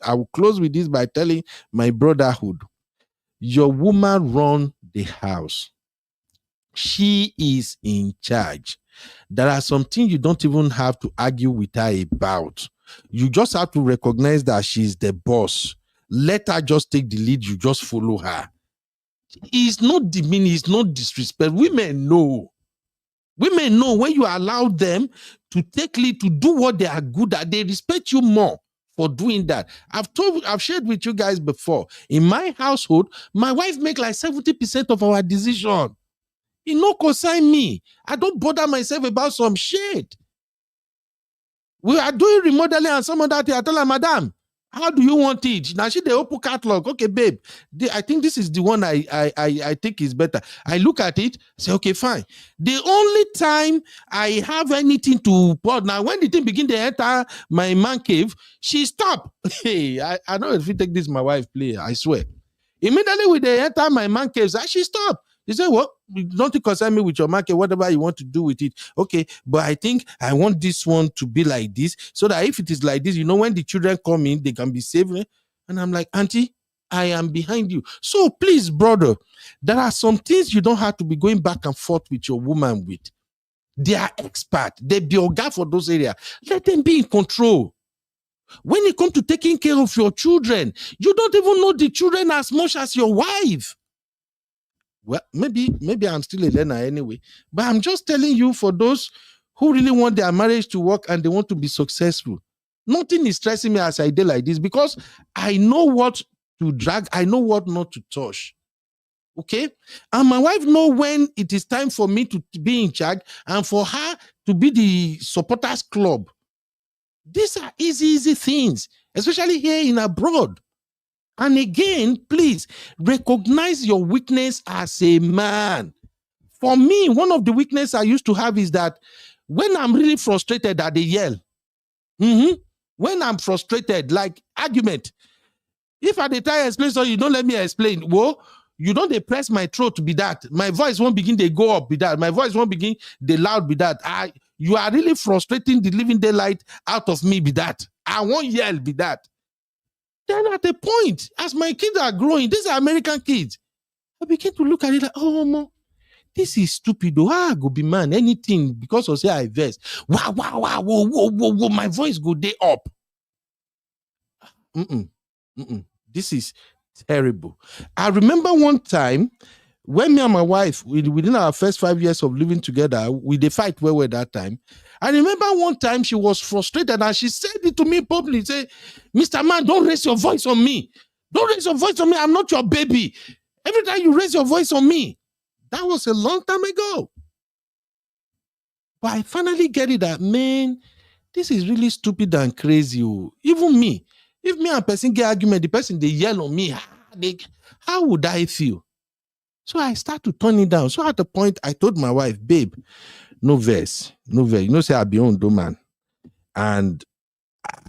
I will close with this by telling my brotherhood. Your woman run the house. She is in charge. There are some things you don't even have to argue with her about. You just have to recognize that she's the boss. Let her just take the lead. You just follow her. It's not demeaning. It's not disrespect. Women know. Women know when you allow them to take lead, to do what they are good at, they respect you more for doing that. I've shared with you guys before. In my household, my wife make like 70% of our decision. It no concern me. I don't bother myself about some shit. We are doing remodeling and some of that. I tell her, madam, how do you want it? Now she the open catalog. Okay, babe. I think this is the one I think is better. I look at it, say, okay, fine. The only time I have anything to put now, when the thing begin to enter my man cave, she stop. Hey, I don't know if you take this, my wife play, I swear. Immediately when they enter my man cave, she stop. He said, well, don't concern me with your market, whatever you want to do with it. Okay, but I think I want this one to be like this, so that if it is like this, you know, when the children come in, they can be safe. And I'm like, auntie, I am behind you. So please, brother, there are some things you don't have to be going back and forth with your woman with. They are expert. They be organ for those areas. Let them be in control. When it comes to taking care of your children, you don't even know the children as much as your wife. Well, maybe I'm still a learner anyway, but I'm just telling you, for those who really want their marriage to work and they want to be successful, nothing is stressing me as I did like this, because I know what to drag, I know what not to touch. Okay? And my wife knows when it is time for me to be in charge and for her to be the supporters club. These are easy things, especially here in abroad. And again, please recognize your weakness as a man. For me, one of the weaknesses I used to have is that when I'm really frustrated, I yell. When I'm frustrated, like argument, if I try to explain, so you don't let me explain, well, you don't depress my throat to be that. My voice won't begin to go up with that. My voice won't begin the loud with that. You are really frustrating the living daylight out of me, be that. I won't yell, be that. Then at a point, as my kids are growing, these are American kids, I begin to look at it like, oh, this is stupid. I go be man, anything, because of say I verse. Wow, whoa, my voice go day up. This is terrible. I remember one time when me and my wife, within our first 5 years of living together, we did fight where we that time. I remember one time she was frustrated and she said it to me publicly, say, Mr. Man, don't raise your voice on me. Don't raise your voice on me. I'm not your baby. Every time you raise your voice on me. That was a long time ago. But I finally get it that, man, this is really stupid and crazy. Even me, if me and a person get argument, the person, they yell on me, how would I feel? So I start to turn it down. So at the point, I told my wife, babe, no verse. You know, say I be on do man. And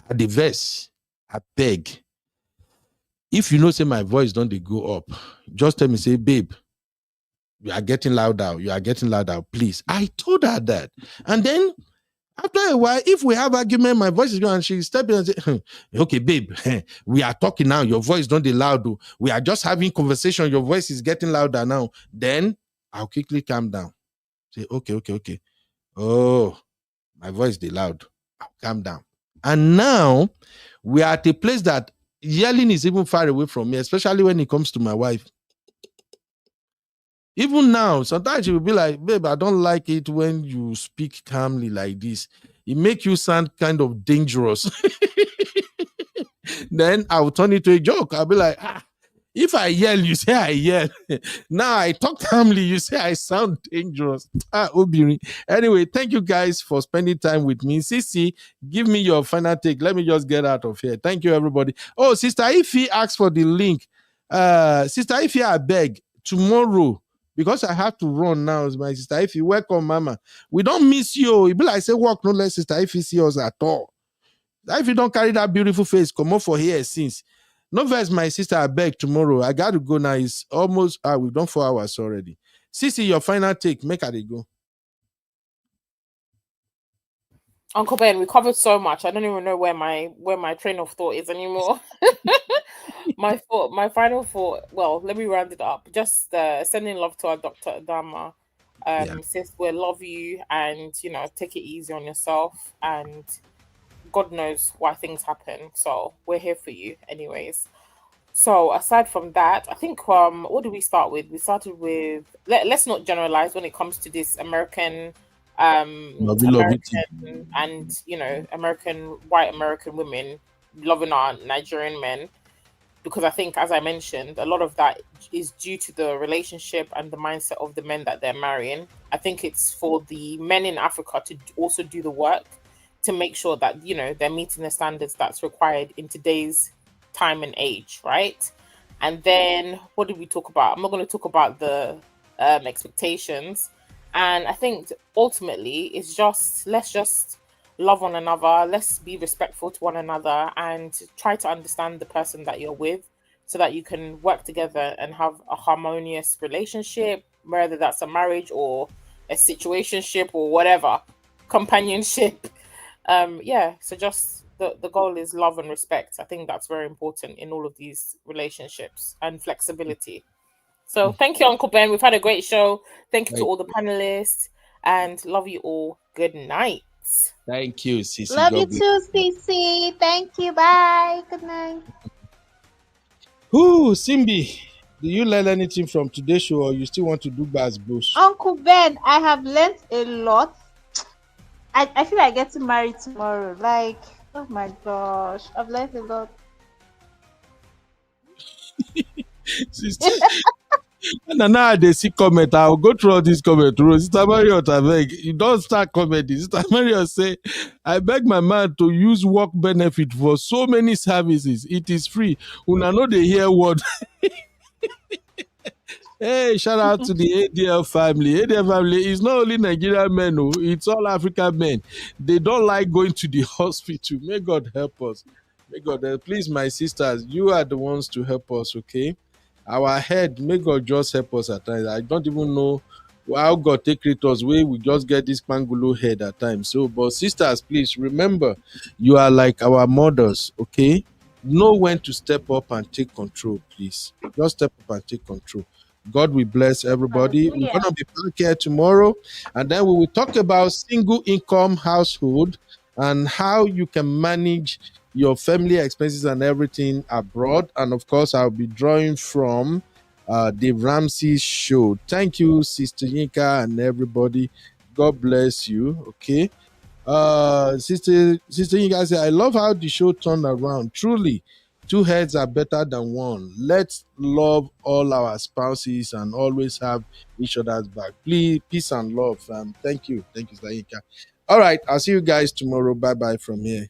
at the verse, I beg. If you know, say my voice don't they go up, just tell me, say, babe, you are getting louder, please. I told her that. And then after a while, if we have argument, my voice is going, and she step in and say, okay, babe, we are talking now. Your voice don't be loud. We are just having conversation. Your voice is getting louder now. Then I'll quickly calm down. Say, okay. Oh, my voice is loud. I'll calm down. And now we are at a place that yelling is even far away from me, especially when it comes to my wife. Even now, sometimes she will be like, babe, I don't like it when you speak calmly like this. It makes you sound kind of dangerous. Then I'll turn it to a joke. I'll be like, if I yell, you say I yell. Now I talk calmly, you say I sound dangerous. Obiri. Anyway, thank you guys for spending time with me. Sisi, give me your final take. Let me just get out of here. Thank you, everybody. Oh, Sister Ify asked for the link. Sister Ify, I beg, tomorrow, because I have to run now, my Sister Ify, welcome, Mama. We don't miss you. It be like say work, no let Sister Ify see us at all. If you don't carry that beautiful face, come on for here since. No verse, my sister, I beg tomorrow. I got to go now. It's almost, we've done 4 hours already. Sisi, your final take. Make her go. Uncle Ben, we covered so much. I don't even know where my train of thought is anymore. My final thought. Well, let me round it up. Just sending love to our Dr. Adama. Sis, we love you, and take it easy on yourself. And God knows why things happen. So we're here for you, anyways. So aside from that, I think what did we start with? We started with let's not generalize when it comes to this American American and white American women loving our Nigerian men, because I think, as I mentioned, a lot of that is due to the relationship and the mindset of the men that they're marrying. I think it's for the men in Africa to also do the work to make sure that they're meeting the standards that's required in today's time and age, right? And then what did we talk about? I'm not going to talk about the expectations. And I think ultimately it's let's just love one another. Let's be respectful to one another and try to understand the person that you're with so that you can work together and have a harmonious relationship, whether that's a marriage or a situationship or whatever, companionship. So just the goal is love and respect. I think that's very important in all of these relationships, and flexibility. So thank you, Uncle Ben. We've had a great show. Thank you to all the panelists, and love you all. Good night. Thank you, Sisi. Love you too, Sisi. Thank you. Bye. Good night. Ooh, Simbi, do you learn anything from today's show, or you still want to do Baz Bush? Uncle Ben, I have learned a lot. I feel like getting married tomorrow. Like, oh my gosh, I've learned a lot. And now they see comment. I'll go through all these comments. Sister Marriott, I beg, you don't start commenting. Sister Marriott say, I beg my man to use work benefit for so many services. It is free. Una know they hear word. Hey, shout out to the ADL family. ADL family is not only Nigerian men, it's all African men. They don't like going to the hospital. May God help us. May God help. Please, my sisters, you are the ones to help us, okay? Our head, may God just help us at times. I don't even know how God take it us way we just get this pangulo head at times. So, but sisters, please remember, you are like our mothers, okay? Know when to step up and take control, please. Just step up and take control. God will bless everybody. We're Hallelujah. gonna be back here tomorrow, and then we will talk about single income household and how you can manage your family expenses and everything abroad. And of course, I'll be drawing from the Ramsey show. Thank you, Sister Yinka and everybody. God bless you. Okay. Sister Yinka said, I love how the show turned around. Truly, two heads are better than one. Let's love all our spouses and always have each other's back. Please, peace and love. Thank you. Thank you, Sister Yinka. All right. I'll see you guys tomorrow. Bye bye from here.